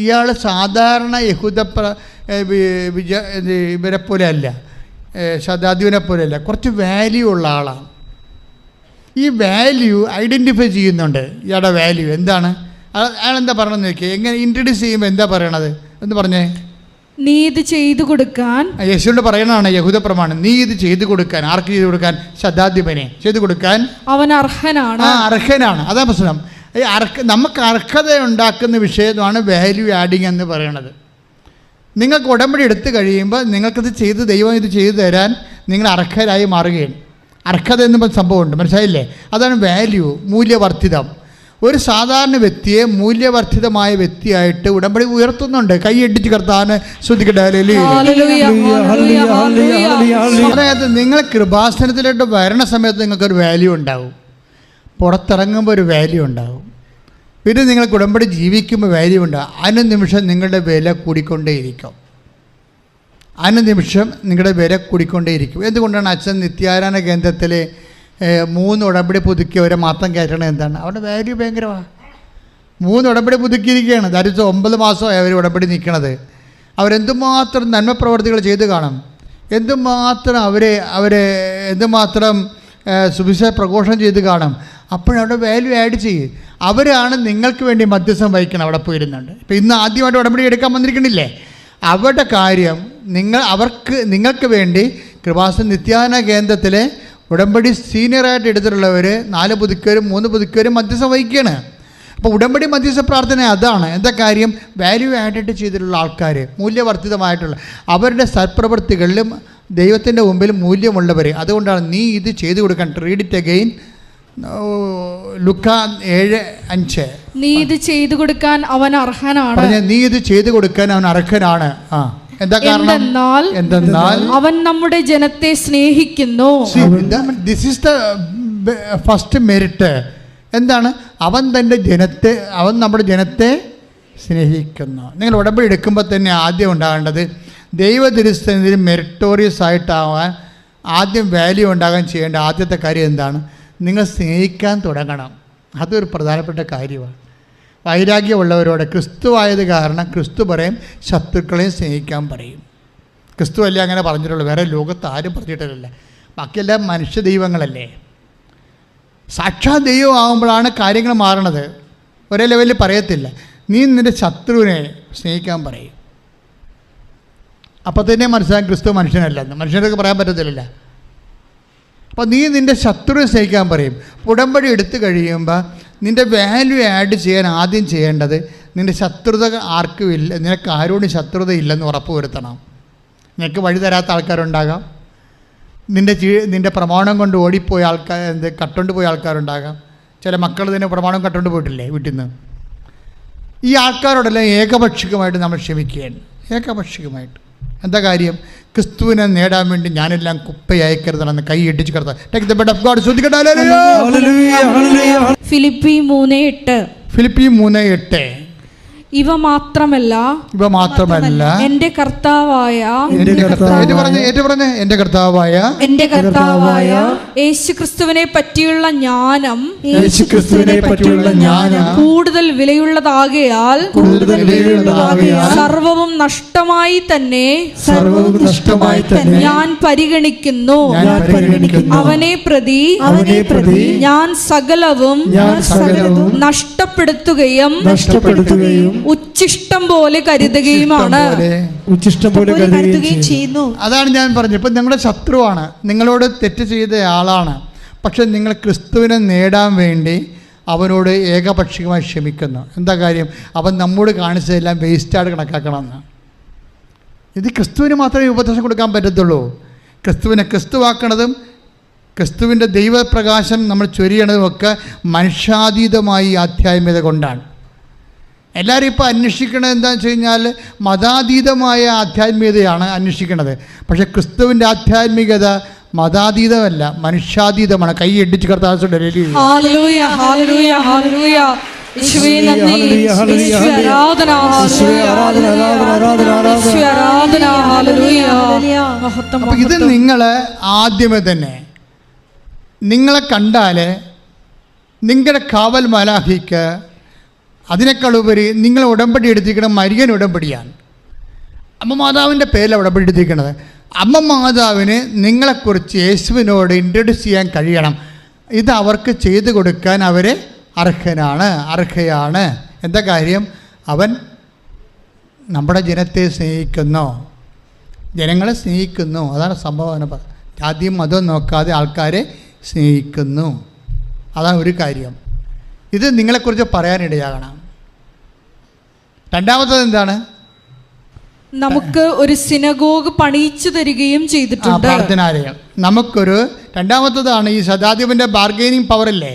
ഇയാൾ സാധാരണ യഹൂദ ഇവരെ പോലെ അല്ല, ശതാധിപനെ പോലെയല്ല, കുറച്ച് വാല്യൂ ഉള്ള ആളാണ്. ഈ വാല്യൂ ഐഡൻറ്റിഫൈ ചെയ്യുന്നുണ്ട്. ഇയാളുടെ വാല്യൂ എന്താണ്? അയാളെന്താ പറയണമെന്ന് നോക്കിയാൽ, എങ്ങനെ ഇൻട്രൊഡ്യൂസ് ചെയ്യുമ്പോൾ എന്താ പറയണത് എന്ന് പറഞ്ഞേ? നീ ഇത് ചെയ്തു കൊടുക്കാൻ. യേശുവിനോട് പറയണതാണ് യഹൂദ പ്രമാണം, നീ ഇത് ചെയ്തു കൊടുക്കാൻ. ആർക്ക് ചെയ്തു കൊടുക്കാൻ? ശതാധിപനെ ചെയ്തു കൊടുക്കാൻ അവൻ അർഹനാണ്. അർഹനാണ്. അതാ പ്രശ്നം. ഈ നമുക്ക് അർഹത ഉണ്ടാക്കുന്ന വിഷയമാണ് വാല്യൂ ആഡിങ് എന്ന് പറയണത്. നിങ്ങൾക്ക് ഉടമ്പടി എടുത്തു കഴിയുമ്പോൾ നിങ്ങൾക്കിത് ചെയ്ത് ദൈവം ഇത് ചെയ്തു തരാൻ നിങ്ങൾ അർഹരായി മാറുകയാണ്. അർഹത എന്ന സംഭവമുണ്ട്, മനസ്സിലായില്ലേ? അതാണ് വാല്യൂ, മൂല്യവർദ്ധിതം. ഒരു സാധാരണ വ്യക്തിയെ മൂല്യവർദ്ധിതമായ വ്യക്തിയായിട്ട് ഉടമ്പടി ഉയർത്തുന്നുണ്ട്. കൈയടിച്ച് കർത്താവിനെ ശ്രദ്ധിക്കട്ടെ. അതായത് നിങ്ങൾ കൃപാസനത്തിലോട്ട് വരണ സമയത്ത് നിങ്ങൾക്കൊരു വാല്യൂ ഉണ്ടാവും, പുറത്തിറങ്ങുമ്പോൾ ഒരു വാല്യൂ ഉണ്ടാവും. പിന്നെ നിങ്ങൾക്ക് ഉടമ്പടി ജീവിക്കുമ്പോൾ വാല്യൂ ഉണ്ട്. അനുനിമിഷം നിങ്ങളുടെ വില കൂടിക്കൊണ്ടേയിരിക്കും. അനുനിമിഷം നിങ്ങളുടെ വില കൂടിക്കൊണ്ടേയിരിക്കും. എന്തുകൊണ്ടാണ് അച്ഛൻ നിത്യാരാധന കേന്ദ്രത്തിൽ 3 ഉടമ്പടി പുതുക്കിയവരെ മാത്രം കയറ്റണത്? എന്താണ്? അവരുടെ വാല്യൂ ഭയങ്കരമാണ്. 3 ഉടമ്പടി പുതുക്കിയിരിക്കുകയാണ്. ദാരിദ്ര്യം 9 മാസമായി അവർ ഉടമ്പടി നിൽക്കണത്. അവരെന്തുമാത്രം നന്മ പ്രവർത്തികൾ ചെയ്ത് കാണും, എന്തുമാത്രം അവരെ എന്തുമാത്രം സുവിശേഷ പ്രഘോഷണം ചെയ്ത് കാണും. അപ്പോഴവിടെ വാല്യൂ ആഡ് ചെയ്യും. അവരാണ് നിങ്ങൾക്ക് വേണ്ടി മധ്യസ്ഥം വഹിക്കണം. അവിടെ പോയിരുന്നുണ്ട്. ഇപ്പോൾ ഇന്ന് ആദ്യമായിട്ട് ഉടമ്പടി എടുക്കാൻ വന്നിരിക്കണില്ലേ, അവരുടെ കാര്യം നിങ്ങൾക്ക് വേണ്ടി കൃപാസന നിത്യാന കേന്ദ്രത്തിലെ ഉടമ്പടി സീനിയറായിട്ട് എടുത്തിട്ടുള്ളവർ 4 പുതുക്കവരും 3 പുതുക്കവരും മധ്യസ്ഥം വഹിക്കുകയാണ്. അപ്പോൾ ഉടമ്പടി മധ്യസ്ഥ പ്രാർത്ഥന അതാണ്. എന്താ കാര്യം? വാല്യൂ ആഡഡ് ചെയ്തിട്ടുള്ള ആൾക്കാർ, മൂല്യവർദ്ധിതമായിട്ടുള്ള അവരുടെ സൽപ്രവൃത്തികളിലും ദൈവത്തിൻ്റെ മുമ്പിൽ മൂല്യമുള്ളവർ. അതുകൊണ്ടാണ് നീ ഇത് ചെയ്തു കൊടുക്കാൻ. Read it again. ലുക്കാ 7:5. നീ ഇത് ചെയ്തു കൊടുക്കാൻ അവൻ അർഹനാണ്. നീ ഇത് ചെയ്തു കൊടുക്കാൻ അവൻ അർഹനാണ്. എന്താ കാരണം? എന്തെന്നാൽ അവൻ നമ്മുടെ ജനത്തെ സ്നേഹിക്കുന്നു. This is the first merit. എന്താണ്? അവൻ നമ്മുടെ ജനത്തെ സ്നേഹിക്കുന്നു. നിങ്ങൾ ഉടമ്പടി എടുക്കുമ്പോൾ തന്നെ ആദ്യം ഉണ്ടാകേണ്ടത് ദൈവതിരുസ്ഥനിൽ മെറിറ്റോറിയസ് ആയിട്ടാവാൻ ആദ്യം വാല്യൂ ഉണ്ടാകാൻ ചെയ്യേണ്ട ആദ്യത്തെ കാര്യം എന്താണ്? നിങ്ങൾ സ്നേഹിക്കാൻ തുടങ്ങണം. അതൊരു പ്രധാനപ്പെട്ട കാര്യമാണ്. വൈരാഗ്യമുള്ളവരോട് ക്രിസ്തുവായത് കാരണം ക്രിസ്തു പറയും ശത്രുക്കളെയും സ്നേഹിക്കാൻ പറയും. ക്രിസ്തു അല്ലേ അങ്ങനെ പറഞ്ഞിട്ടുള്ളൂ, വേറെ ലോകത്ത് ആരും പറഞ്ഞിട്ടില്ല. ബാക്കിയെല്ലാം മനുഷ്യ ദൈവങ്ങളല്ലേ. സാക്ഷാത് ദൈവം ആകുമ്പോഴാണ് കാര്യങ്ങൾ മാറണത്. ഒരേ ലെവലിൽ പറയത്തില്ല. നീ നിൻ്റെ ശത്രുവിനെ സ്നേഹിക്കാൻ പറയും. അപ്പോൾ തന്നെ മനസ്സിലാക്കാൻ ക്രിസ്തു മനുഷ്യനല്ലെന്ന്. മനുഷ്യർക്ക് പറയാൻ പറ്റത്തില്ല. അപ്പോൾ നീ നിൻ്റെ ശത്രുവിനെ സ്നേഹിക്കാൻ പറയും. ഉടമ്പടി എടുത്തു കഴിയുമ്പോൾ നിൻ്റെ വാല്യൂ ആഡ് ചെയ്യാൻ ആദ്യം ചെയ്യേണ്ടത് നിൻ്റെ ശത്രുത ആർക്കും ഇല്ല, നിനക്ക് ആരോടും ശത്രുത ഇല്ലെന്ന് ഉറപ്പ് വരുത്തണം. നിനക്ക് വഴി തരാത്ത ആൾക്കാരുണ്ടാകാം, നിൻ്റെ പ്രമാണം കൊണ്ട് ഓടിപ്പോയ ആൾക്കാർ, കട്ടുകൊണ്ട് പോയ ആൾക്കാരുണ്ടാകാം. ചില മക്കൾ തന്നെ പ്രമാണം കട്ടുകൊണ്ട് പോയിട്ടില്ലേ വീട്ടിൽ നിന്ന്. ഈ ആൾക്കാരോടെല്ലാം ഏകപക്ഷികമായിട്ട് നമ്മൾ ക്ഷമിക്കുകയാണ്. ഏകപക്ഷികമായിട്ട്. എന്താ കാര്യം? ക്രിസ്തുവിനെ നേടാൻ വേണ്ടി ഞാനെല്ലാം കുപ്പയക്കരുതെന്ന് കൈ ഇടിച്ച് കിടത്താം. ഫിലിപ്പി 3:8. ഇവ മാത്രമല്ല എൻ്റെ കർത്താവായ യേശുക്രിസ്തുവിനെ പറ്റിയുള്ള ജ്ഞാനം കൂടുതൽ വിലയുള്ളതാകയാൽ സർവവും നഷ്ടമായി തന്നെ ഞാൻ പരിഗണിക്കുന്നു. അവനെ പ്രതി ഞാൻ സകലവും നഷ്ടപ്പെടുത്തുകയും ഉച്ഛിഷ്ടം പോലെ കരുതുകയുമാണ്. അതാണ് ഞാൻ പറഞ്ഞത്. ഇപ്പം നിങ്ങളുടെ ശത്രുവാണ്, നിങ്ങളോട് തെറ്റ് ചെയ്ത ആളാണ്. പക്ഷെ നിങ്ങൾ ക്രിസ്തുവിനെ നേടാൻ വേണ്ടി അവനോട് ഏകപക്ഷികമായി ക്ഷമിക്കുന്നു. എന്താ കാര്യം? അവൻ നമ്മോട് കാണിച്ചതെല്ലാം വേസ്റ്റായിട്ട് കണക്കാക്കണമെന്ന്. ഇത് ക്രിസ്തുവിന് മാത്രമേ ഉപദേശം കൊടുക്കാൻ പറ്റത്തുള്ളൂ. ക്രിസ്തുവിനെ ക്രിസ്തുവാക്കണതും ക്രിസ്തുവിൻ്റെ ദൈവപ്രകാശം നമ്മൾ ചൊരിയണതുമൊക്കെ മനുഷ്യാതീതമായി ആധ്യാത്മികത കൊണ്ടാണ്. എല്ലാവരും ഇപ്പോൾ അന്വേഷിക്കണത് എന്താണെന്ന് വെച്ച് കഴിഞ്ഞാൽ മതാതീതമായ ആധ്യാത്മികതയാണ് അന്വേഷിക്കുന്നത്. പക്ഷേ ക്രിസ്തുവിൻ്റെ ആധ്യാത്മികത മതാതീതമല്ല, മനുഷ്യാതീതമാണ്. കൈ ഇടിച്ച് കർത്താവ് ഇത് നിങ്ങൾ ആദ്യമേ തന്നെ നിങ്ങളെ കണ്ടാൽ നിങ്ങളുടെ കാവൽ മലാഹിക്ക് അതിനേക്കാളുപരി നിങ്ങൾ ഉടമ്പടി എടുത്തിരിക്കണം മരിയൻ ഉടമ്പടിയാണ്. അമ്മ മാതാവിൻ്റെ പേരിലാണ് ഉടമ്പടി എടുത്തിരിക്കുന്നത്. അമ്മ മാതാവിന് നിങ്ങളെക്കുറിച്ച് യേശുവിനോട് ഇൻട്രൊഡ്യൂസ് ചെയ്യാൻ കഴിയണം. ഇത് അവർക്ക് ചെയ്തു കൊടുക്കാൻ അവർ അർഹയാണ്. എന്താ കാര്യം? അവൻ നമ്മുടെ ജനത്തെ സ്നേഹിക്കുന്നു, ജനങ്ങളെ സ്നേഹിക്കുന്നു. അതാണ് സംഭവം. ജാതിയും മതവും നോക്കാതെ ആൾക്കാരെ സ്നേഹിക്കുന്നു. അതാണ് ഒരു കാര്യം. ഇത് നിങ്ങളെക്കുറിച്ച് പറയാനിടയാകണം. രണ്ടാമത്തത് എന്താണ്? നമുക്ക് ഒരു സിനഗോഗ് പണിയിച്ചു തരികയും ചെയ്തിട്ടുണ്ട്. പ്രാർത്ഥനാലയം നമുക്കൊരു രണ്ടാമത്തതാണ്. ഈ ശതാധിപൻ്റെ ബാർഗെയിനിങ് പവറല്ലേ,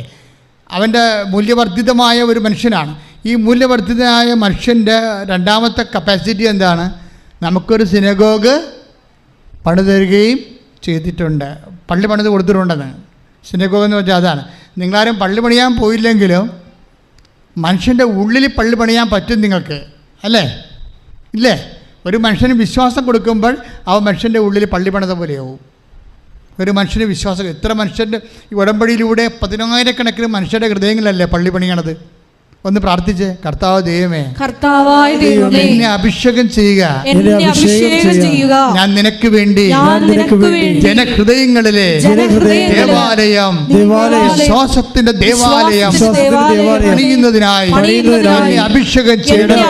അവൻ്റെ മൂല്യവർദ്ധിതമായ ഒരു മനുഷ്യനാണ്. ഈ മൂല്യവർദ്ധിതമായ മനുഷ്യൻ്റെ രണ്ടാമത്തെ കപ്പാസിറ്റി എന്താണ്? നമുക്കൊരു സിനഗോഗ് പണിതരികയും ചെയ്തിട്ടുണ്ട്. പള്ളി പണിത് കൊടുത്തിട്ടുണ്ടെന്ന്. സിനഗോഗ് എന്ന് വെച്ചാൽ അതാണ്. നിങ്ങളാരും പള്ളി പണിയാൻ പോയില്ലെങ്കിലും മനുഷ്യൻ്റെ ഉള്ളിൽ പള്ളി പണിയാൻ പറ്റും നിങ്ങൾക്ക്, അല്ലേ? ഇല്ലേ? ഒരു മനുഷ്യന് വിശ്വാസം കൊടുക്കുമ്പോൾ ആ മനുഷ്യൻ്റെ ഉള്ളിൽ പള്ളി പണിത പോലെയാവും. ഒരു മനുഷ്യന് വിശ്വാസം, എത്ര മനുഷ്യൻ്റെ ഈ ഉടമ്പടിയിലൂടെ 10,000 മനുഷ്യരുടെ ഹൃദയങ്ങളല്ലേ പള്ളി പണിയണത്. ഒന്ന് പ്രാർത്ഥിച്ച്, കർത്താവ് ദൈവമേ, കർത്താവായ ദൈവമേ, എന്നെ അഭിഷേകം ചെയ്യുക, ഞാൻ നിനക്ക് വേണ്ടി ജനഹൃദയങ്ങളിലെ ദേവാലയം, വിശ്വാസത്തിന്റെ ദേവാലയം പണിയുന്നതിനായി എന്നെ അഭിഷേകം ചെയ്യണം.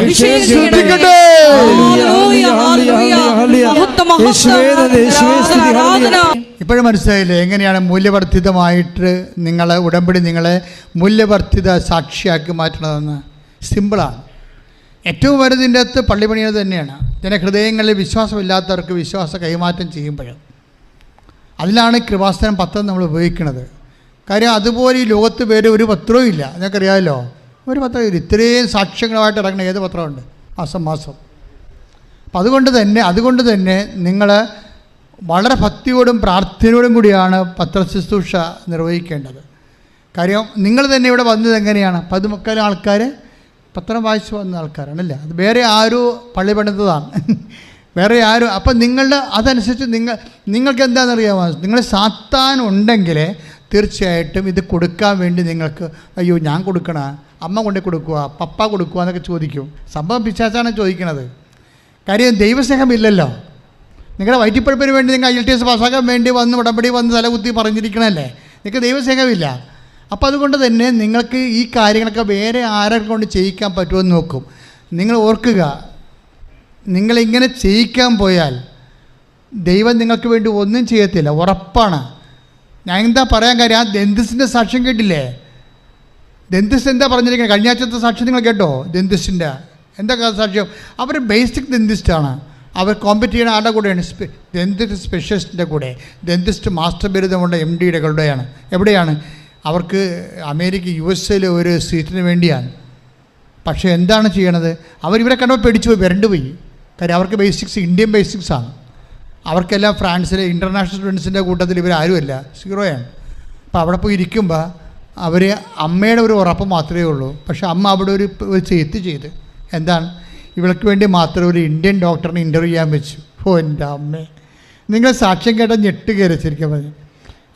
ഇപ്പോഴും മനസ്സിലായില്ലേ എങ്ങനെയാണ് മൂല്യവർദ്ധിതമായിട്ട് ഉടമ്പടി നിങ്ങളെ മൂല്യവർദ്ധിത സാക്ഷിയാക്കി മാറ്റണതെന്ന്? സിമ്പിളാണ്. ഏറ്റവും വലുതിൻ്റെ അകത്ത് പള്ളി പണിയത് തന്നെയാണ്. ജനഹൃദയങ്ങളിൽ വിശ്വാസമില്ലാത്തവർക്ക് വിശ്വാസ കൈമാറ്റം ചെയ്യുമ്പോഴും അതിലാണ് കൃപാസനം പത്രം നമ്മൾ ഉപയോഗിക്കുന്നത്. കാര്യം അതുപോലെ ഈ ലോകത്ത് വേറെ ഒരു പത്രവും ഇല്ല. നിങ്ങൾക്കറിയാമല്ലോ, ഒരു പത്രം ഇല്ല. ഇത്രയും സാക്ഷ്യങ്ങളുമായിട്ട് ഇറങ്ങുന്ന ഏത് പത്രമുണ്ട് മാസം. അപ്പം അതുകൊണ്ട് തന്നെ നിങ്ങൾ വളരെ ഭക്തിയോടും പ്രാർത്ഥനയോടും കൂടിയാണ് പത്രശുശ്രൂഷ നിർവഹിക്കേണ്ടത്. കാര്യം നിങ്ങൾ തന്നെ ഇവിടെ വന്നത് എങ്ങനെയാണ്? 10 ആൾക്കാർ പത്രം വായിച്ച് വന്ന ആൾക്കാരാണല്ലേ. അത് വേറെ ആരും പള്ളി പണിതതാണ്, വേറെ ആരും. അപ്പം നിങ്ങളുടെ അതനുസരിച്ച് നിങ്ങൾക്ക് എന്താണെന്നറിയാമോ? നിങ്ങൾ സാത്താൻ ഉണ്ടെങ്കിൽ തീർച്ചയായിട്ടും ഇത് കൊടുക്കാൻ വേണ്ടി നിങ്ങൾക്ക് അയ്യോ ഞാൻ കൊടുക്കണ, അമ്മ കൊണ്ടു കൊടുക്കുക, പപ്പ കൊടുക്കുക എന്നൊക്കെ ചോദിക്കും. സംഭവം പിശാചാണ് ചോദിക്കണത്. കാര്യം ദൈവസ്നേഹമില്ലല്ലോ. നിങ്ങളുടെ വയറ്റിപ്പഴുപ്പിന് വേണ്ടി നിങ്ങൾ IELTS പാസ്സാക്കാൻ വേണ്ടി വന്ന് ഉടമ്പടി വന്ന് തലകുത്തി പറഞ്ഞിരിക്കണമല്ലേ. നിങ്ങൾക്ക് ദൈവസ്നേഹമില്ല. അപ്പോൾ അതുകൊണ്ട് തന്നെ നിങ്ങൾക്ക് ഈ കാര്യങ്ങളൊക്കെ വേറെ ആരെ കൊണ്ട് ചെയ്യിക്കാൻ പറ്റുമെന്ന് നോക്കും. നിങ്ങൾ ഓർക്കുക, നിങ്ങളിങ്ങനെ ചെയ്യിക്കാൻ പോയാൽ ദൈവം നിങ്ങൾക്ക് വേണ്ടി ഒന്നും ചെയ്യത്തില്ല, ഉറപ്പാണ്. ഞാൻ എന്താ പറയാൻ കാര്യം, ആ ദന്തിസ്റ്റിൻ്റെ സാക്ഷ്യം കേട്ടില്ലേ? ദന്തിസ്റ്റ് എന്താ പറഞ്ഞിരിക്കുന്നത്? കഴിഞ്ഞ ആഴ്ചത്തെ സാക്ഷ്യം നിങ്ങൾ കേട്ടോ? ദന്തിസ്റ്റിൻ്റെ എന്താ സാക്ഷ്യം? അവർ ബേസിക് ദന്തിസ്റ്റാണ്. അവർ കോമ്പറ്റ് ചെയ്യുന്ന ആരുടെ കൂടെയാണ്? ദന്തിസ്റ്റ് സ്പെഷ്യലിസ്റ്റിൻ്റെ കൂടെ. ദന്തിസ്റ്റ് മാസ്റ്റർ ബിരുദമുള്ള MDയുടെ കൂടെയാണ്. എവിടെയാണ്? അവർക്ക് അമേരിക്ക USA ഒരു സീറ്റിന് വേണ്ടിയാണ്. പക്ഷേ എന്താണ് ചെയ്യണത്? അവരിവരെ കണ്ടപ്പോൾ പേടിച്ചു പോയി, വരണ്ടുപോയി. കാര്യം അവർക്ക് ബേസിക്സ് ഇന്ത്യൻ ബേസിക്സാണ്. അവർക്കെല്ലാം ഫ്രാൻസിലെ ഇൻ്റർനാഷണൽ സ്റ്റുഡൻസിൻ്റെ കൂട്ടത്തിൽ ഇവരാരുമല്ല, സീറോയാണ്. അപ്പോൾ അവിടെ പോയി ഇരിക്കുമ്പോൾ അവർ അമ്മയുടെ ഒരു ഉറപ്പ് മാത്രമേ ഉള്ളൂ. പക്ഷേ അമ്മ അവിടെ ഒരു ചെയ്ത് എന്താണ്? ഇവൾക്ക് വേണ്ടി മാത്രം ഒരു ഇന്ത്യൻ ഡോക്ടറിനെ ഇൻ്റർവ്യൂ ചെയ്യാൻ വെച്ചു. എൻ്റെ അമ്മേ, നിങ്ങൾ സാക്ഷ്യം കേട്ടാൽ ഞെട്ട് കയറി. ശരിക്കും പറഞ്ഞു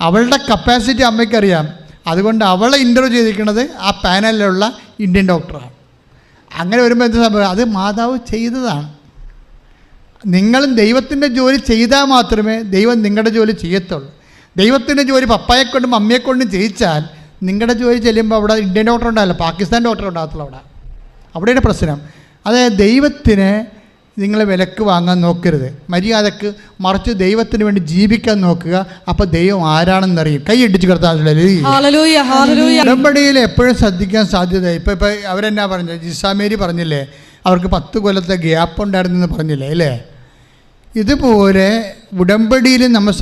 അവളുടെ കപ്പാസിറ്റി അമ്മയ്ക്കറിയാം. അതുകൊണ്ട് അവളെ ഇൻ്റർവ്യൂ ചെയ്തിരിക്കുന്നത് ആ പാനലിലുള്ള ഇന്ത്യൻ ഡോക്ടറാണ്. അങ്ങനെ വരുമ്പോൾ എന്താ സംഭവം? അത് മാതാവ് ചെയ്തതാണ്. നിങ്ങളും ദൈവത്തിൻ്റെ ജോലി ചെയ്താൽ മാത്രമേ ദൈവം നിങ്ങളുടെ ജോലി ചെയ്യത്തുള്ളൂ. ദൈവത്തിൻ്റെ ജോലി പപ്പായെക്കൊണ്ടും അമ്മയെക്കൊണ്ടും ചെയ്യിച്ചാൽ നിങ്ങളുടെ ജോലി ചെല്ലുമ്പോൾ അവിടെ ഇന്ത്യൻ ഡോക്ടർ ഉണ്ടാവില്ല, പാകിസ്ഥാൻ ഡോക്ടർ ഉണ്ടാകത്തുള്ളൂ. അവിടെയാണ് പ്രശ്നം. അതായത് ദൈവത്തിന് നിങ്ങൾ വിലക്ക് വാങ്ങാൻ നോക്കരുത്, മര്യാദക്ക്. മറിച്ച് ദൈവത്തിന് വേണ്ടി ജീവിക്കാൻ നോക്കുക. അപ്പോൾ ദൈവം ആരാണെന്നറിയും. കൈയടിച്ച് ഉടമ്പടിയിൽ എപ്പോഴും ശ്രദ്ധിക്കാൻ സാധ്യത. ഇപ്പം അവരെന്നാ പറഞ്ഞത്? ജിസാമേരി പറഞ്ഞില്ലേ, അവർക്ക് 10 കൊല്ലത്തെ ഗ്യാപ്പ് ഉണ്ടായിരുന്നെന്ന് പറഞ്ഞില്ലേ, അല്ലേ? ഇതുപോലെ ഉടമ്പടിയിൽ നമ്മൾ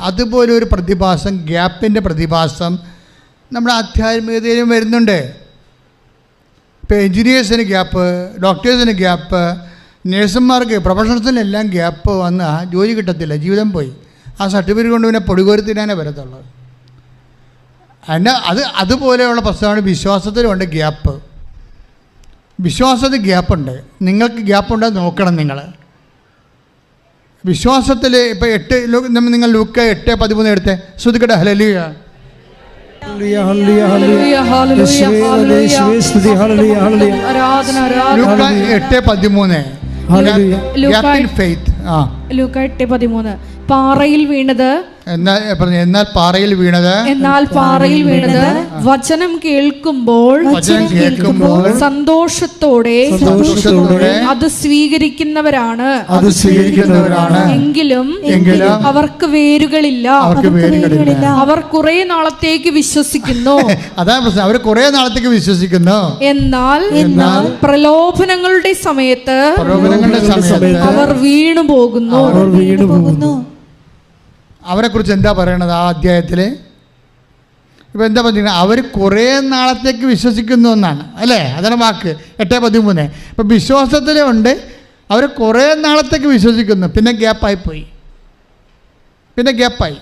അതുപോലെ ഒരു പ്രതിഭാസം, ഗ്യാപ്പിൻ്റെ പ്രതിഭാസം നമ്മുടെ ആധ്യാത്മികതയിലും വരുന്നുണ്ട്. ഇപ്പോൾ എൻജിനീയേഴ്സിന് ഗ്യാപ്പ്, ഡോക്ടേഴ്സിന് ഗ്യാപ്പ്, നേഴ്സുമാർക്ക്, പ്രൊഫഷണൽസിനെല്ലാം ഗ്യാപ്പ് വന്ന് ജോലി കിട്ടത്തില്ല, ജീവിതം പോയി. ആ സർട്ടിഫിക്കറ്റ് കൊണ്ട് പിന്നെ പൊടികോരത്തിനാനേ വരത്തുള്ളത്. അതുപോലെയുള്ള പ്രശ്നമാണ് വിശ്വാസത്തിലുണ്ട് ഗ്യാപ്പ്. വിശ്വാസത്തിൽ ഗ്യാപ്പുണ്ട്. നിങ്ങൾക്ക് ഗ്യാപ്പുണ്ടെന്ന് നോക്കണം. നിങ്ങൾ വിശ്വാസത്തിൽ ഇപ്പോൾ നിങ്ങൾ ലൂക്ക 8:13 എടുത്തേ, ശ്രുതിക്കട്ടെ. ഹല്ലേലൂയ. ലൂക്ക 8:13 പാറയിൽ വീണത് എന്നാൽ പാറയിൽ വീണത് വചനം കേൾക്കുമ്പോൾ സന്തോഷത്തോടെ അത് സ്വീകരിക്കുന്നവരാണ്. എങ്കിലും അവർക്ക് വേരുകളില്ല. അവർ കുറെ നാളത്തേക്ക് വിശ്വസിക്കുന്നു. അതാണ് പ്രശ്നം. അവർ കുറെ നാളത്തേക്ക് വിശ്വസിക്കുന്നു. എന്നാൽ പ്രലോഭനങ്ങളുടെ സമയത്ത് അവർ വീണു പോകുന്നു. അവരെക്കുറിച്ച് എന്താ പറയണത് ആ അധ്യായത്തിൽ? ഇപ്പോൾ എന്താ പറഞ്ഞിരിക്കുന്നത്? അവർ കുറേ നാളത്തേക്ക് വിശ്വസിക്കുന്നു എന്നാണ്, അല്ലേ? അതാണ് വാക്ക് 8:13. ഇപ്പം വിശ്വാസത്തിലുണ്ട്, അവർ കുറേ നാളത്തേക്ക് വിശ്വസിക്കുന്നു, പിന്നെ ഗ്യാപ്പായി.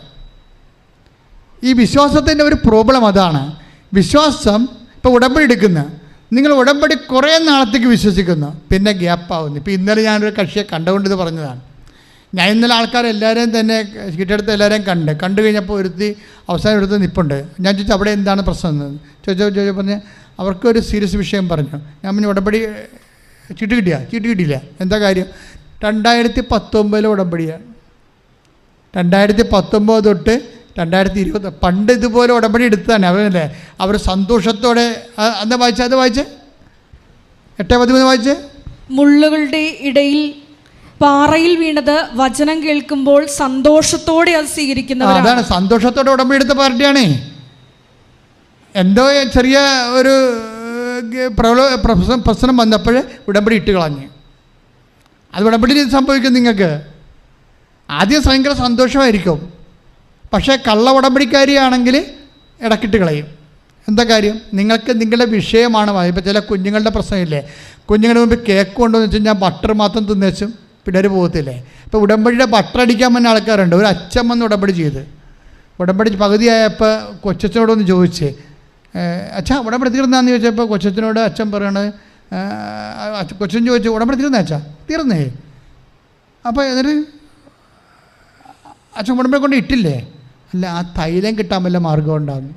ഈ വിശ്വാസത്തിൻ്റെ ഒരു പ്രോബ്ലം അതാണ്. വിശ്വാസം ഇപ്പോൾ ഉടമ്പടി എടുക്കുന്ന നിങ്ങൾ ഉടമ്പടി കുറേ നാളത്തേക്ക് വിശ്വസിക്കുന്നു, പിന്നെ ഗ്യാപ്പാവുന്നു. ഇപ്പോൾ ഇന്നലെ ഞാനൊരു കക്ഷിയെ കണ്ടുകൊണ്ട് ഇത് പറഞ്ഞതാണ്. ഞാൻ ഇന്നലെ ആൾക്കാരെല്ലാവരെയും തന്നെ കിട്ടിയെടുത്ത് എല്ലാവരെയും കണ്ടു കഴിഞ്ഞപ്പോൾ ഒരുത്തി അവസാനം എടുത്ത് നിൽപ്പുണ്ട്. ഞാൻ ചോദിച്ചു അവിടെ എന്താണ് പ്രശ്നം എന്ന് ചോദിച്ചപ്പോൾ പറഞ്ഞ് അവർക്കൊരു സീരിയസ് വിഷയം പറഞ്ഞു. ഞാൻ പറഞ്ഞു ഉടമ്പടി ചീട്ട് കിട്ടിയില്ല. എന്താ കാര്യം? 2019 ഉടമ്പടിയാണ്. 2019 തൊട്ട് 2020 പണ്ട് ഇതുപോലെ ഉടമ്പടി എടുത്തതാണ് അവരല്ലേ. അവർ സന്തോഷത്തോടെ എന്താ വായിച്ചത്? അത് വായിച്ചേ 8:13 വായിച്ചേ. മുള്ളുകളുടെ ഇടയിൽ പാറയിൽ വീണത് വചനം കേൾക്കുമ്പോൾ സന്തോഷത്തോടെ അത് സ്വീകരിക്കുന്നവരാണ്. അതാണ് സന്തോഷത്തോടെ ഉടമ്പടി എടുത്ത പാർട്ടിയാണ്. എന്തോ ചെറിയ ഒരു പ്രശ്നം വന്നപ്പോൾ ഉടമ്പടി ഇട്ട് കളഞ്ഞ്. അത് ഉടമ്പടി സംഭവിക്കും. നിങ്ങൾക്ക് ആദ്യം ഭയങ്കര സന്തോഷമായിരിക്കും, പക്ഷേ കള്ള ഉടമ്പടിക്കാരിയാണെങ്കിൽ ഇടക്കിട്ട് കളയും. എന്താ കാര്യം? നിങ്ങൾക്ക് നിങ്ങളുടെ വിഷയമാണ്. ഇപ്പോൾ ചില കുഞ്ഞുങ്ങളുടെ പ്രശ്നമില്ലേ, കുഞ്ഞുങ്ങളുടെ മുമ്പ് കേക്ക് കൊണ്ടുവന്ന് വെച്ച് കഴിഞ്ഞാൽ ബട്ടർ മാത്രം തിന്നേച്ചും പിള്ളേർ പോകത്തില്ലേ. ഇപ്പോൾ ഉടമ്പടിയുടെ ബട്ടർ അടിക്കാൻ വന്ന ആൾക്കാരുണ്ട്. ഒരു അച്ഛൻ വന്ന് ഉടമ്പടി ചെയ്ത് ഉടമ്പടി പകുതിയായപ്പോൾ കൊച്ചച്ഛനോടൊന്ന് ചോദിച്ചേ, അച്ഛാ ഉടമ്പടി തീർന്നാന്ന് ചോദിച്ചപ്പോൾ കൊച്ചച്ഛനോട് അച്ഛൻ പറയണത്, കൊച്ചൻ ചോദിച്ചു ഉടമ്പടി തീർന്നേ അച്ഛാ? തീർന്നേ. അപ്പോൾ എന്നിട്ട് അച്ഛൻ ഉടമ്പടി കൊണ്ട് ഇട്ടില്ലേ? അല്ല, ആ തൈലം കിട്ടാൻ വല്ല മാർഗം ഉണ്ടാകുന്നു.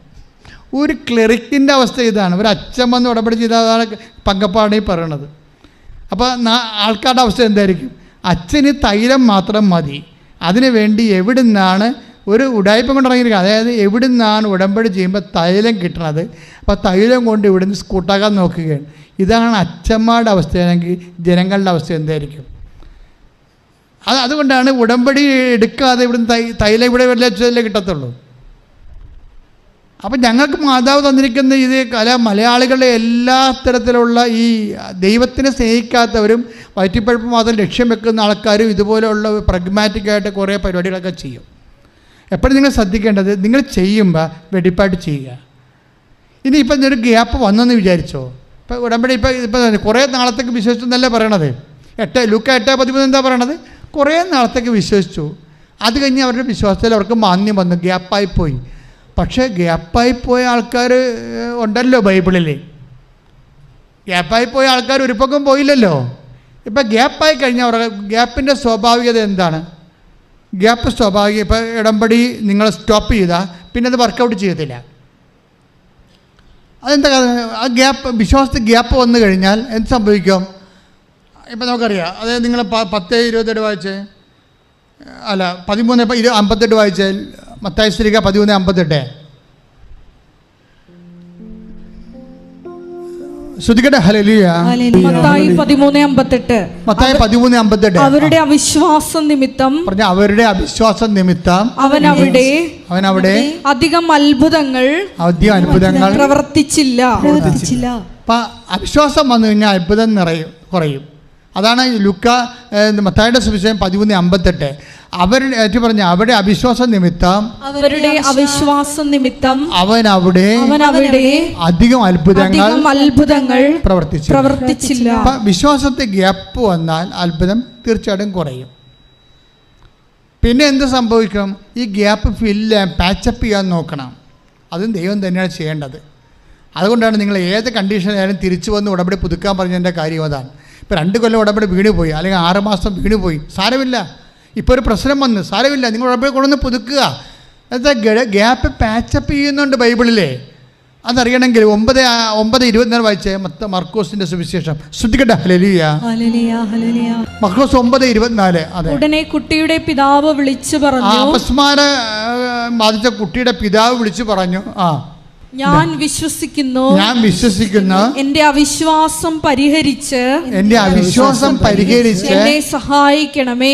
ഒരു ക്ലെറിക്കിൻ്റെ അവസ്ഥ ഇതാണ്. ഒരു അച്ഛൻ വന്ന് ഉടമ്പടി ചെയ്താണ് പങ്കപ്പാടി പറയണത്. അപ്പോൾ ആൾക്കാരുടെ അവസ്ഥ എന്തായിരിക്കും? അച്ഛന് തൈലം മാത്രം മതി. അതിനു വേണ്ടി എവിടുന്നാണ് ഒരു ഉടായ്പ കൊണ്ട് ഇറങ്ങിയിരിക്കുക. അതായത് എവിടുന്നാണ് ഉടമ്പടി ചെയ്യുമ്പോൾ തൈലം കിട്ടണത്, അപ്പോൾ തൈലം കൊണ്ട് ഇവിടുന്ന് സ്കൂട്ടാക്കാൻ നോക്കുകയാണ്. ഇതാണ് അച്ഛന്മാരുടെ അവസ്ഥയാണെങ്കിൽ ജനങ്ങളുടെ അവസ്ഥ എന്തായിരിക്കും? അതുകൊണ്ടാണ് ഉടമ്പടി എടുക്കാതെ ഇവിടുന്ന് തൈലം ഇവിടെ വെല്ലല്ലേ കിട്ടത്തുള്ളൂ. അപ്പം ഞങ്ങൾക്ക് മാതാവ് തന്നിരിക്കുന്ന ഇത് മലയാളികളുടെ എല്ലാ തരത്തിലുള്ള ഈ ദൈവത്തിനെ സ്നേഹിക്കാത്തവരും വയറ്റിപ്പഴപ്പ് മാത്രം ലക്ഷ്യം വെക്കുന്ന ആൾക്കാരും ഇതുപോലെയുള്ള പ്രഗ്മാറ്റിക്കായിട്ട് കുറേ പരിപാടികളൊക്കെ ചെയ്യും. എപ്പോഴും നിങ്ങൾ ശ്രദ്ധിക്കേണ്ടത്, നിങ്ങൾ ചെയ്യുമ്പോൾ വെടിപ്പായിട്ട് ചെയ്യുക. ഇനിയിപ്പം ഒരു ഗ്യാപ്പ് വന്നെന്ന് വിചാരിച്ചോ, ഇപ്പോൾ ഉടമ്പടി ഇപ്പം കുറേ നാളത്തേക്ക് വിശ്വസിച്ചെന്നല്ലേ പറയണത്. ലൂക്ക 8:13 എന്താ പറയണത്? കുറേ നാളത്തേക്ക് വിശ്വസിച്ചു. അത് കഴിഞ്ഞ് അവരുടെ വിശ്വാസത്തിൽ അവർക്ക് മാന്യം വന്നു, ഗ്യാപ്പായിപ്പോയി. പക്ഷേ ഗ്യാപ്പായിപ്പോയ ആൾക്കാർ ഉണ്ടല്ലോ ബൈബിളിൽ. ഗ്യാപ്പായിപ്പോയ ആൾക്കാർ ഒരു പക്കം പോയില്ലല്ലോ. ഇപ്പം ഗ്യാപ്പായി കഴിഞ്ഞാൽ അവരുടെ ഗ്യാപ്പിൻ്റെ സ്വാഭാവികത എന്താണ്? ഗ്യാപ്പ് സ്വാഭാവികം. ഇപ്പോൾ ഉടമ്പടി നിങ്ങൾ സ്റ്റോപ്പ് ചെയ്താൽ പിന്നെ അത് വർക്കൗട്ട് ചെയ്യത്തില്ല. അതെന്താ? ആ ഗ്യാപ്പ്, വിശ്വാസത്തിൽ ഗ്യാപ്പ് വന്നു കഴിഞ്ഞാൽ എന്ത് സംഭവിക്കും? ഇപ്പം നമുക്കറിയാം. അതായത് നിങ്ങൾ 10:28 വായിച്ചേ, അല്ല 13:58 വായിച്ചാൽ മത്തായി ശ്രീക 13:58. ശ്രദ്ധിക്കട്ടെ. ഹല്ലേലൂയ. മത്തായി 13:58. മത്തായി 13:58. അവരുടെ അവിശ്വാസം നിമിത്തം, അവരുടെ അവിശ്വാസം നിമിത്തം അവൻ അവിടെ അധികം അത്ഭുതങ്ങൾ പ്രവർത്തിച്ചില്ല. അപ്പം അവിശ്വാസം വന്നു കഴിഞ്ഞാൽ അത്ഭുതം കുറയും. അതാണ് മത്തായിയുടെ സുവിശേഷം 13:58. അവരുടെ അവിശ്വാസം നിമിത്തം അവൻ അവിടെ അധികം അത്ഭുതങ്ങൾ പ്രവർത്തിച്ചില്ല. വിശ്വാസത്തെ ഗ്യാപ്പ് വന്നാൽ അത്ഭുതം തീർച്ചയായിട്ടും കുറയും. പിന്നെ എന്ത് സംഭവിക്കും? ഈ ഗ്യാപ്പ് പാച്ചപ്പ് ചെയ്യാൻ നോക്കണം. അതും ദൈവം തന്നെയാണ് ചെയ്യേണ്ടത്. അതുകൊണ്ടാണ് നിങ്ങൾ ഏത് കണ്ടീഷനായാലും തിരിച്ചു വന്ന് ഉടമ്പടി പുതുക്കാൻ പറഞ്ഞതിൻ്റെ കാര്യം അതാണ്. ഇപ്പോൾ 2 കൊല്ലം ഉടമ്പടി വീണുപോയി, അല്ലെങ്കിൽ 6 മാസം വീണുപോയി, സാരമില്ല. ഇപ്പോൾ ഒരു പ്രശ്നം വന്ന് സാരമില്ല, നിങ്ങൾ ഉടമ്പടി കൊണ്ടുവന്ന് പുതുക്കുക. എന്താ ഗ്യാപ്പ് പാച്ചപ്പ് ചെയ്യുന്നുണ്ട് ബൈബിളിലെ. അതറിയണമെങ്കിൽ 9:24 വായിച്ചേ, മർക്കോസിന്റെ സുവിശേഷം. ശ്രദ്ധിക്കട്ടെ. ഹല്ലേലൂയ. മർക്കോസ് 9:24. അതെ. ഉടനെ കുട്ടിയുടെ പിതാവ് വിളിച്ചു പറഞ്ഞു, അപസ്മാരം ബാധിച്ച കുട്ടിയുടെ പിതാവ് വിളിച്ചു പറഞ്ഞു, ഞാൻ വിശ്വസിക്കുന്നു, എന്റെ അവിശ്വാസം പരിഹരിച്ച് എന്നെ സഹായിക്കണമേ.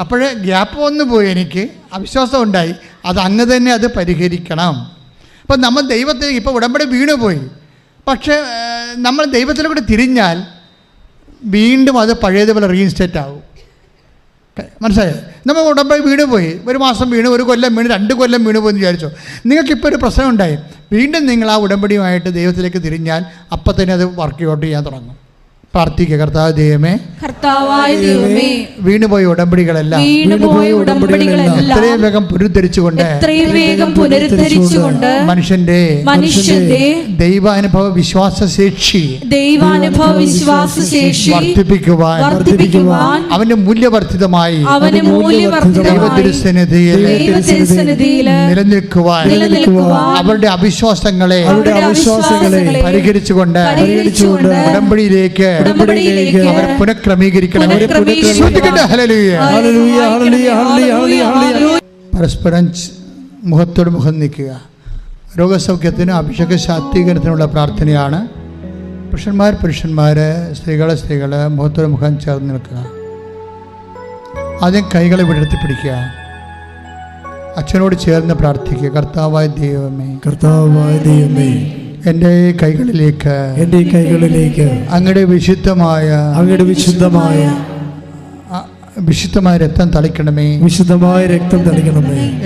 അപ്പോഴേ ഗ്യാപ്പ് വന്നു പോയി, എനിക്ക് അവിശ്വാസം ഉണ്ടായി, അത് അങ്ങ് തന്നെ അത് പരിഹരിക്കണം. അപ്പം നമ്മൾ ദൈവത്തിലേക്ക് ഇപ്പോൾ ഉടമ്പടി വീണുപോയി, പക്ഷേ നമ്മൾ ദൈവത്തിലൂടെ തിരിഞ്ഞാൽ വീണ്ടും അത് പഴയതുപോലെ റീഇൻസ്റ്റേറ്റ് ആവും. മനസ്സിലായോ? നമ്മൾ ഉടമ്പടി വീണുപോയി, 1 മാസം വീണു, 1 കൊല്ലം വീണു, 2 കൊല്ലം വീണുപോയി എന്ന് വിചാരിച്ചോ. നിങ്ങൾക്കിപ്പോൾ ഒരു പ്രശ്നം ഉണ്ടായി, വീണ്ടും നിങ്ങൾ ആ ഉടമ്പടിയുമായിട്ട് ദൈവത്തിലേക്ക് തിരിഞ്ഞാൽ അപ്പം തന്നെ അത് വർക്ക് ഔട്ട് ചെയ്യാൻ തുടങ്ങും. പ്രാർത്ഥിക്കുക. കർത്താവ് ദൈവമേ, കർത്താവായ ദൈവമേ, വീണുപോയ ഉടമ്പടികളെല്ലാം എത്രയും വേഗം പുനരുദ്ധരിച്ചുകൊണ്ട് മനുഷ്യന്റെ ദൈവാനുഭവ വിശ്വാസശേഷി വർദ്ധിപ്പിക്കുവാൻ അവന്റെ മൂല്യവർദ്ധിതമായി ദൈവത്തിരുസന്നിധിയിൽ നിലനിൽക്കുവാൻ അവരുടെ അവിശ്വാസങ്ങളെ പരിഹരിച്ചുകൊണ്ട് ഉടമ്പടിയിലേക്ക് അവരെ പുനഃക്രമീകരിക്കണം. പരസ്പരം മുഖത്തോട് മുഖം നിൽക്കുക. രോഗസൗഖ്യത്തിനും അഭിഷേക ശാക്തീകരണത്തിനുള്ള പ്രാർത്ഥനയാണ്. പുരുഷന്മാര് സ്ത്രീകള് മുഖത്തോട് മുഖം ചേർന്ന് നിൽക്കുക. ആദ്യം കൈകളെ വിടർത്തി പിടിക്കുക. അച്ഛനോട് ചേർന്ന് പ്രാർത്ഥിക്കുക. കർത്താവായ ദൈവമേ, എൻ്റെ കൈകളിലേക്ക് അങ്ങയുടെ വിശുദ്ധമായ രക്തം തളിക്കണമേ.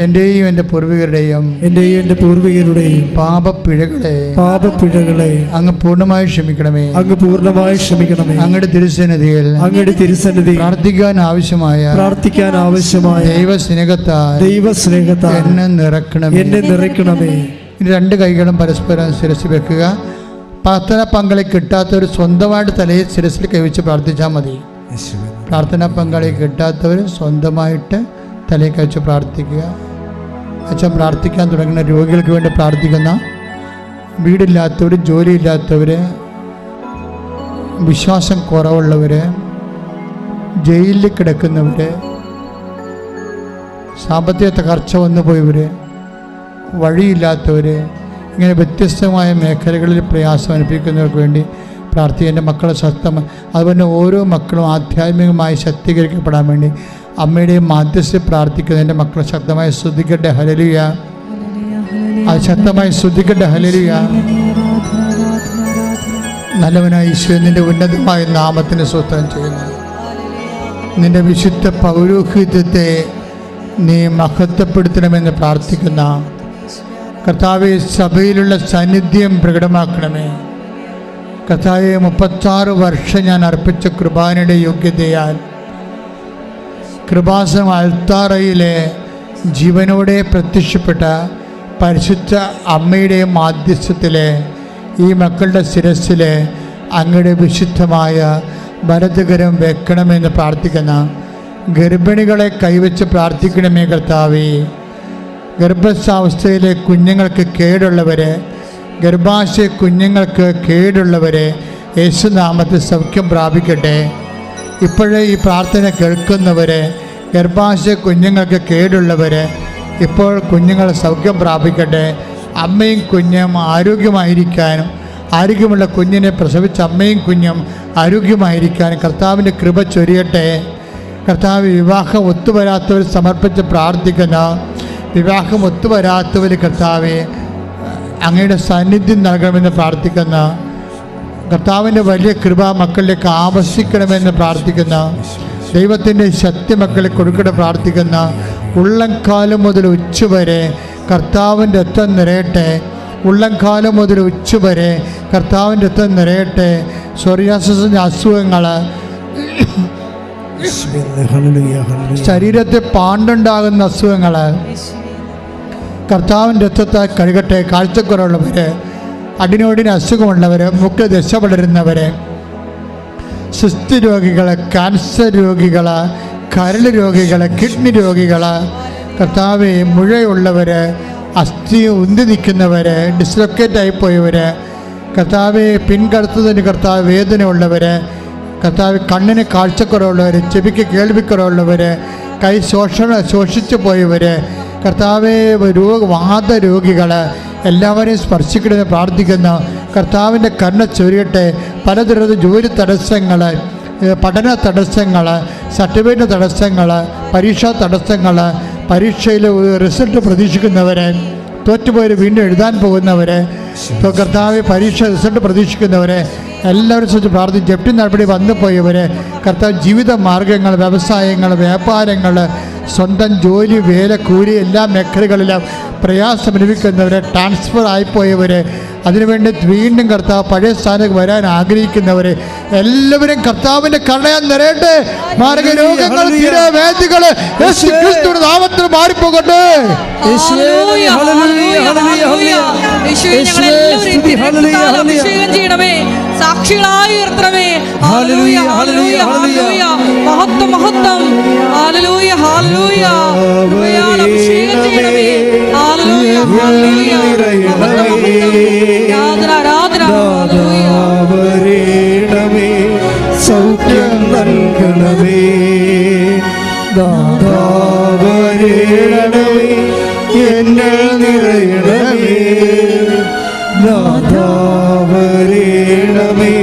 എന്റെയും എൻ്റെ പൂർവികരുടെയും പാപപ്പിഴകളെ അങ്ങ് പൂർണ്ണമായി ക്ഷമിക്കണമേ. അങ്ങയുടെ തിരുസന്നിധിയിൽ പ്രാർത്ഥിക്കാൻ ആവശ്യമായ ദൈവസ്നേഹത്താൽ എന്നെ നിറയ്ക്കണമേ. ഇനി രണ്ട് കൈകളും പരസ്പരം ശിരസിൽ വെക്കുക. പ്രാർത്ഥന പങ്കാളി കിട്ടാത്തവർ സ്വന്തമായിട്ട് തലയിൽ ശിരസിൽ കൈവച്ച് പ്രാർത്ഥിച്ചാൽ മതി. പ്രാർത്ഥനാ പങ്കാളി കിട്ടാത്തവർ സ്വന്തമായിട്ട് തലയിൽ കൈവച്ച് പ്രാർത്ഥിക്കുക. അച്ഛൻ പ്രാർത്ഥിക്കാൻ തുടങ്ങുന്ന രോഗികൾക്ക് വേണ്ടി പ്രാർത്ഥിക്കുന്ന, വീടില്ലാത്തവർ, ജോലിയില്ലാത്തവർ, വിശ്വാസം കുറവുള്ളവർ, ജയിലിൽ കിടക്കുന്നവർ, സാമ്പത്തിക തകർച്ച വന്നു പോയവർ, വഴിയില്ലാത്തവർ, ഇങ്ങനെ വ്യത്യസ്തമായ മേഖലകളിൽ പ്രയാസം അനുഭവിക്കുന്നവർക്ക് വേണ്ടി പ്രാർത്ഥിക്കുക. എൻ്റെ മക്കളെ അതുപോലെ ഓരോ മക്കളും ആധ്യാത്മികമായി ശക്തീകരിക്കപ്പെടാൻ വേണ്ടി അമ്മയുടെയും മാധ്യസ്ഥ പ്രാർത്ഥിക്കുന്നത്. എൻ്റെ മക്കളെ ശക്തമായി സ്തുതിക്കട്ടെ. ഹല്ലേലൂയ. അത് ശക്തമായി സ്തുതിക്കട്ടെ. ഹല്ലേലൂയ. നല്ലവനായ ഈശോയെ, നിൻ്റെ ഉന്നതമായ നാമത്തിന് സ്തോത്രം ചെയ്യുന്നു. നിൻ്റെ വിശുദ്ധ പൗരോഹിത്യത്തെ നീ മഹത്വപ്പെടുത്തണമെന്ന് പ്രാർത്ഥിക്കുന്ന കർത്താവെ, സഭയിലുള്ള സാന്നിധ്യം പ്രകടമാക്കണമേ. കർത്താവെ, 36 വർഷം ഞാൻ അർപ്പിച്ച കൃപാനയുടെ യോഗ്യതയാൽ കൃപാസനം അൾത്താറയിലെ ജീവനോടെ പ്രത്യക്ഷപ്പെട്ട പരിശുദ്ധ അമ്മയുടെ മാധ്യസ്ഥത്തിലെ ഈ മക്കളുടെ ശിരസ്സിൽ അങ്ങയുടെ വിശുദ്ധമായ വലതുകരം വെക്കണമെന്ന് പ്രാർത്ഥിക്കുന്ന ഗർഭിണികളെ കൈവച്ച് പ്രാർത്ഥിക്കണമേ. കർത്താവേ, ഗർഭാവസ്ഥയിലെ കുഞ്ഞുങ്ങൾക്ക് കേടുള്ളവരെ, ഗർഭാശയ കുഞ്ഞുങ്ങൾക്ക് കേടുള്ളവരെ യേശുനാമത്തിൽ സൗഖ്യം പ്രാപിക്കട്ടെ. ഇപ്പോഴേ ഈ പ്രാർത്ഥന കേൾക്കുന്നവരെ, ഗർഭാശയ കുഞ്ഞുങ്ങൾക്ക് കേടുള്ളവരെ, ഇപ്പോൾ കുഞ്ഞുങ്ങൾ സൗഖ്യം പ്രാപിക്കട്ടെ. അമ്മയും കുഞ്ഞും ആരോഗ്യമായിരിക്കാനും, ആരോഗ്യമുള്ള കുഞ്ഞിനെ പ്രസവിച്ച അമ്മയും കുഞ്ഞും ആരോഗ്യമായിരിക്കാനും കർത്താവിൻ്റെ കൃപ ചൊരിയട്ടെ. കർത്താവ്, വിവാഹം ഒത്തുവരാത്തവർ സമർപ്പിച്ച് പ്രാർത്ഥിക്കുന്ന, വിവാഹം ഒത്തുവരാത്തവർ കർത്താവെ അങ്ങയുടെ സാന്നിധ്യം നൽകണമെന്ന് പ്രാർത്ഥിക്കുന്ന, കർത്താവിൻ്റെ വലിയ കൃപ മക്കളിലേക്ക് ആവശ്യിക്കണമെന്ന് പ്രാർത്ഥിക്കുന്ന, ദൈവത്തിൻ്റെ ശക്തി മക്കളെ കൊടുക്കണ പ്രാർത്ഥിക്കുന്ന, ഉള്ളംകാലം മുതൽ ഉച്ചവരെ കർത്താവിൻ്റെ രക്തം നിറയട്ടെ. ഉള്ളംകാലം മുതൽ ഉച്ചവരെ കർത്താവിൻ്റെ രക്തം നിറയട്ടെ. സോറിയാസിസിൻ്റെ അസുഖങ്ങൾ, ശരീരത്തിൽ പാണ്ടുണ്ടാകുന്ന അസുഖങ്ങൾ കർത്താവിൻ്റെ രക്തത്താൽ കഴുകട്ടെ. കാഴ്ചക്കുറവുള്ളവർ, അടിനോടിന് അസുഖമുള്ളവർ, മുഖ്യ ദശ വളരുന്നവർ, സിസ്ത് രോഗികൾ, ക്യാൻസർ രോഗികൾ, കരൾ രോഗികൾ, കിഡ്നി രോഗികൾ, കർത്താവെ മുഴയുള്ളവർ, അസ്ഥി ഉന്തി നിൽക്കുന്നവർ, ഡിസ്ലൊക്കേറ്റ് ആയിപ്പോയവർ, കർത്താവെ പിൻകടത്തതിന് കർത്താവ് വേദനയുള്ളവർ, കർത്താവ് കണ്ണിന് കാഴ്ചക്കുറവുള്ളവർ, ചെവിക്ക് കേൾവിക്കുറവുള്ളവർ, കൈ ശോഷിച്ചു പോയവർ, കർത്താവെ വാദരോഗികൾ എല്ലാവരെയും സ്പർശിക്കണമെന്ന് പ്രാർത്ഥിക്കുന്നു. കർത്താവിൻ്റെ കരുണ ചൊരിയട്ടെ. പലതരത്തിൽ ജോലി തടസ്സങ്ങൾ, പഠന തടസ്സങ്ങൾ, സർട്ടിഫിക്കറ്റ് തടസ്സങ്ങൾ, പരീക്ഷാ തടസ്സങ്ങൾ, പരീക്ഷയിൽ റിസൾട്ട് പ്രതീക്ഷിക്കുന്നവർ, തോറ്റുപോയവർ വീണ്ടും എഴുതാൻ പോകുന്നവർ, കർത്താവ് പരീക്ഷ റിസൾട്ട് പ്രതീക്ഷിക്കുന്നവർ എല്ലാവരും കുറിച്ച് പ്രാർത്ഥിച്ച് ജപ്തി നടപടി വന്നു പോയവർ, കർത്താവ് ജീവിത മാർഗങ്ങൾ, വ്യവസായങ്ങൾ, വ്യാപാരങ്ങൾ, സ്വന്തം ജോലി, വേല, കൂലി എല്ലാ മേഖലകളിലും പ്രയാസം അനുഭവിക്കുന്നവരെ, ട്രാൻസ്ഫർ ആയിപ്പോയവരെ, അതിനുവേണ്ടി വീണ്ടും കർത്താവ് പഴയ സ്ഥാനത്ത് വരാൻ ആഗ്രഹിക്കുന്നവരെ എല്ലാവരും കർത്താവിൻ്റെ കരുണയാൽ നിറയട്ടെ. മാരക രോഗങ്ങൾ, വേദികൾ യേശുക്രിസ്തുവിന്റെ നാമത്തിൽ മാറിപ്പോകട്ടെ. സാക്ഷികളായി ഉയർത്തണമേ. ഹല്ലേലൂയ, ഹല്ലേലൂയ, ഹല്ലേലൂയ. മഹത്വം, മഹത്വം. Hallelujah, hallelujah. കൃപയാൽ അഭിഷേകം ചെയ്യണമേ. Hallelujah, hallelujah. ആരാധന, ആരാധന. വരേണമേ, സൗഖ്യം നൽകണമേ. ദാതാ വരേണമേ, എന്നിൽ നിറയണമേ. ദാതാ വരേണമേ,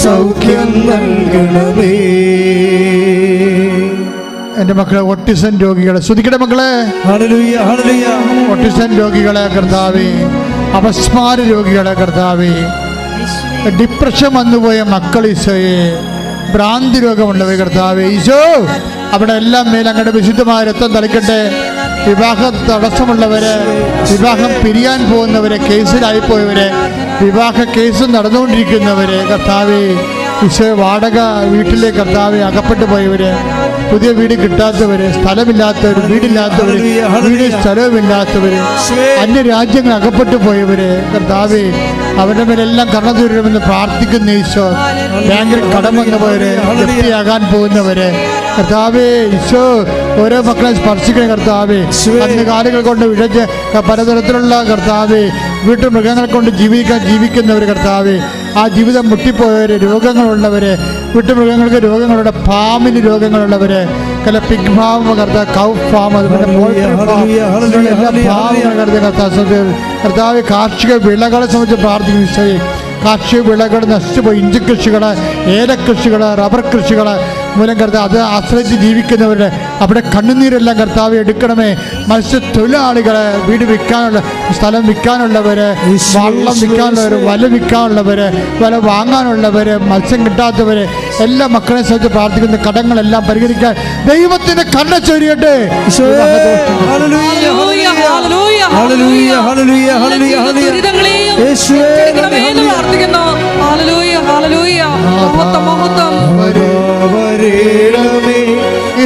സൗഖ്യം നൽകണമേ. എൻ്റെ മക്കളെ, ഓട്ടിസം രോഗികളെ ശ്രദ്ധിക്കട്ടെ മക്കളെ. Hallelujah, hallelujah. ഓട്ടിസം രോഗികളെ കർത്താവേ, അപസ്മാര രോഗികളെ കർത്താവേ, ഡിപ്രഷൻ വന്നുപോയ മക്കൾ ഈശോയെ, ഭ്രാന്തി രോഗമുള്ളവർ കർത്താവേ ഈശോ, അവിടെ എല്ലാം മേൽ അങ്ങയുടെ വിശുദ്ധമായ രക്തം തളിക്കട്ടെ. വിവാഹ തടസ്സമുള്ളവരെ, വിവാഹം പിരിയാൻ പോകുന്നവരെ, കേസിലായിപ്പോയവരെ, വിവാഹ കേസ് നടന്നുകൊണ്ടിരിക്കുന്നവരെ കർത്താവേ ഈശോ, വാടക വീട്ടിലെ കർത്താവെ അകപ്പെട്ടു പോയവര്, പുതിയ വീട് കിട്ടാത്തവര്, സ്ഥലമില്ലാത്തവര്, വീടില്ലാത്തവര്, വീട് സ്ഥലവുമില്ലാത്തവര്, അന്യരാജ്യങ്ങൾ അകപ്പെട്ടു പോയവര് കർത്താവെ, അവരുടെ മേലെല്ലാം കരുണ തരണമെന്ന് പ്രാർത്ഥിക്കുന്ന ഈശോ. ബാങ്കിൽ കടം വന്നു പോയവര്, വൃത്തിയാകാൻ പോകുന്നവര് കർത്താവേ ഈശോ, ഓരോ മക്കളെ സ്പർശിക്കുന്ന കർത്താവേ, കന്നുകാലികൾ കൊണ്ട് വിഴച്ച് പലതരത്തിലുള്ള കർത്താവേ, വീട്ടു മൃഗങ്ങളെ കൊണ്ട് ജീവിക്കുന്നവർ കർത്താവേ, ആ ജീവിതം മുട്ടിപ്പോയവര്, രോഗങ്ങളുള്ളവര്, വീട്ടുമൃഗങ്ങൾക്ക് രോഗങ്ങളുടെ, ഫാമിന് രോഗങ്ങളുള്ളവര്, കല പിഗ് ഫാം കർത്താവ്, കൗ ഫാം, അതുപോലെ പോൾട്രി ഫാം, എല്ലാ ഫാമുകൾ കർത്താവ്, കാർഷിക വിളകളെ സംബന്ധിച്ച് പ്രാർത്ഥിക്കുന്നു ഈശോയെ. കാർഷിക വിളകൾ നശിച്ചുപോയി, ഇഞ്ചി കൃഷികൾ, ഏലക്കൃഷികൾ, റബ്ബർ കൃഷികൾ മൂലം കർത്താവ് അത് ആശ്രയിച്ച് ജീവിക്കുന്നവരുടെ അവിടെ കണ്ണുനീരെല്ലാം കർത്താവ് എടുക്കണമേ. മത്സ്യത്തൊഴിലാളികളെ, വീട് വിൽക്കാനുള്ള, സ്ഥലം വിൽക്കാനുള്ളവര്, വള്ളം വിൽക്കാനുള്ളവര്, വല വിൽക്കാനുള്ളവര്, വല വാങ്ങാനുള്ളവര്, മത്സ്യം കിട്ടാത്തവര്, എല്ലാ മക്കളെ സംബന്ധിച്ച് പ്രാർത്ഥിക്കുന്ന കടങ്ങളെല്ലാം പരിഹരിക്കാൻ ദൈവത്തിന്റെ കരുണ ചൊരിയട്ടെ. വരേണമേ,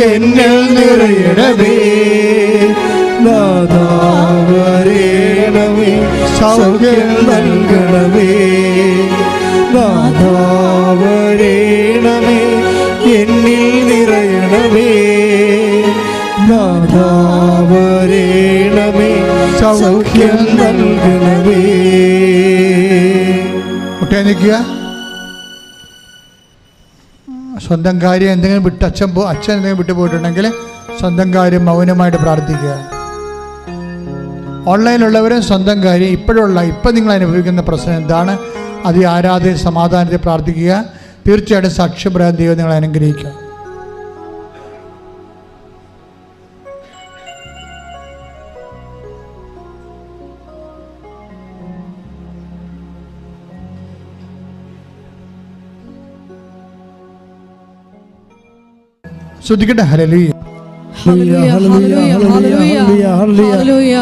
എന്നിൽ നിറയണമേ. നാഥാ വരേണമേ, സൗഖ്യം നൽകണമേ. നാഥാ വരേണമേ, എന്നിൽ നിറയണമേ. നാഥാ വരേണമേ, സൗഖ്യം നൽകണമേ. കുട്ടിയെ നിൽക്കുക. സ്വന്തം കാര്യം എന്തെങ്കിലും വിട്ട് അച്ഛൻ എന്തെങ്കിലും വിട്ടു പോയിട്ടുണ്ടെങ്കിൽ സ്വന്തം കാര്യം മൗനമായിട്ട് പ്രാർത്ഥിക്കുക. ഓൺലൈനിലുള്ളവരും സ്വന്തം കാര്യം ഇപ്പം നിങ്ങൾ അനുഭവിക്കുന്ന പ്രശ്നം എന്താണ്, അത് ആരാധന സമാധാനത്തെ പ്രാർത്ഥിക്കുക. തീർച്ചയായിട്ടും സാക്ഷ്യം പറയാൻ ദൈവം നിങ്ങൾ അനുഗ്രഹിക്കുക. ശ്രദ്ധിക്കട്ടെ. ഹല്ലേലൂയ, ഹല്ലേലൂയ, ഹല്ലേലൂയ, ഹല്ലേലൂയ, ഹല്ലേലൂയ.